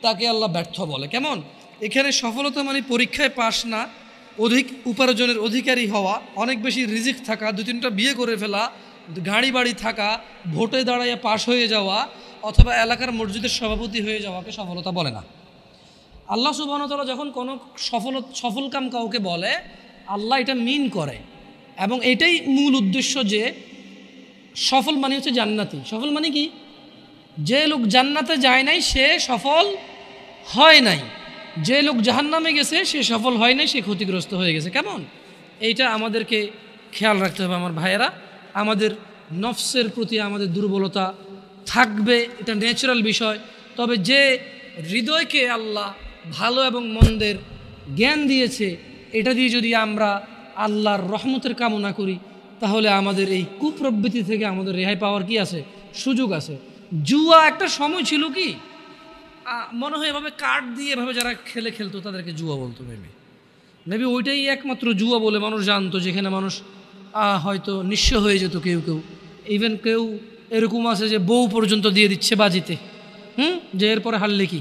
তাকে আল্লাহ ব্যর্থ বলে। কেমন? এখানে সফলতা মানে পরীক্ষায় পাশ না, অধিক উপার্জনের অধিকারী হওয়া, অনেক বেশি রিজিক থাকা, 2-3টা বিয়ে করে ফেলা, গাড়ি বাড়ি থাকা, ভোটে দাঁড়াইয়া পাশ হয়ে যাওয়া, অথবা এলাকার মসজিদের সভাপতি হয়ে যাওয়াকে সফলতা বলে না। আল্লাহ সুবহানাহু ওয়া তাআলা যখন কোনো সফল কাম কাউকে বলে, আল্লাহ এটা মিন করে, এবং এটাই মূল উদ্দেশ্য যে সফল মানে হচ্ছে জান্নাতি। সফল মানে কি? যে লোক জান্নাতে যায় নাই সে সফল হয় নাই, যে লোক জাহান্নামে গেছে সে সফল হয় নাই, সে ক্ষতিগ্রস্ত হয়ে গেছে। কেমন? এইটা আমাদেরকে খেয়াল রাখতে হবে আমার ভাইয়েরা। আমাদের নফসের প্রতি আমাদের দুর্বলতা থাকবে, এটা ন্যাচারাল বিষয়। তবে যে হৃদয়কে আল্লাহ ভালো এবং মন্দের জ্ঞান দিয়েছে, এটা দিয়ে যদি আমরা আল্লাহর রহমতের কামনা করি, তাহলে আমাদের এই কুপ্রবৃত্তি থেকে আমাদের রেহাই পাওয়ার কি আছে, সুযোগ আছে। জুয়া একটা সময় ছিল কি মনে হয় এভাবে কার্ড দিয়ে এভাবে যারা খেলতো তাদেরকে জুয়া বলতো। মেবি ওইটাই একমাত্র জুয়া বলে মানুষ জানতো, যেখানে মানুষ হয়তো নিঃস্ব হয়ে যেত কেউ কেউ। ইভেন কেউ এরকম আছে যে বউ পর্যন্ত দিয়ে দিচ্ছে বাজিতে, যে এরপরে হারলে কি।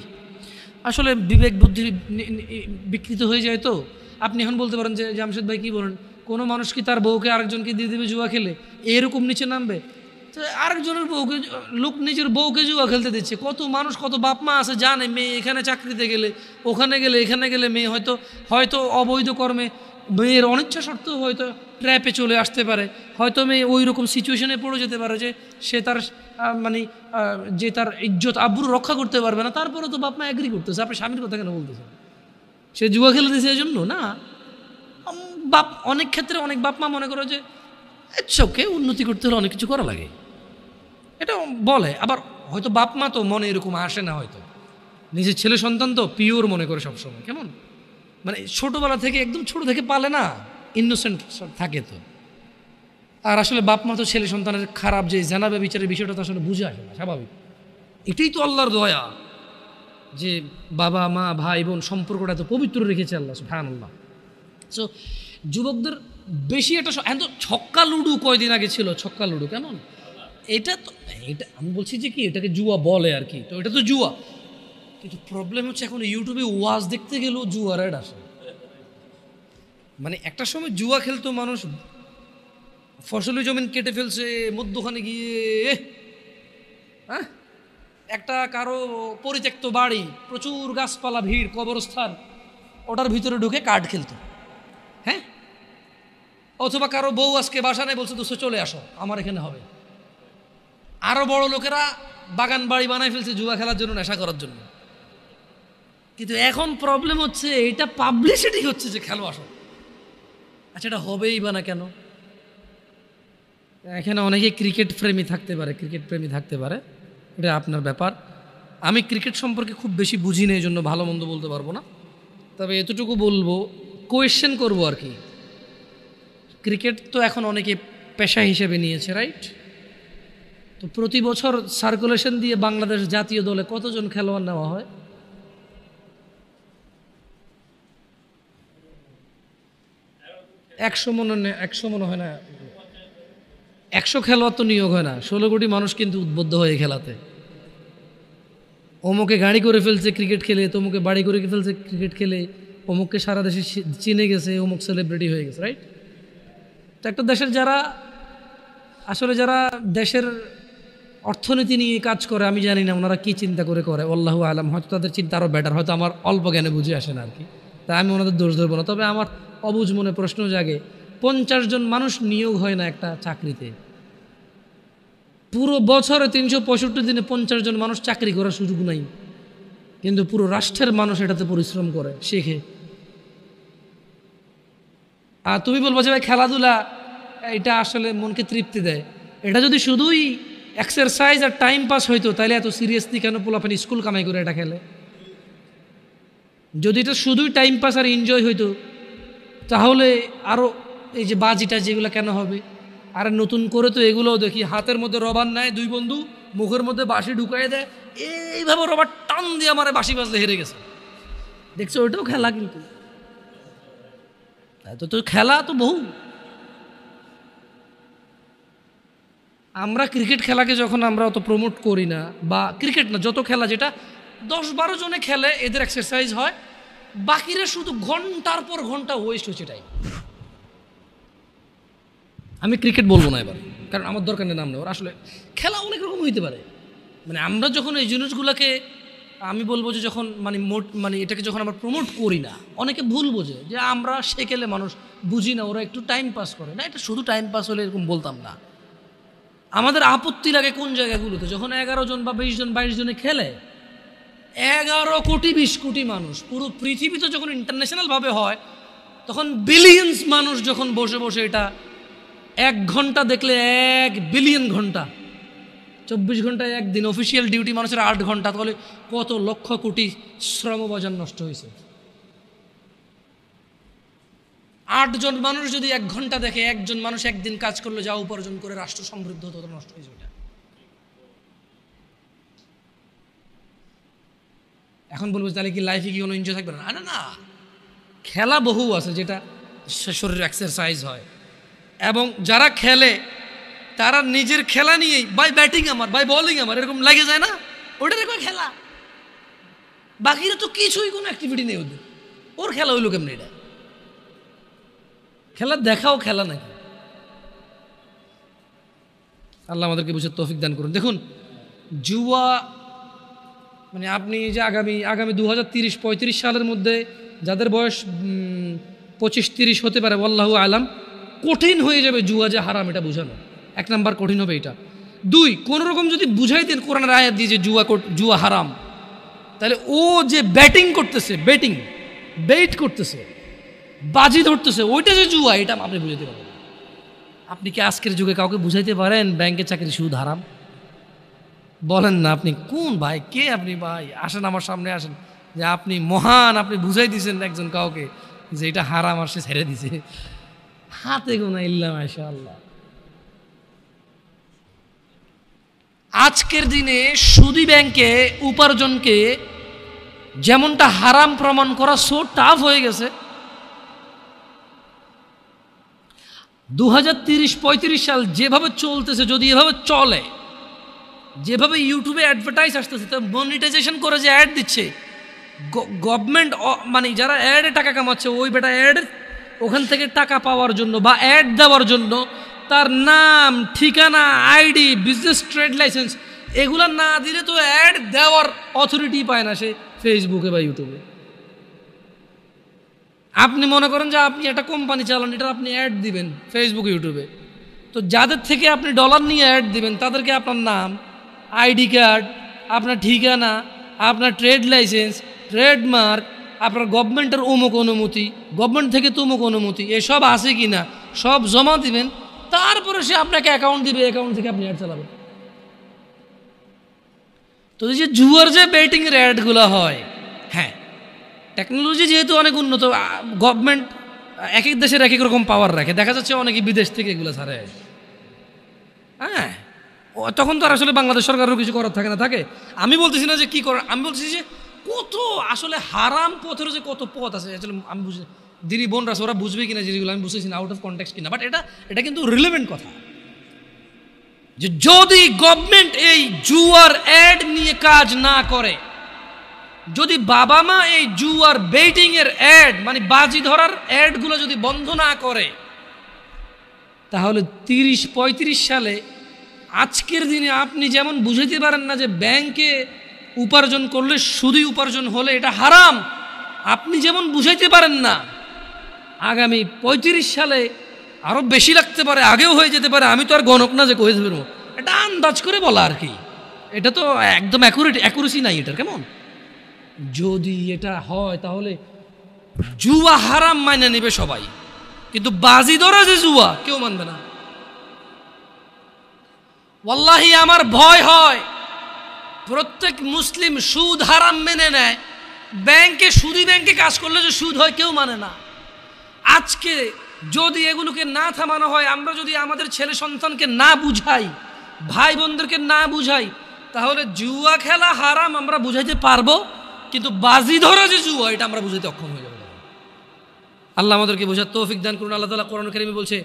আসলে বিবেক বুদ্ধি বিকৃত হয়ে যায়। তো আপনি এখন বলতে পারেন যে জামশেদ ভাই কী বলেন, কোনো মানুষ কি তার বউকে আরেকজনকে দিয়ে দেবে জুয়া খেলে? এরকম নিচে নামবে? তো আরেকজনের বউকে, লোক নিজের বউকে জুয়া খেলতে দিচ্ছে। কত মানুষ, কত বাপ মা আছে জানে মেয়ে এখানে চাকরিতে গেলে, ওখানে গেলে, এখানে গেলে মেয়ে হয়তো অবৈধ কর্মে, মেয়ের অনিচ্ছা সত্ত্বেও হয়তো ট্র্যাপে চলে আসতে পারে, হয়তো মেয়ে ওই রকম সিচুয়েশনে পড়ে যেতে পারে যে সে তার যে তার ইজ্জত আব্রু রক্ষা করতে পারবে না। তারপরে তো বাপ মা এগ্রি করতেছে। আপনি স্বামীর কথা কেন বলতেছেন? সে জুয়া খেলে দিয়েছে এই জন্য না। অনেক ক্ষেত্রে অনেক বাপ মা মনে করে যে চোখে উন্নতি করতে হলে অনেক কিছু করা লাগে, এটা বলে। আবার হয়তো বাপ মা তো মনে এরকম আসে না, হয়তো নিজের ছেলে সন্তান তো পিওর মনে করে সবসময়। কেমন? মানে ছোটোবেলা থেকে, একদম ছোটো থেকে পালে না, ইনোসেন্ট থাকে তো। আর আসলে বাপ মা তো ছেলে সন্তানের খারাপ যে জানাবে বিচারের বিষয়টা তো আসলে বুঝে আসে না, স্বাভাবিক। এটাই তো আল্লাহর দয়া যে বাবা মা ভাই বোন সম্পর্কটা তো পবিত্র রেখেছে আল্লাহ সুবহানাল্লাহ। সো যুবকদের বেশি একটা ছক্কা লুডু কয়দিন আগে ছিল, ছক্কা লুডু। কেমন? এটা আমি বলছি যে কি, এটাকে জুয়া বলে আর কি, তো এটা তো জুয়া। কিন্তু প্রবলেম হচ্ছে এখন ইউটিউবে ওয়াজ দেখতে গেলেও জুয়ার অ্যাড আসে। মানে একটা সময় জুয়া খেলতো মানুষ, ফসলি জমিন কেটে ফেলছে মধ্যখানে গিয়ে, হ্যাঁ, একটা কারো পরিত্যক্ত বাড়ি, প্রচুর গাছপালা, ভিড়, কবরস্থান, ওটার ভিতরে ঢুকে কার্ড খেলতো। হ্যাঁ, অথবা কারো বউ আজকে বাসা নেই, বলছে দোস্ত চলে আসো আমার এখানে হবে। আরো বড় লোকেরা বাগান বাড়ি বানাই ফেলছে জুয়া খেলার জন্য, নেশা করার জন্য। কিন্তু এখন প্রবলেম হচ্ছে এটা পাবলিসিটি হচ্ছে যে খেলো আসো। আচ্ছা, এটা হবেই বা না কেন? এখানে অনেকে ক্রিকেট প্রেমী থাকতে পারে, এটা আপনার ব্যাপার। আমি ক্রিকেট সম্পর্কে খুব বেশি বুঝি না, এই জন্য ভালো মন্দ বলতে পারবো না। তবে এতটুকু বলবো, কোয়েশ্চেন করবো আর কি। ক্রিকেট তো এখন অনেকে পেশা হিসেবে নিয়েছে, রাইট? তো প্রতি বছর সার্কুলেশন দিয়ে বাংলাদেশ জাতীয় দলে কতজন খেলোয়াড় নেওয়া হয়? 100 মনে হয় না। 100 খেলোয়াড় তো নিয়োগ হয় না, 16 কোটি মানুষ কিন্তু উদ্বুদ্ধ হয়ে খেলাতে। অমুকে গাড়ি করে ফেলছে ক্রিকেট খেলে, তমুকে বাড়ি করে ফেলছে ক্রিকেট খেলে, অমুককে সারা দেশে চিনে গেছে, অমুক সেলিব্রিটি হয়ে গেছে, রাইট? তো একটা দেশের যারা দেশের অর্থনীতি নিয়ে কাজ করে, আমি জানি না ওনারা কী চিন্তা করে আল্লাহু আলাম, হয়তো তাদের চিন্তা আরও বেটার, হয়তো আমার অল্প জ্ঞানে বুঝে আসে না আর কি, তাই আমি ওনাদের দোষ ধরবো না। তবে আমার অবুঝ মনে প্রশ্ন জাগে, 50 জন মানুষ নিয়োগ হয় না একটা চাকরিতে? পুরো বছরে 365 দিনে 50 জন মানুষ চাকরি করার সুযোগ নাই, কিন্তু পুরো রাষ্ট্রের মানুষ এটাতে পরিশ্রম করে, শেখে। আর তুমি বলবো যে ভাই খেলাধুলা এটা আসলে মনকে তৃপ্তি দেয়। এটা যদি শুধুই এক্সারসাইজ আর টাইম পাস হইতো তাহলে এত সিরিয়াসলি কেন পোলাপানি স্কুল কামাই করে এটা খেলে? যদি এটা শুধুই টাইম পাস আর এনজয় হইতো তাহলে আরও এই যে বাজিটা যেগুলো কেন হবে? আর নতুন করে তো এগুলোও দেখি হাতের মধ্যে রবার নেয়, দুই বন্ধু মুখের মধ্যে বাঁশি ঢুকাই দেয়, এইভাবে রবার টান দিয়ে আমার বাঁশি বাজলে হেরে গেছে। দেখছো ওইটাও খেলা, কিন্তু তো খেলা তো বহু। আমরা ক্রিকেট খেলাকে যখন আমরা অত প্রমোট করি না, বা ক্রিকেট না যত খেলা যেটা 10-12 জনে খেলে এদের এক্সারসাইজ হয়, বাকিরা শুধু ঘন্টার পর ঘন্টা ওয়েস্ট হচ্ছে টাইম। আমি ক্রিকেট বলবো না এবার, কারণ আমার দরকার নেই নাম নেওয়ার। আসলে খেলা অনেক রকম হইতে পারে। মানে আমরা যখন এই জিনিসগুলোকে আমি বলবো যে যখন মানে এটাকে যখন আমরা প্রমোট করি না, অনেকে ভুল বোঝে যে আমরা সেকেলে মানুষ বুঝি না, ওরা একটু টাইম পাস করে না। এটা শুধু টাইম পাস হলে এরকম বলতাম না। আমাদের আপত্তি লাগে কোন জায়গাগুলোতে যখন 11 জন বা 20 জন 22 জনে খেলে, 11 কোটি 20 কোটি মানুষ পুরো পৃথিবীতে যখন ইন্টারন্যাশনালভাবে হয়, তখন বিলিয়ন্স মানুষ যখন বসে বসে এটা 1 ঘন্টা দেখলে 1 বিলিয়ন ঘন্টা, 24 ঘন্টায় একদিন অফিসিয়াল ডিউটি মানুষের 8 ঘন্টা, তাহলে কত লক্ষ কোটি শ্রমবাজার নষ্ট হয়েছে। 8 জন মানুষ যদি 1 ঘন্টা দেখে, একজন মানুষ একদিন কাজ করলে যা উপার্জন করে রাষ্ট্র সমৃদ্ধ হতো, নষ্ট হয়েছে ওটা। এখন বলবো তাহলে কি লাইফে কি কোনো এনজয় থাকবে না? না না, খেলা বহু আছে যেটা শরীরের এক্সারসাইজ হয়, এবং যারা খেলে তারা নিজের খেলা নিয়েই বাই ব্যাটিং আমার, বাই বোলিং আমার, এরকম লাগে যায় না, ওটার একটা খেলা। বাকিরা তো কিছুই কোনো অ্যাক্টিভিটি নেই ওদের, ওর খেলা হইলো কেমন? এটা খেলা দেখাও খেলা নাকি? আল্লাহ আমাদেরকে বুঝে তৌফিক দান করুন। দেখুন জুয়া মানে আপনি যে আগামী 2030-35 সালের মধ্যে যাদের বয়স 25-30 হতে পারে, আল্লাহু আলাম, কঠিন হয়ে যাবে জুয়া যে হারাম এটা বোঝানো। 1 নাম্বার কঠিন হবে এটা। 2, কোনো রকম যদি বুঝাইতেন কোরআনের আয়াত দিয়ে যে জুয়া হারাম, তাহলে ও যে ব্যাটিং করতেছে, বেট করতেছে, বাজি ধরতেছে, ওইটা যে জুয়া, এটা আপনি বুঝাইতে পারবেন। আপনি কি আজকের যুগে কাউকে বুঝাইতে পারেন ব্যাংকের চাকরি সুদ হারাম? বলেন না। আপনি কোন ভাই, কে আপনি ভাই? আসেন আমার সামনে আসেন, যে আপনি মহান, আপনি বুঝাই দিয়েছেন একজন কাউকে যে এটা হারাম আর সে ছেড়ে দিছে। হাতে গোনা ইল্লা মাশাআল্লাহ। আজকের দিনে সুদী ব্যাংকে উপার্জনকে যেমনটা হারাম প্রমাণ করা সো টাফ হয়ে গেছে। 2030-35 সাল যেভাবে চলতেছে, যদি এভাবে চলে, যেভাবে ইউটিউবে অ্যাডভার্টাইজ আসতেছে, তো মনিটাইজেশন করে যে অ্যাড দিচ্ছে গভর্নমেন্ট, মানে যারা অ্যাডে টাকা কামাচ্ছে, ওই বেটা অ্যাড ওখান থেকে টাকা পাওয়ার জন্য বা অ্যাড দেওয়ার জন্য তার নাম, ঠিকানা, আইডি, বিজনেস ট্রেড লাইসেন্স এগুলো না দিলে তো অ্যাড দেওয়ার অথরিটি পায় না সে ফেসবুকে বা ইউটিউবে। আপনি মনে করেন যে আপনি একটা কোম্পানি চালান, এটা আপনি অ্যাড দিবেন ফেসবুক ইউটিউবে, তো যাদের থেকে আপনি ডলার নিয়ে অ্যাড দিবেন তাদেরকে আপনার নাম, আইডি কার্ড, আপনার ঠিকানা, আপনার ট্রেড লাইসেন্স, ট্রেডমার্ক, আপনার গভর্নমেন্টের অমুক অনুমতি, গভর্নমেন্ট থেকে তমুক অনুমতি, এসব আছে কি না সব জমা দিবেন, তারপরে সে আপনাকে অ্যাকাউন্ট দিবে, অ্যাকাউন্ট থেকে আপনি অ্যাড চালাবেন। তো এই যে জুয়ার যে বেটিংয়ের অ্যাডগুলো হয়, হ্যাঁ টেকনোলজি যেহেতু অনেক উন্নত, গভর্নমেন্ট এক এক দেশের এক এক রকম পাওয়ার রাখে, দেখা যাচ্ছে অনেকে বিদেশ থেকে এগুলো ছাড়ে। হ্যাঁ, তখন তো আর আসলে বাংলাদেশ সরকারেরও কিছু করার থাকে না, থাকে। আমি বলতেছি না যে কী করার, আমি বলতেছি যে কত আসলে হারাম পথের যে কত পথ আছে। আসলে আমি বুঝি দিদি বোনরা ওরা বুঝবে কিনা জিনিসগুলো আমি বুঝতেছি না, আউট অফ কনটেক্সট কিনা, বাট এটা কিন্তু রিলেভেন্ট কথা যে যদি গভর্নমেন্ট এই জুয়ার অ্যাড নিয়ে কাজ না করে, যদি বাবা মা এই জুয়ার বেটিং এর অ্যাড মানে বাজি ধরার অ্যাডগুলো যদি বন্ধ না করে, তাহলে 30-35 সালে আজকের দিনে আপনি যেমন বুঝাইতে পারেন না যে ব্যাংকে উপার্জন করলে শুধুই উপার্জন হলে এটা হারাম, আপনি যেমন বুঝাইতে পারেন না আগামী 35 সালে আরও বেশি লাগতে পারে, আগেও হয়ে যেতে পারে। আমি তো আর গণক না যে কয়ে দেবো, এটা আন্দাজ করে বলা আর কি, এটা তো একদম অ্যাকুরেসি নাই এটার। কেমন যদি এটা হয় তাহলে জুয়া হারাম মাইনে নেবে সবাই, কিন্তু বাজি ধরা যে জুয়া কেউ মানবে না। ওয়াল্লাহি আমার ভয় হয় প্রত্যেক মুসলিম সুদ হারাম মেনে নেয়, ব্যাংকে সুদি ব্যাংকে কাজ করলে যে সুদ হয় কেউ মানে না। আজকে যদি এগুলোকে না থামানো হয়, আমরা যদি আমাদের ছেলে সন্তানকে না বুঝাই, ভাই বোনদেরকে না বুঝাই, তাহলে জুয়া খেলা হারাম আমরা বুঝাইতে পারবো, কিন্তু বাজি ধরা যে জুয়া এটা আমরা বুঝাইতে অক্ষম হয়ে যাবো। আল্লাহ আমাদেরকে বোঝার তৌফিক দান করুন। আল্লাহ তাআলা কোরআন কারীমে বলছে,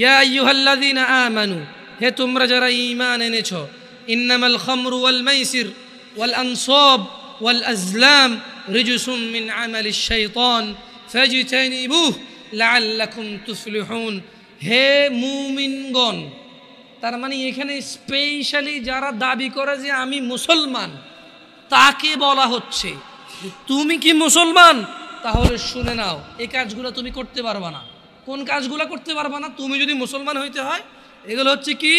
ইয়া আইয়ুহাল্লাযীনা আমানু, হে তোমরা যারা ঈমান এনেছো, ইন্নামাল খামরু ওয়াল মাইসির ওয়াল আনসাব ওয়াল আজলাম রিজসুম মিন আমালিশ শাইতান ফাজতানিবুহু লাআল্লাকুম তুফলিহুন। হে মুমিনগণ, তার মানে এখানে স্পেশালি যারা দাবি করে যে আমি মুসলমান তাকে বলা হচ্ছে, তুমি কি মুসলমান? তাহলে শুনে নাও, এই কাজগুলো তুমি করতে পারবা না। কোন কাজগুলো করতে পারবা না? তুমি যদি মুসলমান হইতে হয়, এগুলো হচ্ছে কি?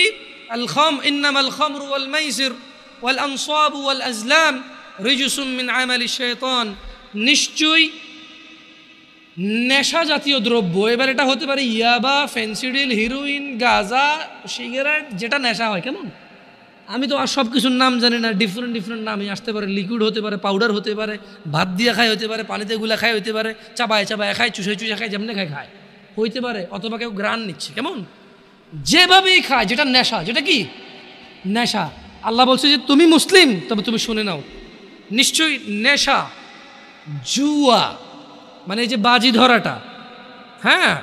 ইন্নামাল খামরু ওয়াল মাইসির ওয়াল আনসাবু ওয়াল আজলাম রিজসুম মিন আমালিশ শাইতান। নিশ্চয়ই নেশা জাতীয় দ্রব্য, এবার এটা হতে পারে ইয়াবা, ফেন্সিডিল, হিরোইন, গাঁজা, সিগারেট, যেটা নেশা হয়। কেমন? আমি তো আর সব কিছুর নাম জানি না, ডিফারেন্ট ডিফারেন্ট নামে আসতে পারে। লিকুইড হতে পারে, পাউডার হতে পারে, ভাত দিয়ে খায় হতে পারে, পানিতে গুলা খায় হতে পারে, চাবায় চাবায় খায়, চুষে চুষে খায়, যেমনি খায় হইতে পারে, অথবা কেউ গ্রান নিচ্ছে। কেমন? যেভাবেই খায়, যেটা নেশা, যেটা কি নেশা। আল্লাহ বলছে যে তুমি মুসলিম, তবে তুমি শুনে নাও, নিশ্চয়ই নেশা, জুয়া মানে এই যে বাজি ধরাটা, হ্যাঁ,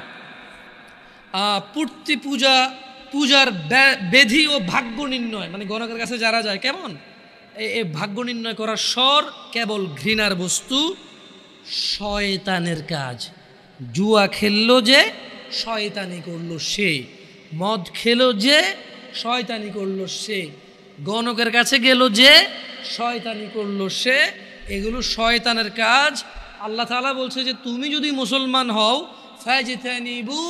পূর্তি পূজা, পূজার বেধি ও ভাগ্য নির্ণয়, মানে গণকের কাছে যারা যায়, কেমন এই ভাগ্য নির্ণয় করার স্বর কেবল ঘৃণার বস্তু, শয়তানের কাজ। জুয়া খেললো যে শয়তানি করলো সে, মদ খেলো যে শয়তানি করলো সে, গণকের কাছে গেল যে শয়তানি করলো সে, এগুলো শয়তানের কাজ। আল্লাহ তাআলা বলছে যে তুমি যদি মুসলমান হও, ফাজতানিবু,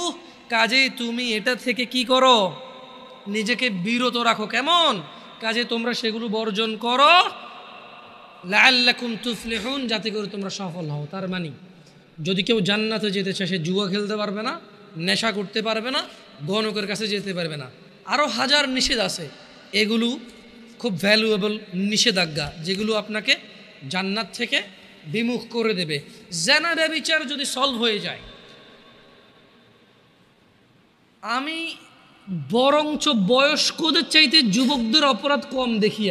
কাজে তুমি এটা থেকে কি করো? নিজেকে বিরত রাখো। কেমন? কাজে তোমরা সেগুলো বর্জন করো, লাআল্লাকুম তুফলিহুন, যাতে করে তোমরা সফল হও। তার মানে যদি কেউ জান্নাতে যেতে চায়, সে জুয়া খেলতে পারবে না, নেশা করতে পারবে না, গণকের কাছে যেতে পারবে না। আরও হাজার নিষেধ আছে, এগুলো খুব ভ্যালুয়েবল নিষেধাজ্ঞা, যেগুলো আপনাকে জান্নাত থেকে বিমুখ করে দেবে। জেনা ব্যভিচার যদি সলভ হয়ে যায়, আমি বরঞ্চ বয়স্কদের চাইতে যুবকদের অপরাধ কম দেখি।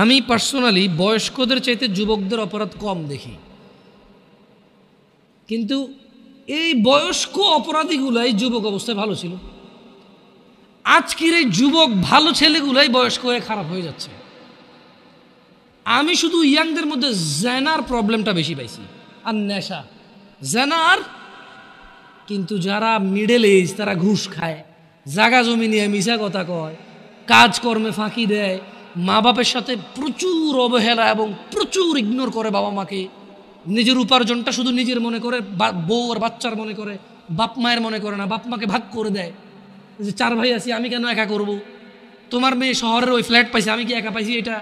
আমি পার্সোনালি বয়স্কদের চাইতে যুবকদের অপরাধ কম দেখি, কিন্তু এই বয়স্ক অপরাধীগুলাই যুবক অবস্থায় ভালো ছিল। আজকের এই যুবক ভালো ছেলেগুলাই বয়স্ক হয়ে খারাপ হয়ে যাচ্ছে। আমি শুধু ইয়াংদের মধ্যে জেনার প্রবলেমটা বেশি পাইছি, আর নেশা, জেনার। কিন্তু যারা মিডল এজ, তারা ঘুষ খায়, জাগা জমি নিয়ে মিশা কথা কয়, কাজকর্মে ফাঁকি দেয়, মা বাপের সাথে প্রচুর অবহেলা এবং প্রচুর ইগনোর করে বাবা মাকে, নিজের উপার্জনটা শুধু নিজের মনে করে, বউ আর বাচ্চার মনে করে, বাপ মায়ের মনে করে না, বাপ মাকে ভাগ করে দেয় যে 4 ভাই আছি, আমি কেন একা করব? তোমার মেয়ে শহরের ওই ফ্ল্যাট পাইছে, আমি কি একা পাইছি? এটা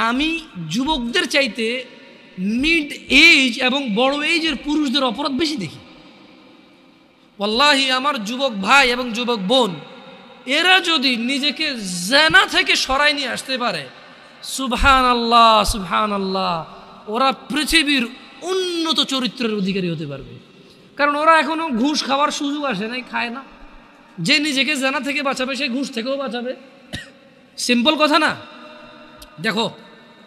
আমি যুবকদের চাইতে মিড এজ এবং বড় এজের পুরুষদের অপরাধ বেশি দেখি। ওয়াল্লাহি আমার যুবক ভাই এবং যুবক বোন, এরা যদি নিজেকে জেনা থেকে সরাই নিয়ে আসতে পারে, সুবহানাল্লাহ সুবহানাল্লাহ, ওরা পৃথিবীর উন্নত চরিত্রের অধিকারী হতে পারবে। কারণ ওরা এখনো ঘুষ খাওয়ার সুযোগ আসে নাই, খায় না। যে নিজেকে জেনা থেকে বাঁচাবে, সে ঘুষ থেকেও বাঁচাবে। সিম্পল কথা না? দেখো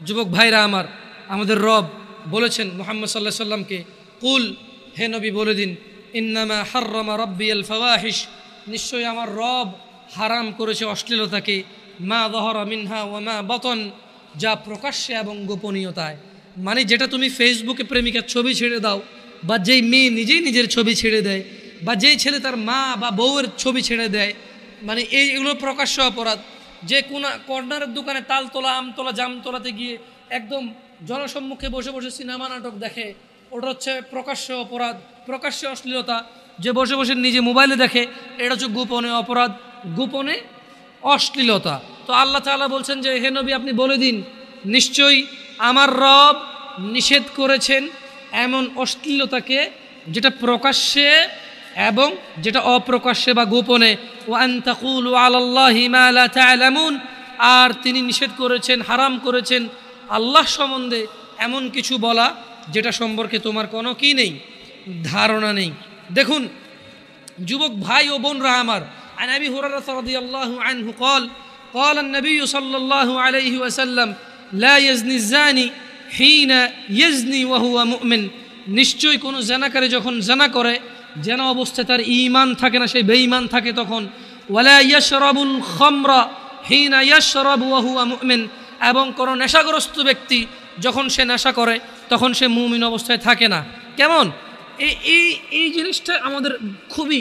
যুবক ভাইরা আমার, আমাদের রব বলেছেন মুহাম্মদ সাল্লাল্লাহু আলাইহি সাল্লামকে, কুল, হে নবী বলে দিন, ইন্নামা হাররামা রাব্বিয়াল ফাওয়াহিশ, নিশ্চয়ই আমার রব হারাম করেছে অশ্লীলতাকে, মা যাহারা মিনহা ওয়া মা বাতন, যা প্রকাশ্যে এবং গোপনীয়তায়। মানে যেটা তুমি ফেসবুকে প্রেমিকার ছবি ছেড়ে দাও, বা যেই মেয়ে নিজেই নিজের ছবি ছেড়ে দেয়, বা যেই ছেলে তার মা বা বউয়ের ছবি ছেড়ে দেয়, মানে এইগুলো প্রকাশ্য অপরাধ। যে কোন কর্নারের দোকানে তালতলা, আমতলা, জামতলাতে গিয়ে একদম জনসম্মুখে বসে বসে সিনেমা নাটক দেখে, ওটা হচ্ছে প্রকাশ্য অপরাধ, প্রকাশ্য অশ্লীলতা। যে বসে বসে নিজে মোবাইলে দেখে, এটা হচ্ছে গোপনে অপরাধ, গোপনে অশ্লীলতা। তো আল্লাহ তাআলা বলছেন যে হে নবী আপনি বলে দিন, নিশ্চয়ই আমার রব নিষেধ করেছেন এমন অশ্লীলতাকে যেটা প্রকাশ্যে এবং যেটা অপ্রকাশ্যে বা গোপনে, ওয়া আন তাকুলু আলাল্লাহি মা লা তা'লামুন, আর তিনি নিষেধ করেছেন, হারাম করেছেন আল্লাহ সম্বন্ধে এমন কিছু বলা যেটা সম্পর্কে তোমার কোনো কি নেই, ধারণা নেই। দেখুন যুবক ভাই ও বোনরা আমার, আন আবি হুরায়রা রাদিয়াল্লাহু আনহু قال قال النبي صلى الله عليه وسلم لا يزني الزاني حين يزني وهو مؤمن, নিশ্চয়ই কোনো জানাকারী যখন জানা করে, জানা অবস্থায় তার ঈমান থাকে না, সে বেঈমান থাকে তখন। ওয়ালা ইয়াশরাবুল খামরা হিনা ইয়াশরাবু ওয়া হুয়া মুমিন, এবং কোনো নেশাগ্রস্ত ব্যক্তি যখন সে নেশা করে তখন সে মুমিন অবস্থায় থাকে না। কেমন এই জিনিসটা আমাদের খুবই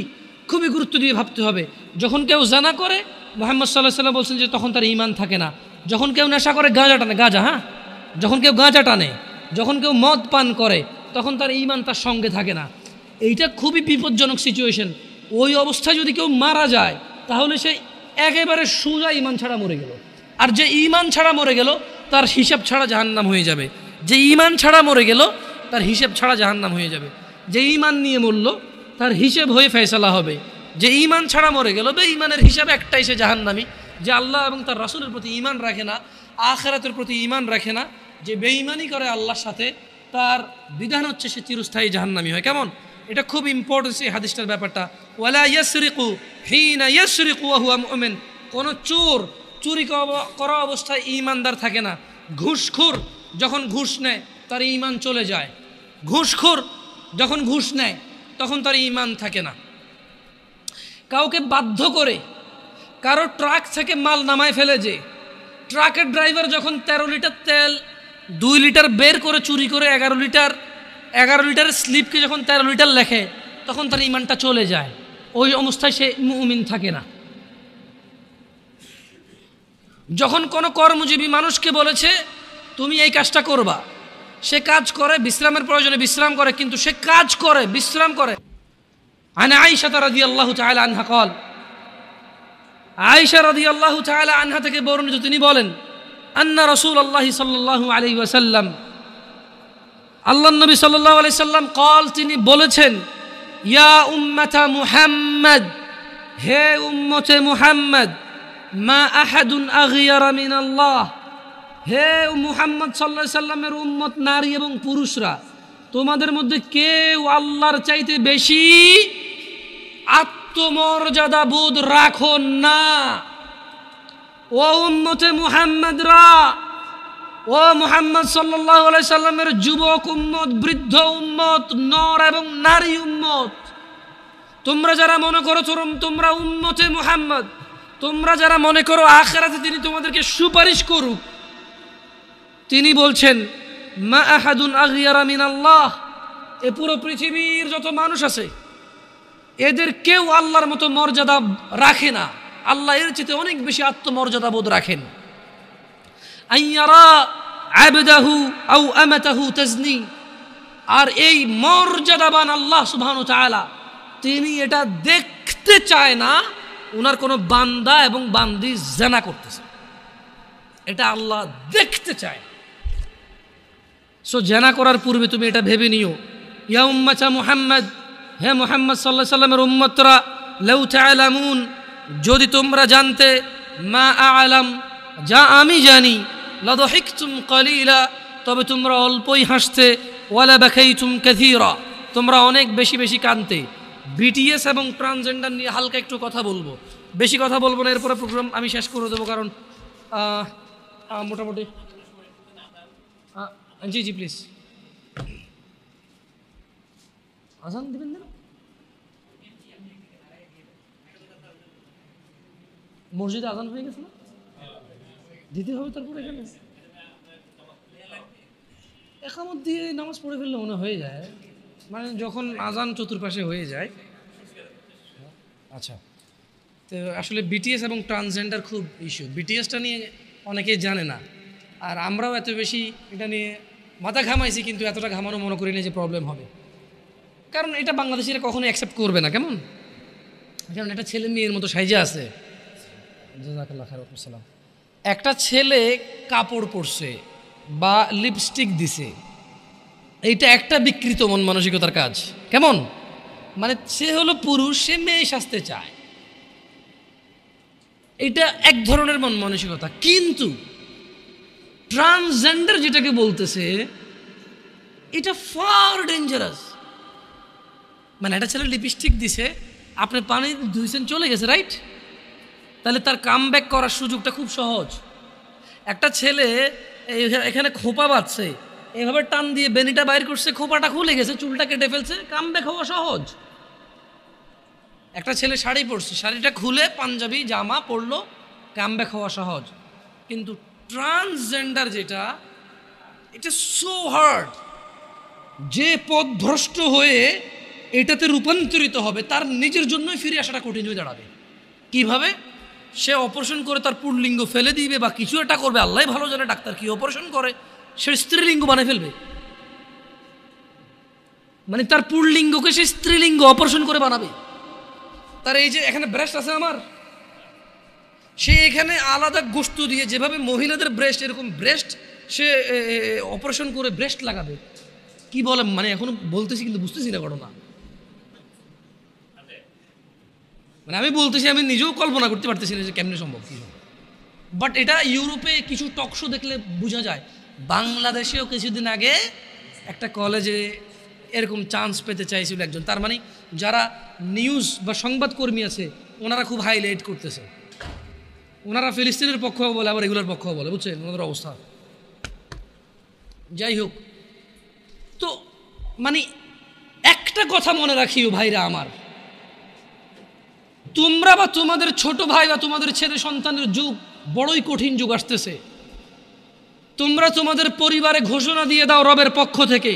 খুবই গুরুত্ব দিয়ে ভাবতে হবে। যখন কেউ জানা করে, মুহাম্মদ সাল্লাল্লাহু আলাইহি ওয়াসাল্লাম বলছেন যে তখন তার ঈমান থাকে না। যখন কেউ নেশা করে, গাঁজা টানে, গাঁজা, হ্যাঁ, যখন কেউ গাঁজা টানে, যখন কেউ মদ পান করে, তখন তার ঈমান তার সঙ্গে থাকে না। এইটা খুবই বিপজ্জনক সিচুয়েশন। ওই অবস্থায় যদি কেউ মারা যায় তাহলে সে একেবারে সোজা ঈমান ছাড়া মরে গেল। আর যে ঈমান ছাড়া মরে গেল তার হিসাব ছাড়া জাহান্নাম হয়ে যাবে। যে ঈমান ছাড়া মরে গেল তার হিসাব ছাড়া জাহান্নাম হয়ে যাবে। যে ঈমান নিয়ে মরল তার হিসেব হয়ে ফয়সালা হবে। যে ঈমান ছাড়া মরে গেল, বেঈমানের হিসাব একটাই, সে জাহান্নামী। যে আল্লাহ এবং তার রাসূলের প্রতি ঈমান রাখে না, আখিরাতের প্রতি ঈমান রাখে না, যে বেঈমানি করে আল্লাহর সাথে, তার বিধান হচ্ছে সে চিরস্থায়ী জাহান্নামী হয়। কেমন, এটা খুব ইম্পর্টেন্স এই হাদিসটার ব্যাপারটা। ওয়ালা ইয়াসরিকু হিনা ইয়াসরিকু ওয়া হুয়া মুমিন, কোন চোর চুরি করা অবস্থায় ঈমানদার থাকে না। ঘুষখোর যখন ঘুষ নেয় তার ঈমান চলে যায়। ঘুষখোর যখন ঘুষ নেয় তখন তার ঈমান থাকে না। কাউকে বাধ্য করে কারো ট্রাক থেকে মাল নামায় ফেলে, যে ট্রাকের ড্রাইভার যখন 13 লিটার তেল 2 লিটার বের করে চুরি করে 11 লিটারের স্লিপকে যখন 13 লিটার লেখে, তখন তার ঈমানটা চলে যায়। ওই অবস্থায় সে মুমিন থাকে না। যখন কোনো কর্মজীবী মানুষকে বলেছে তুমি এই কাজটা করবা, সে কাজ করে, বিশ্রামের প্রয়োজনে বিশ্রাম করে, কিন্তু সে কাজ করে, বিশ্রাম করে। আন আয়েশা রাদিয়াল্লাহু তাআলা আনহা قال, আয়েশা রাদিয়াল্লাহু তাআলা আনহা থেকে বর্ণিত, তিনি বলেন আন্না রাসূলুল্লাহ সাল্লাল্লাহু আলাইহি ওয়াসাল্লাম, আল্লাহর নবী সাল্লাল্লাহু আলাইহি সাল্লাম قال, তিনি বলেছেন, ইয়া উম্মাতা মুহাম্মদ, হে উম্মতে মুহাম্মদ, মা আহাদুন আগিয়ারা মিনাল্লাহ, হে মুহাম্মদ সাল্লাল্লাহু আলাইহি সাল্লামের উম্মত নারী এবং পুরুষরা, তোমাদের মধ্যে কেউ আল্লাহর চাইতে বেশি আত্মমর্যাদা বোধ রাখো না। ও উম্মতে মুহাম্মদরা, ও মুহাম্মদ সাল্লাল্লাহু আলাইহি সাল্লামের যুবক উম্মত, বৃদ্ধ উম্মত, নর এবং নারী উম্মত, তোমরা যারা মনে করো তোমরা উম্মতে মুহাম্মদ, তোমরা যারা মনে করো আখিরাতে তিনি তোমাদেরকে সুপারিশ করুক, তিনি বলছেন মা আহাদুন আগিয়ারা মিনাল্লাহ, এ পুরো পৃথিবীর যত মানুষ আছে এদের কেউ আল্লাহর মতো মর্যাদা রাখে না। আল্লাহ এর চেয়ে অনেক বেশি আত্মমর্যাদা বোধ রাখেন। আইয়ারা আবদাহু আও আমাতাহু তাজনি, আর এই মর্যাদাবান আল্লাহ সুবহানাহু ওয়া তাআলা তিনি এটা দেখতে চায় না ওনার কোনো বান্দা এবং বান্দি জিনা করতেছে, এটা আল্লাহ দেখতে চায়। সো জিনা করার পূর্বে তুমি এটা ভেবে নিও, ইয়া উম্মাতা মুহাম্মদ, হে মুহাম্মদ সাল্লাল্লাহু আলাইহি সাল্লামের উম্মতরা, লাউ তা'লামুন, যদি তোমরা জানতে, মা আ'লাম, যা আমি জানি, লাদহিকতুম কালিলা, তবে তোমরা অল্পই হাসতে, ওয়ালা বাকাইতুম কাসীরা, তোমরা অনেক বেশি বেশি কাঁদতে। বিটিএস এবং ট্রান্সজেন্ডার নিয়ে হালকা একটু কথা বলবো, বেশি কথা বলবো না, এরপরে প্রোগ্রাম আমি শেষ করে দেবো, কারণ মোটামুটি জি জি প্লিজ আজান দিবেন না, মসজিদে আজান হয়ে গেছে না, দিতে হবে। তারপরে এখানে একামত দিয়ে নামাজ পড়ে ফেললে মনে হয়ে যায়, মানে যখন আজান চতুর্পাশে হয়ে যায়। আচ্ছা, তো আসলে বিটিএস এবং ট্রান্সজেন্ডার খুব ইস্যু। বিটিএসটা নিয়ে অনেকেই জানে না, আর আমরাও এত বেশি এটা নিয়ে মাথা ঘামাইছি, কিন্তু এতটা ঘামানো মনে করি না যে প্রবলেম হবে, কারণ এটা বাংলাদেশিরা কখনো অ্যাকসেপ্ট করবে না। কেমন, কারণ এটা ছেলে মেয়ের মতো সাইজে আছে। জাযাকাল্লাহ খাইর সালাম। একটা ছেলে কাপড় পরছে বা লিপস্টিক দিছে, এইটা একটা বিকৃত মন মানসিকতার কাজ। কেমন, মানে সে হলো পুরুষ, সে মেয়ে সাজতে চায়, এটা এক ধরনের মন মানসিকতা। কিন্তু ট্রান্সজেন্ডার যেটাকে বলতেছে, এটা ফার ডেঞ্জারাস। মানে একটা ছেলে লিপস্টিক দিছে, আপনি পানি ধুইছেন, চলে গেছে, রাইট? তাহলে তার কাম ব্যাক করার সুযোগটা খুব সহজ। একটা ছেলে এখানে খোপা বাঁধছে, এভাবে টান দিয়ে বেনিটা বাইর করছে, খোপাটা খুলে গেছে, চুলটা কেটে ফেলছে, কাম ব্যাক হওয়া সহজ। একটা ছেলে শাড়ি পরছে, শাড়িটা খুলে পাঞ্জাবি জামা পরলো, কাম ব্যাক হওয়া সহজ। কিন্তু ট্রান্সজেন্ডার যেটা, এটা সো হার্ড। যে পথভ্রষ্ট হয়ে এটাতে রূপান্তরিত হবে, তার নিজের জন্যই ফিরে আসাটা কঠিন হয়ে দাঁড়াবে। কিভাবে? সে অপারেশন করে তার পুল্লিঙ্গ ফেলে দিবে বা কিছু একটা করবে, আল্লাহ ভালো জানে ডাক্তার কি অপারেশন করে, সে স্ত্রীলিঙ্গ বানিয়ে ফেলবে। মানে তার পুল্লিঙ্গকে সে স্ত্রীলিঙ্গ অপারেশন করে বানাবে। তার এই যে এখানে ব্রেস্ট আছে আমার, সে এখানে আলাদা গোস্ত দিয়ে, যেভাবে মহিলাদের ব্রেস্ট, এরকম ব্রেস্ট সে অপারেশন করে ব্রেস্ট লাগাবে। কি বলে, মানে এখনো বলতেছি কিন্তু বুঝতেছি না ঘটনা। মানে আমি বলতেছি, আমি নিজেও কল্পনা করতে পারতেছি না যে কেমনে সম্ভব, কি সম্ভব। বাট এটা ইউরোপে কিছু টক শো দেখলে বোঝা যায়। বাংলাদেশেও কিছুদিন আগে একটা কলেজে এরকম চান্স পেতে চাইছিল একজন। তার মানে যারা নিউজ বা সংবাদকর্মী আছে, ওনারা খুব হাইলাইট করতেছে, ওনারা ফিলিস্তিনের পক্ষও বলে, আবার এগুলোর পক্ষও বলে, বুঝছেন ওনাদের অবস্থা। যাই হোক, তো মানে একটা কথা মনে রাখিও ভাইরা আমার, তোমরা বা তোমাদের ছোট ভাই বা তোমাদের ছেলে সন্তানের যুগ বড়ই কঠিন যুগ আসতেছে। তোমরা তোমাদের পরিবারে ঘোষণা দিয়ে দাও রবের পক্ষ থেকে।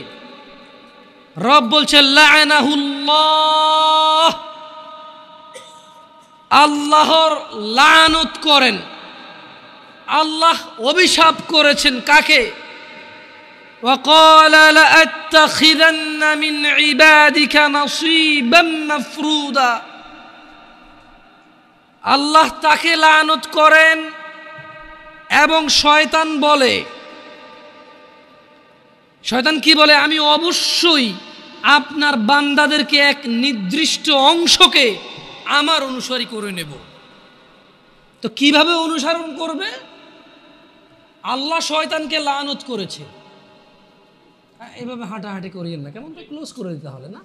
রব বলছে লাআনাহুল্লাহ, আল্লাহর লানত করেন, আল্লাহ অভিশাপ করেছেন কাকে? وقال لأتخذن من عبادك نصيبا مفروضا, আল্লাহ তাকে লানত করেন। এবং শয়তান বলে, শয়তান কি বলে? আমি অবশ্যই আপনার বান্দাদেরকে এক নির্দিষ্ট অংশকে আমার অনুসারী করে নেব। তো কিভাবে অনুসরণ করবে? আল্লাহ শয়তানকে লানত করেছে। এভাবে হাঁটাহাঁটি করিয়েন না, কেমন ক্লোজ করে দিতে হবে না?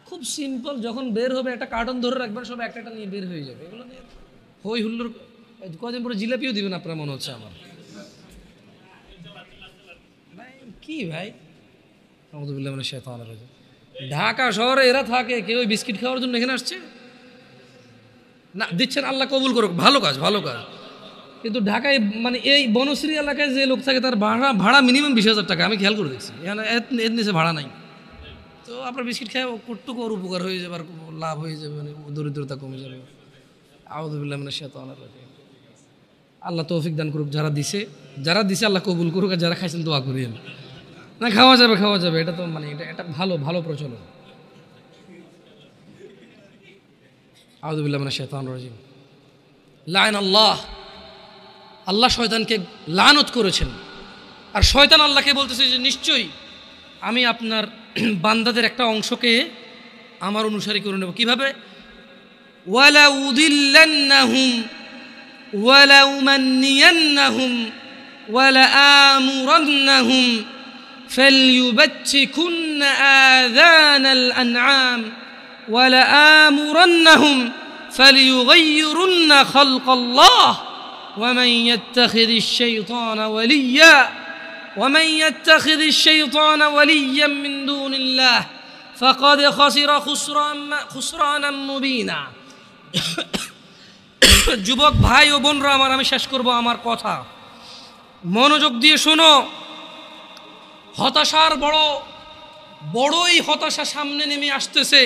খুব সিম্পল, যখন বের হবে একটা কার্টন ধরে রাখবেন, সব একটা একটা নিয়ে বের হয়ে যাবে। এগুলো নিয়ে হই হুল্লোর, কদিন পরে জিলাপিও দিবেন আপনার মনে হচ্ছে আমার। কি ভাই, ঢাকা শহরে এরা থাকে, কেউ বিস্কিট খাওয়ার জন্য এখানে আসছে না? দিচ্ছেন, আল্লাহ কবুল করুক, ভালো কাজ, ভালো কাজ। কিন্তু ঢাকায় মানে এই বনশ্রী এলাকায় যে লোক থাকে, তার ভাড়া মিনিমাম 20,000 টাকা। আমি খেয়াল করে দেখছি, এখানে এর নিচে ভাড়া নাই। তো আপনার বিস্কিট খায় কতটুকু ওর উপকার হয়ে যাবে, আর লাভ হয়ে যাবে, মানে দরিদ্রতা কমে যাবে। আউযুবিল্লাহি মিনাশ শাইতানির রাজিম। আল্লাহ তৌফিক দান করুক, যারা দিছে আল্লাহ কবুল করুক, আর যারা খাইছেন দোয়া করিয়েন। না, খাওয়া যাবে, এটা তো মানে এটা ভালো প্রচলন। আউযুবিল্লাহি মিনাশ শাইতানির রাজিম। লাআনাল্লাহ, আল্লাহ শয়তানকে লানত করেছেন। আর শয়তান আল্লাহকে বলতেছে যে নিশ্চয়ই আমি আপনার বান্দাদের একটা অংশকে আমার অনুসারী করে নেব। কিভাবে? ওয়ালা উদিল্লান্নাহুম ওয়ালা উমান্নিয়ান্নাহুম ওয়ালা আমুরান্নাহুম ফালইউবাচ্চিকুন্না আযানাল আনআম ওয়ালা আমুরান্নাহুম ফালইয়ুগাইয়িরুন্না খালকাল্লাহ ومن يتخذ الشيطان وليا من دون الله فقد خسر خسرانا مبينا। যুবক ভাই ও বোনরা আমার, আমি শেষ করব আমার কথা, মনোযোগ দিয়ে শোনো। হতাশার বড়ই হতাশা সামনে নেমে আসতেছে।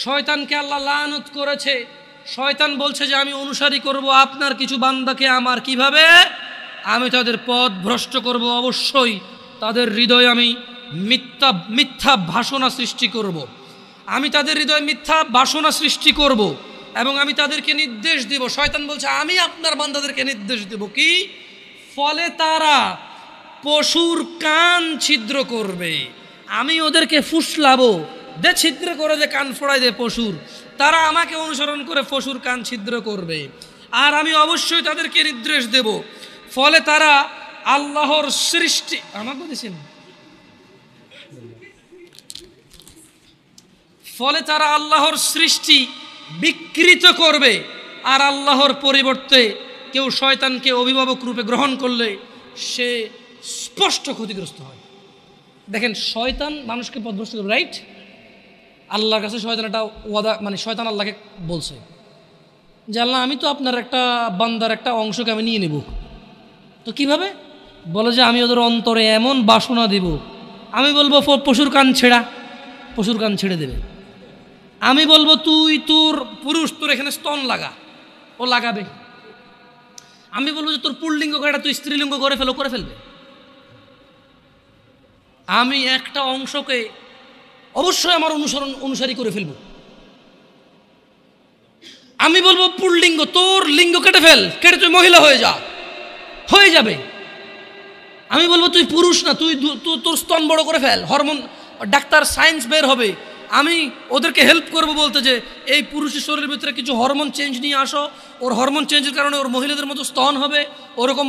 শয়তানকে আল্লাহ লানত করেছে। শয়তান বলছে যে আমি অনুসারী করব আপনার কিছু বান্দাকে আমার। কিভাবে? আমি তাদের পথ ভ্রষ্ট করব, অবশ্যই তাদের হৃদয়ে আমি মিথ্যা বাসনা সৃষ্টি করব। আমি তাদের হৃদয়ে মিথ্যা বাসনা সৃষ্টি করব এবং আমি তাদেরকে নির্দেশ দেব। শয়তান বলছে আমি আপনার বান্দাদেরকে নির্দেশ দেব কি? ফলে তারা পশুর কান ছিদ্র করবে, আমি ওদেরকে ফুসলাবো, দে ছিদ্র করে দে কান ফোড়াই দে পশুর, তারা আমাকে অনুসরণ করে পশুর কান ছিদ্র করবে, আর আমি অবশ্যই তাদেরকে নির্দেশ দেব, ফলে তারা আল্লাহর সৃষ্টি আমাকে বলেছেন, ফলে তারা আল্লাহর সৃষ্টি বিকৃত করবে, আর আল্লাহর পরিবর্তে কেউ শয়তানকে অভিভাবক রূপে গ্রহণ করলে সে স্পষ্ট ক্ষতিগ্রস্ত হয়। দেখেন, শয়তান মানুষকে পথভ্রষ্ট করবে, রাইট? আল্লাহর কাছে শয়তান একটা ওয়াদা, মানে শয়তান আল্লাহকে বলছে যে আল্লাহ, আমি তো আপনার একটা বান্দার একটা অংশকে আমি নিয়ে নেব। তো কিভাবে? বলে যে আমি ওদের অন্তরে এমন বাসনা দেব, আমি বলবো পশুর কান ছেঁড়া, পশুর কান ছেড়ে দেবে। আমি বলবো তুই তোর পুরুষ, তোর এখানে স্তন লাগা, ও লাগাবে। আমি বলবো যে তোর পুল্লিঙ্গ করাটা তুই স্ত্রীলিঙ্গ করে ফেলবে। আমি একটা অংশকে অবশ্যই আমার অনুসারী করে ফেলবো। আমি বলবো পুল্লিঙ্গ, তোর লিঙ্গ কেটে তুই মহিলা হয়ে যাবে। আমি বলবো তুই পুরুষ না, তুই তোর স্তন বড় করে ফেল, হরমোন ডাক্তার সায়েন্স বের হবে। আমি ওদেরকে হেল্প করবো বলতে যে এই পুরুষের শরীরের ভিতরে কিছু হরমোন চেঞ্জ নিয়ে আসো, ওর হরমোন চেঞ্জের কারণে ওর মহিলাদের মতো স্তন হবে, ওরকম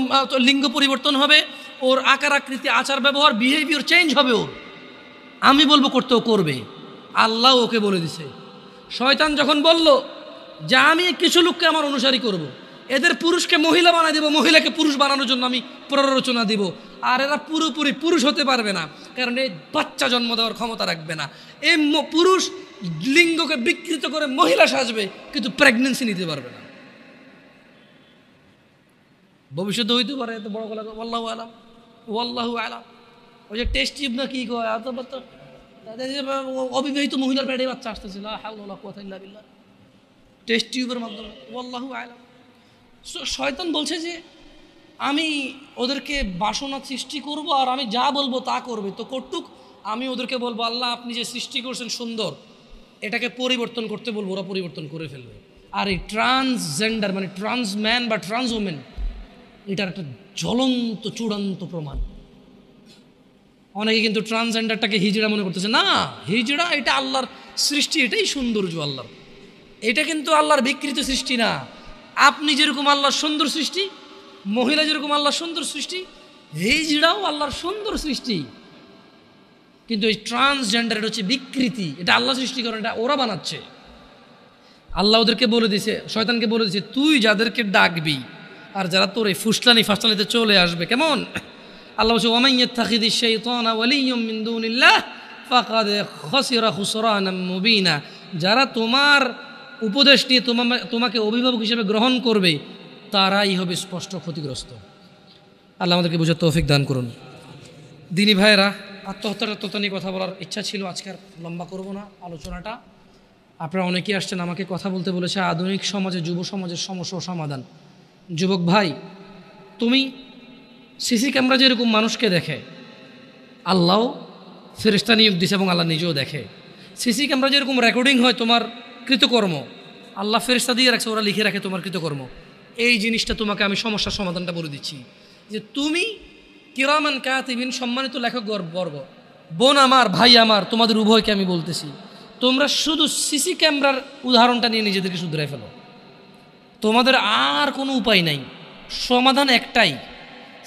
লিঙ্গ পরিবর্তন হবে, ওর আকার আকৃতি আচার ব্যবহার বিহেভিয়ার চেঞ্জ হবে ওর। আমি বলবো করতে, ও করবে। আল্লাহ ওকে বলে দিছে। শয়তান যখন বলল যে আমি কিছু লোককে আমার অনুসারী করব, এদের পুরুষকে মহিলা বানাই দেবো, মহিলাকে পুরুষ বানানোর জন্য আমি প্ররোচনা দিব, আর এরা পুরোপুরি পুরুষ হতে পারবে না, কারণ এই বাচ্চা জন্ম দেওয়ার ক্ষমতা রাখবে না। এই পুরুষ লিঙ্গকে বিকৃত করে মহিলা সাজবে, কিন্তু প্রেগনেন্সি নিতে পারবে না। ভবিষ্যতে হইতে পারে, এত বড় গলা, আল্লাহু আলাম, ওয়াল্লাহু আলাম। ওই যে টেস্ট টিউব না কি কয়, অবিবাহিত মহিলার পেটে বাচ্চা আসতেছিল, টেস্ট টিউবের মাধ্যমে, আল্লাহু আলাম। শয়তান বলছে যে আমি ওদেরকে বাসনা সৃষ্টি করব, আর আমি যা বলবো তা করবে। তো কর্তুক আমি ওদেরকে বলবো, আল্লাহ আপনি যে সৃষ্টি করছেন সুন্দর, এটাকে পরিবর্তন করতে বলবো, ওরা পরিবর্তন করে ফেলবে। আর এই ট্রান্সজেন্ডার মানে ট্রান্স ম্যান বা ট্রান্স ওমেন, এটার একটা জ্বলন্ত চূড়ান্ত প্রমাণ। অনেকে কিন্তু ট্রান্সজেন্ডারটাকে হিজড়া মনে করতেছে। না, হিজড়া এটা আল্লাহর সৃষ্টি, এটাই সৌন্দর্য আল্লাহর। এটা কিন্তু আল্লাহর বিকৃত সৃষ্টি না। আপনি যেরকম আল্লাহর সুন্দর সৃষ্টি, মহিলা যেরকম আল্লাহর সুন্দর সৃষ্টি, হিজড়াও আল্লাহর সুন্দর সৃষ্টি। কিন্তু এই ট্রান্সজেন্ডার এটা হচ্ছে বিকৃতি, এটা আল্লাহ সৃষ্টি করেন, এটা ওরা বানাচ্ছে। আল্লাহ ওদেরকে বলে দিছে, শয়তানকে বলে দিছে, তুই যাদেরকে ডাকবি আর যারা তোর এই ফাসলানিতে চলে আসবে, কেমন? আল্লাহ বলছে, ওয়া মান ইয়াত্তাখিযিশ শাইতানা ওয়ালিয়্যাম মিন দুনিল্লাহ ফাকাদ খাসিরা খুসরানাম মুবিনা। যারা তোমার উপদেশ নিয়ে তোমাকে অভিভাবক হিসেবে গ্রহণ করবে, তারাই হবে স্পষ্ট ক্ষতিগ্রস্ত। আল্লাহ আমাদেরকে বুঝার তৌফিক দান করুন। দিনী ভাইয়েরা, আত্মহত্যা নিয়ে কথা বলার ইচ্ছা ছিল, আজকের লম্বা করব না আলোচনাটা। আপনারা অনেকেই আসছেন, আমাকে কথা বলতে বলেছে আধুনিক সমাজে, যুব সমাজের সমস্যা ও সমাধান। যুবক ভাই, তুমি সিসি ক্যামেরা যেরকম মানুষকে দেখে, আল্লাহ ফেরেশতা নিয়োগ দিছে এবং আল্লাহ নিজেও দেখে। সিসি ক্যামেরা যেরকম রেকর্ডিং হয় তোমার কৃতকর্ম, আল্লাহ ফেরেশতা দিয়ে রাখছে, ওরা লিখে রাখে তোমার কৃতকর্ম। এই জিনিসটা তোমাকে আমি সমস্যার সমাধানটা বলে দিচ্ছি, যে তুমি কিরামান কাতিবিন, সম্মানিত লেখক বর্গ, বোন আমার, ভাই আমার, তোমাদের উভয়কে আমি বলতেছি, তোমরা শুধু সিসি ক্যামেরার উদাহরণটা নিয়ে নিজেদেরকে শুধরাই ফেলো। তোমাদের আর কোনো উপায় নাই, সমাধান একটাই।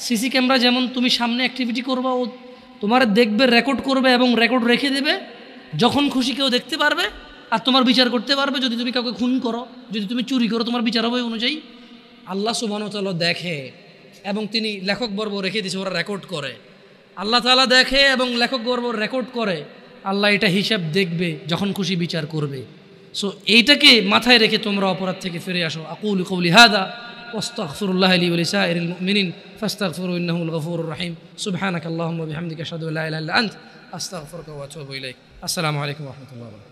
সিসি ক্যামেরা যেমন তুমি সামনে অ্যাক্টিভিটি করবা, ও তোমার দেখবে, রেকর্ড করবে এবং রেকর্ড রেখে দেবে, যখন খুশি কেউ দেখতে পারবে আর তোমার বিচার করতে পারবে। যদি তুমি কাউকে খুন করো, যদি তুমি চুরি করো, তোমার বিচার হবে অনুযায়ী। আল্লাহ সুবহানাহু ওয়া তাআলা দেখে এবং তিনি লেখক বর্গ রেখে দিয়েছে, ওরা রেকর্ড করে। আল্লাহ তাআলা দেখে এবং লেখক বর্গ রেকর্ড করে, আল্লাহ এটা হিসাব দেখবে, যখন খুশি বিচার করবে। সো এইটাকে মাথায় রেখে তোমরা অপরাধ থেকে ফিরে আসো। আকুলু কওলি হাযা ওয়াস্তাগফিরুল্লাহ লি ওয়া লিসাইরিল মুমিনিন ফাস্তাগফিরু ইন্নাহুল গফুরুর রহিম। সুবহানাকাল্লাহুম্মা ওয়া বিহামদিকা আশহাদু আল্লা ইলাহা ইল্লা আনতা আস্তাগফিরুকা ওয়া আতুবু ইলাইক। আসসালামু আলাইকুম ওয়া রাহমাতুল্লাহি ওয়া বারাকাতুহু।